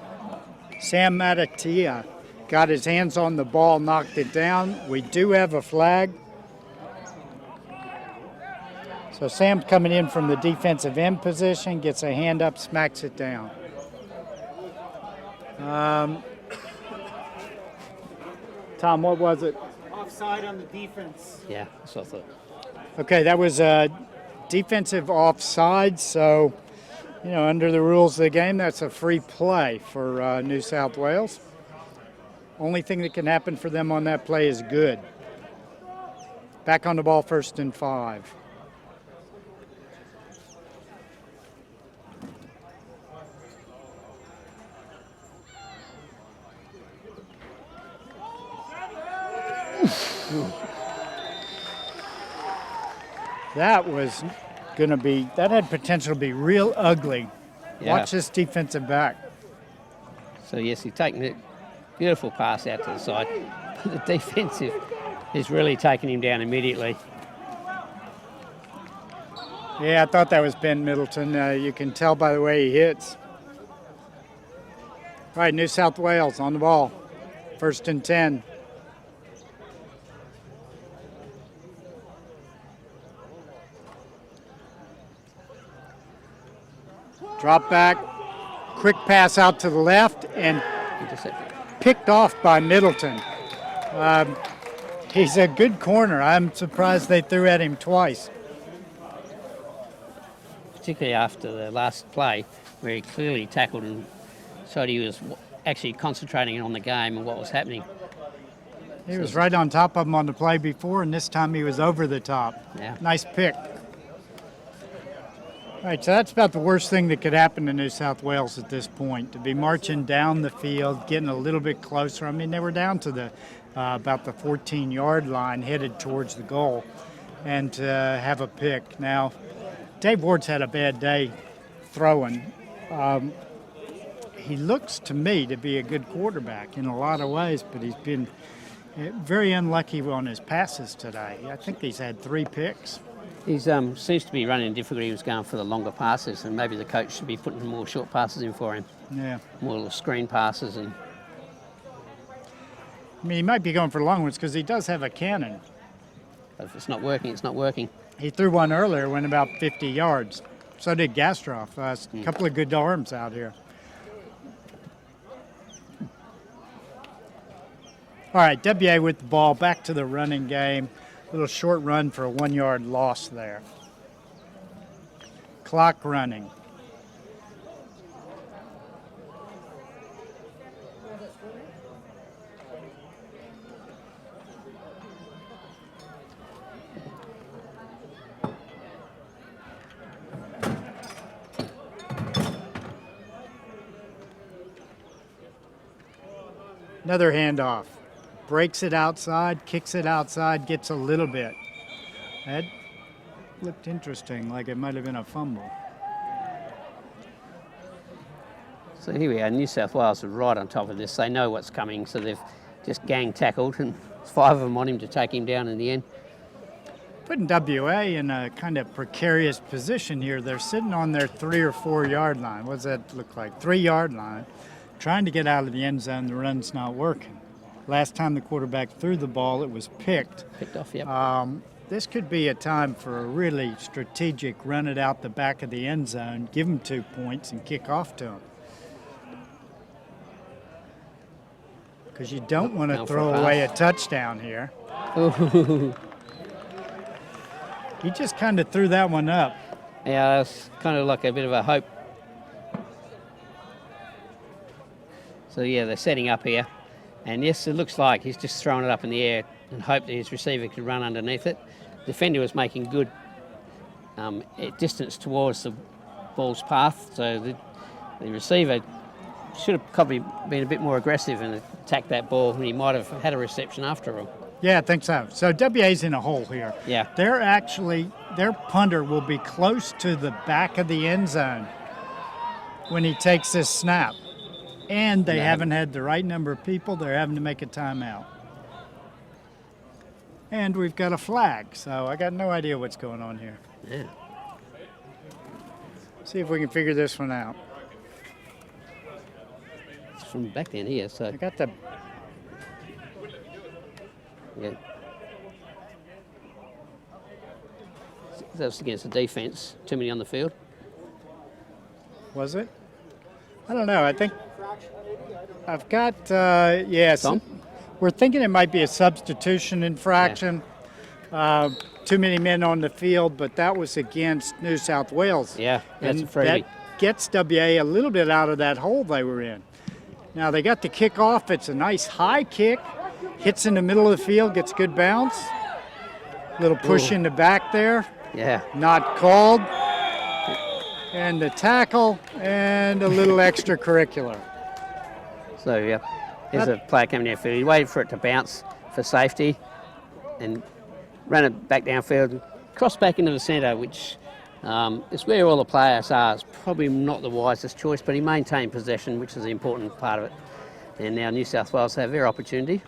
Sam Matatia got his hands on the ball, knocked it down. We do have a flag. So Sam's coming in from the defensive end position, gets a hand up, smacks it down. Tom, what was it? Offside on the defense. Yeah, that's what I thought. Okay, that was a defensive offside, so, under the rules of the game, that's a free play for New South Wales. Only thing that can happen for them on that play is good. Back on the ball, 1st and 5. That was that had potential to be real ugly. Yeah. Watch this defensive back. So, yes, he's taken a beautiful pass out to the side. But the defensive is really taking him down immediately. Yeah, I thought that was Ben Middleton. You can tell by the way he hits. All right, New South Wales on the ball. 1st and 10. Drop back, quick pass out to the left, and Intercepted. picked off by Middleton. He's a good corner. I'm surprised they threw at him twice. Particularly after the last play where he clearly tackled and showed he was actually concentrating on the game and what was happening. He was right on top of him on the play before, and this time he was over the top. Yeah. Nice pick. All right, so that's about the worst thing that could happen to New South Wales at this point, to be marching down the field, getting a little bit closer. I mean, they were down to the about the 14-yard line, headed towards the goal, and to have a pick. Now, Dave Ward's had a bad day throwing. He looks to me to be a good quarterback in a lot of ways, but he's been very unlucky on his passes today. I think he's had 3 picks. He seems to be running difficulty. He was going for the longer passes, and maybe the coach should be putting more short passes in for him. Yeah. More little screen passes. And I mean, he might be going for long ones because he does have a cannon. if it's not working, it's not working. He threw one earlier, went about 50 yards. So did Gastroff. A couple of good arms out here. All right, WA with the ball, back to the running game. Little short run for a 1-yard loss there. Clock running. Another handoff. Breaks it outside, kicks it outside, gets a little bit. That looked interesting, like it might have been a fumble. So here we are, New South Wales are right on top of this. They know what's coming, so they've just gang tackled, and 5 of them on him to take him down in the end. Putting WA in a kind of precarious position here. They're sitting on their 3 or 4 yard line. What does that look like? 3 yard line, trying to get out of the end zone. The run's not working. Last time the quarterback threw the ball, it was picked. Picked off, yep. This could be a time for a really strategic run it out the back of the end zone, give them 2 points, and kick off to them. Because you don't want to throw away a touchdown here. He just kind of threw that one up. Yeah, it's kind of like a bit of a hope. So yeah, they're setting up here. And yes, it looks like he's just throwing it up in the air and hoped that his receiver could run underneath it. The defender was making good distance towards the ball's path, so the receiver should have probably been a bit more aggressive and attacked that ball, and he might have had a reception after all. Yeah, I think so. So WA's in a hole here. Yeah. Their punter will be close to the back of the end zone when he takes this snap. And they haven't had the right number of people. They're having to make a timeout. And we've got a flag, so I got no idea what's going on here. Yeah. See if we can figure this one out. It's from back down here, so. I got the... Yeah. That was against the defence. Too many on the field. Was it? I don't know. I think I've got, yes. Tom? We're thinking it might be a substitution infraction. Yeah. Too many men on the field, but that was against New South Wales. Yeah, that's and a freebie. That gets WA a little bit out of that hole they were in. Now they got the kickoff. It's a nice high kick. Hits in the middle of the field, gets good bounce. Little push in the back there. Yeah. Not called. And the tackle and a little extracurricular. So, yeah, here's a player coming downfield. He waited for it to bounce for safety and ran it back downfield, crossed back into the centre, which is where all the players are. It's probably not the wisest choice, but he maintained possession, which is the important part of it. And now New South Wales have their opportunity.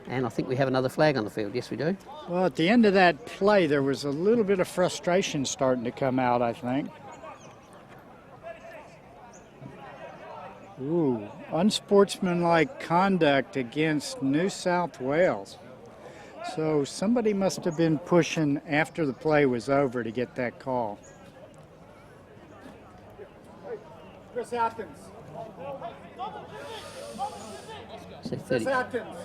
And I think we have another flag on the field. Yes, we do. Well, at the end of that play, there was a little bit of frustration starting to come out, I think. Ooh, unsportsmanlike conduct against New South Wales. So somebody must have been pushing after the play was over to get that call. Chris Atkins. So Chris Atkins.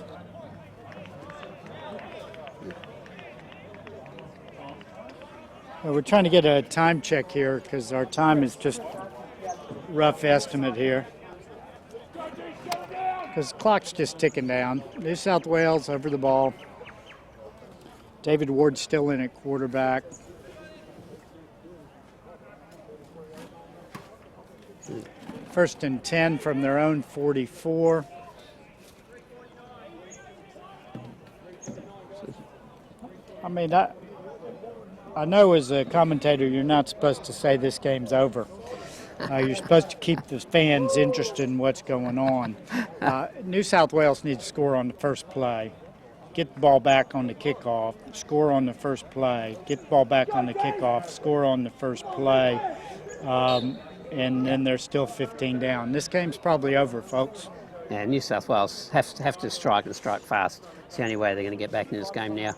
Well, we're trying to get a time check here because our time is just rough estimate here. Because the clock's just ticking down. New South Wales over the ball. David Ward still in at quarterback. First and 10 from their own 44. I mean, I know as a commentator you're not supposed to say this game's over. You're supposed to keep the fans interested in what's going on. New South Wales needs to score on the first play, get the ball back on the kickoff, score on the first play, get the ball back on the kickoff, score on the first play, and then they're still 15 down. This game's probably over, folks. Yeah, New South Wales have to strike and strike fast. It's the only way they're going to get back in this game now.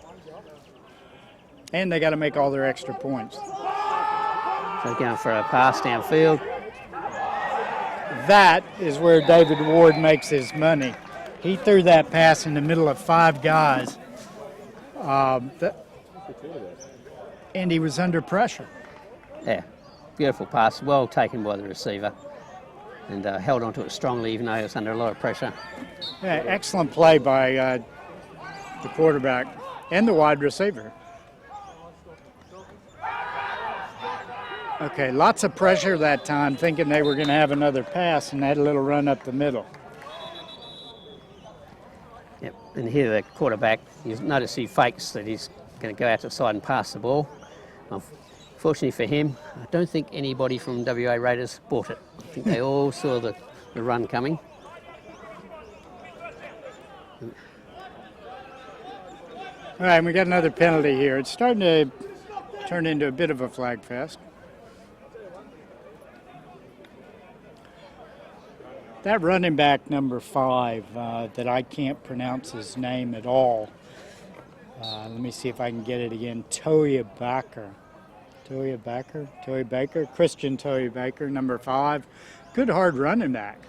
And they got to make all their extra points. So going for a pass downfield. That is where David Ward makes his money. He threw that pass in the middle of 5 guys. And he was under pressure. Yeah, beautiful pass, well taken by the receiver. And held onto it strongly even though he was under a lot of pressure. Yeah, excellent play by the quarterback and the wide receiver. Okay, lots of pressure that time, thinking they were going to have another pass, and they had a little run up the middle. Yep, and here the quarterback, you notice he fakes that he's going to go out to the side and pass the ball. Fortunately for him, I don't think anybody from WA Raiders bought it. I think they all saw the run coming. All right, we got another penalty here. It's starting to turn into a bit of a flag fest. That running back number 5 that I can't pronounce his name at all. Let me see if I can get it again. Toya Baker, Christian Toya Baker, number 5. Good hard running back.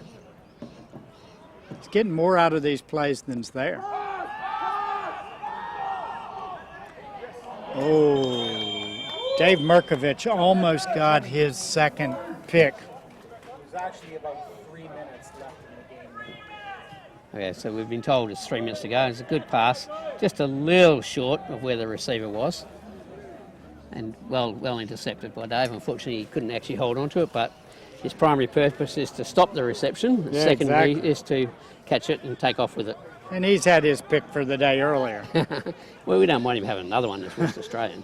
He's getting more out of these plays than's there. Oh, Dave Merkovich almost got his second pick. There's actually about 3 minutes left in the game now. Okay, so we've been told it's 3 minutes to go. It's a good pass, just a little short of where the receiver was. And well intercepted by Dave. Unfortunately, he couldn't actually hold on to it, but his primary purpose is to stop the reception. The secondary is to catch it and take off with it. And he's had his pick for the day earlier. Well, we don't want him having another one as West Australian.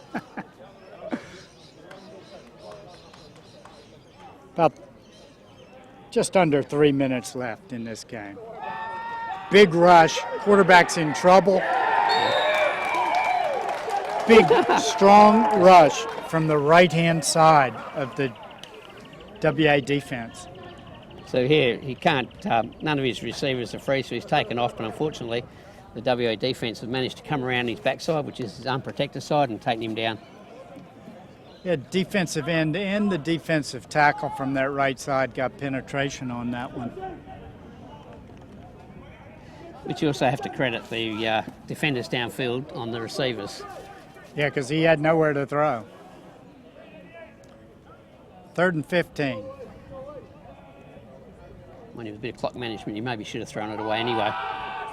About just under 3 minutes left in this game. Big rush. Quarterback's in trouble. Big, strong rush from the right-hand side of the WA defense. So here, he can't, none of his receivers are free, so he's taken off, but unfortunately, the WA defence have managed to come around his backside, which is his unprotected side, and taken him down. Yeah, defensive end and the defensive tackle from that right side got penetration on that one. But you also have to credit the defenders downfield on the receivers. Yeah, because he had nowhere to throw. 3rd and 15. When it was a bit of clock management, you maybe should have thrown it away anyway.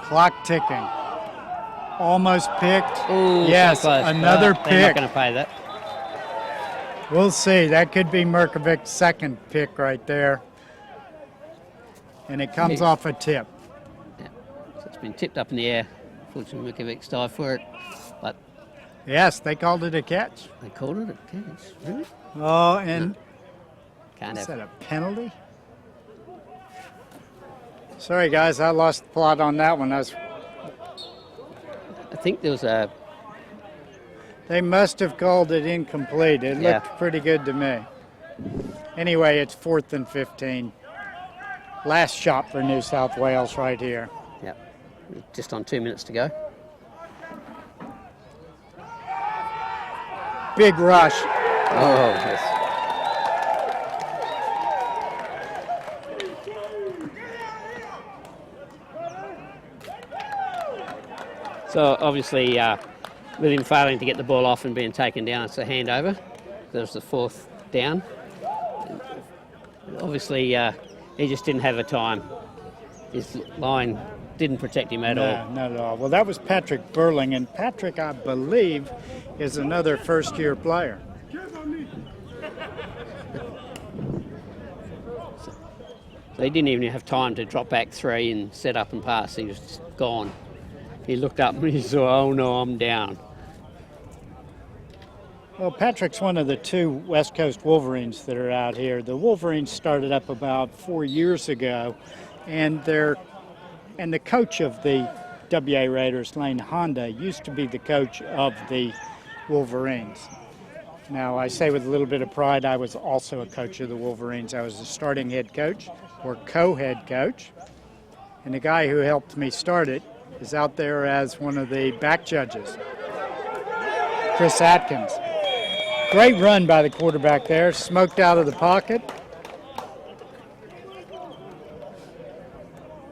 Clock ticking. Almost picked. Ooh, yes, so close. another They're pick. not going to pay that. We'll see. That could be Merkovic's second pick right there. And it comes off a tip. Yeah. So it's been tipped up in the air. Fortunately, Merkovic's dive for it. But Yes, they called it a catch. they called it a catch. Really? Oh, and Can't is have that a penalty? Sorry, guys, I lost the plot on that one. I think there was a... They must have called it incomplete. It Yeah. looked pretty good to me. Anyway, it's 4th and 15. Last shot for New South Wales right here. Yeah. Just on 2 minutes to go. Big rush. Oh, yes. So obviously, with him failing to get the ball off and being taken down, it's a handover. There's the 4th down. Obviously, he just didn't have a time. His line didn't protect him at all. No, not at all. Well, that was Patrick Burling, and Patrick, I believe, is another first-year player. So he didn't even have time to drop back 3 and set up and pass. He was just gone. He looked up and he saw, oh no, I'm down. Well, Patrick's one of the 2 West Coast Wolverines that are out here. The Wolverines started up about 4 years ago, and the coach of the WA Raiders, Lane Honda, used to be the coach of the Wolverines. Now, I say with a little bit of pride, I was also a coach of the Wolverines. I was the starting head coach or co-head coach, and the guy who helped me start it is out there as one of the back judges, Chris Atkins. Great run by the quarterback there, smoked out of the pocket.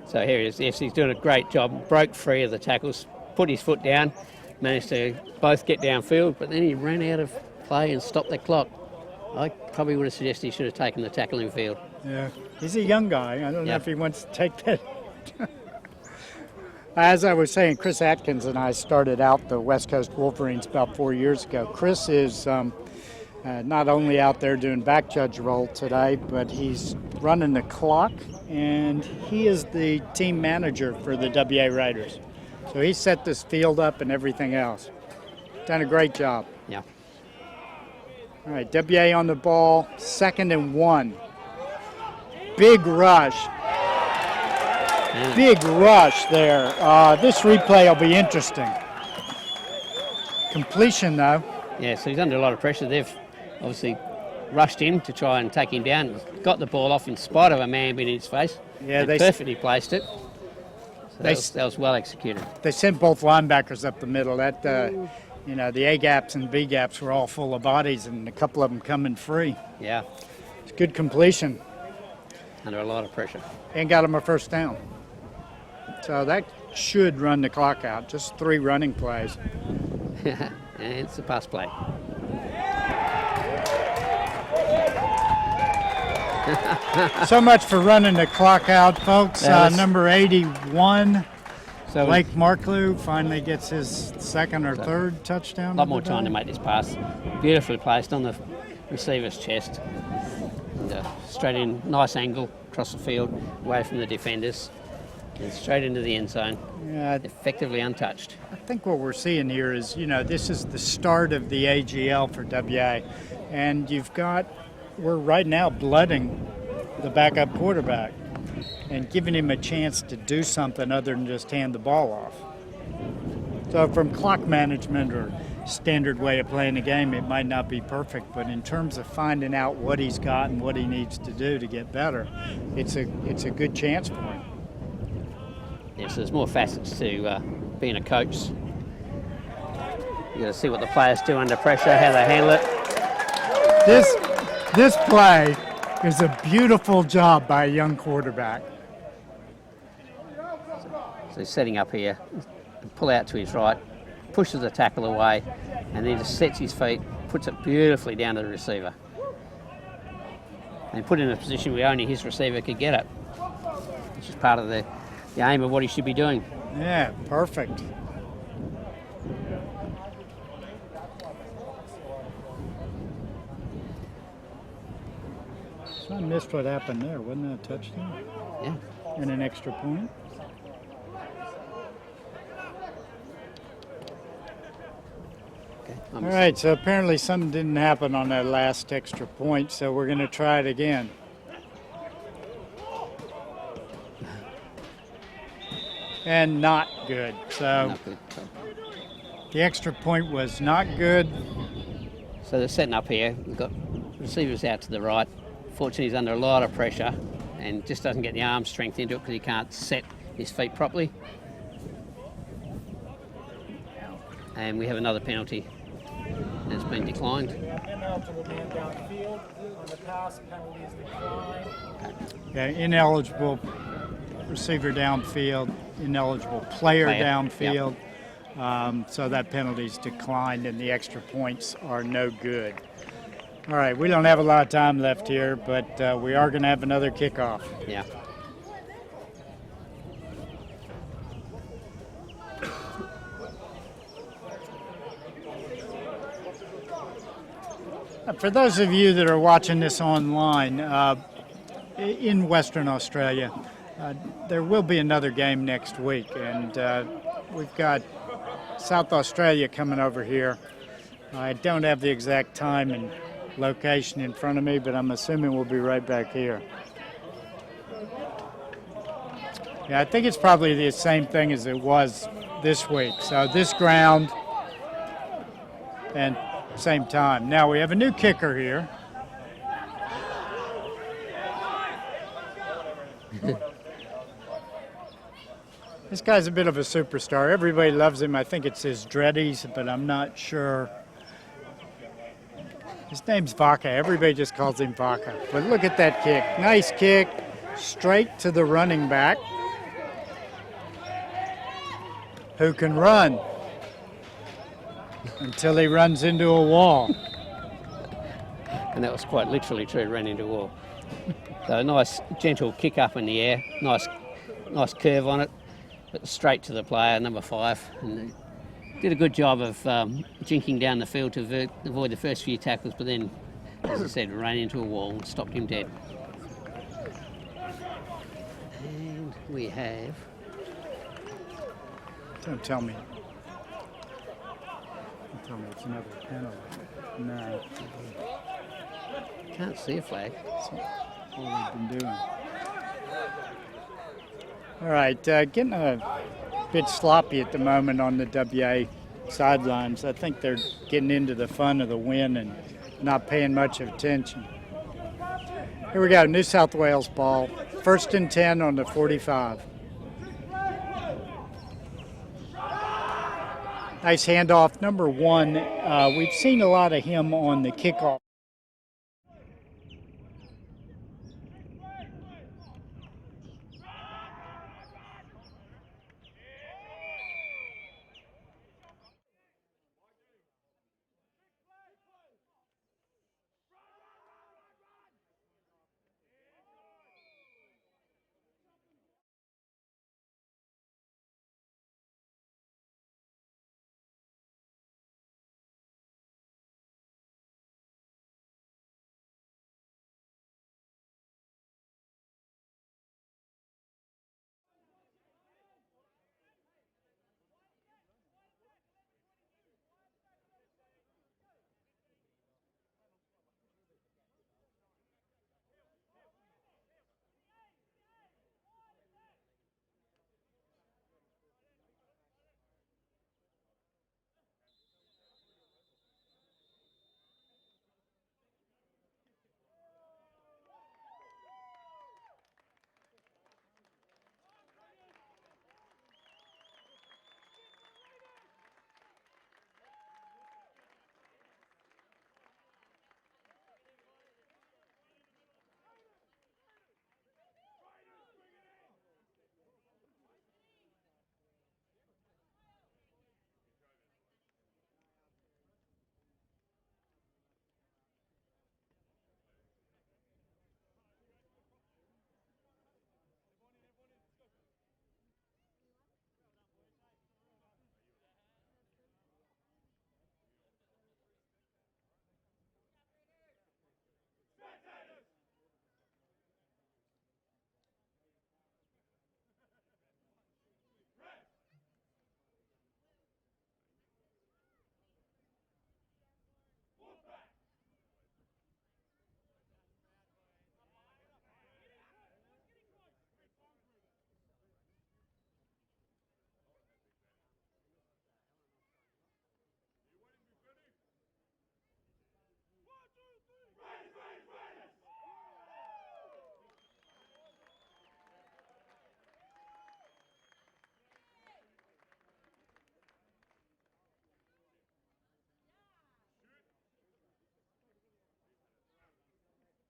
So here he is. Yes, he's doing a great job. Broke free of the tackles, put his foot down, managed to both get downfield, but then he ran out of play and stopped the clock. I probably would have suggested he should have taken the tackle in field. Yeah, he's a young guy. I don't know Yeah. if he wants to take that. As I was saying, Chris Atkins and I started out the West Coast Wolverines about 4 years ago. Chris is not only out there doing back judge role today, but he's running the clock, and he is the team manager for the WA Raiders. So he set this field up and everything else. Done a great job. Yeah. All right, WA on the ball, 2nd and 1. Big rush. Big rush there. This replay will be interesting. Completion, though. Yeah, so he's under a lot of pressure. They've obviously rushed him to try and take him down. Got the ball off in spite of a man being in his face. Yeah, they perfectly placed it. So that was well executed. They sent both linebackers up the middle. That you know, the A gaps and B gaps were all full of bodies, and a couple of them coming free. Yeah. It's good completion. Under a lot of pressure. And got him a first down. So that should run the clock out. Just 3 running plays. And it's a pass play. So much for running the clock out, folks. Number 81, so Blake Marklew, finally gets his second or third touchdown. A lot more time to make this pass. Beautifully placed on the receiver's chest. And, straight in, nice angle across the field, away from the defenders. And straight into the end zone. Yeah, effectively untouched. I think what we're seeing here is, you know, this is the start of the AGL for WA. And we're right now blooding the backup quarterback and giving him a chance to do something other than just hand the ball off. So from clock management or standard way of playing the game, it might not be perfect, but in terms of finding out what he's got and what he needs to do to get better, it's a good chance for him. Yeah, so there's more facets to being a coach. You got to see what the players do under pressure, how they handle it. This play is a beautiful job by a young quarterback. So he's setting up here, pull out to his right, pushes the tackle away, and then just sets his feet, puts it beautifully down to the receiver. And put in a position where only his receiver could get it, which is part of the aim of what he should be doing. Yeah, perfect. So I missed what happened there. Wasn't that a touchdown? Yeah. And an extra point? Okay, all right, so apparently something didn't happen on that last extra point, so we're going to try it again. And not good. So not good. The extra point was not good. So they're setting up here. We've got receivers out to the right. Fortunately, he's under a lot of pressure and just doesn't get the arm strength into it because he can't set his feet properly. And we have another penalty that's been declined. Ineligible man downfield on the pass, penalty is declined. Yeah, ineligible receiver downfield, ineligible player downfield. Yep. So that penalty's declined and the extra points are no good. All right, we don't have a lot of time left here, but we are going to have another kickoff. Yeah. For those of you that are watching this online, in Western Australia, there will be another game next week, and we've got South Australia coming over here. I don't have the exact time and location in front of me, but I'm assuming we'll be right back here. Yeah, I think it's probably the same thing as it was this week. So this ground and same time. Now we have a new kicker here. This guy's a bit of a superstar. Everybody loves him. I think it's his dreadies, but I'm not sure. His name's Vaca. Everybody just calls him Vaca. But look at that kick. Nice kick. Straight to the running back, who can run until he runs into a wall. And that was quite literally true, ran into a wall. So a nice gentle kick up in the air, nice curve on it, but straight to the player, number 5. And did a good job of jinking down the field to avoid the first few tackles, but then, as I said, ran into a wall and stopped him dead. And we have... Don't tell me. Don't tell me it's another penalty. No. Can't see a flag. That's all we've been doing. All right, getting a bit sloppy at the moment on the WA sidelines. I think they're getting into the fun of the win and not paying much attention. Here we go, New South Wales ball. 1st and 10 on the 45. Nice handoff, number 1. We've seen a lot of him on the kickoff.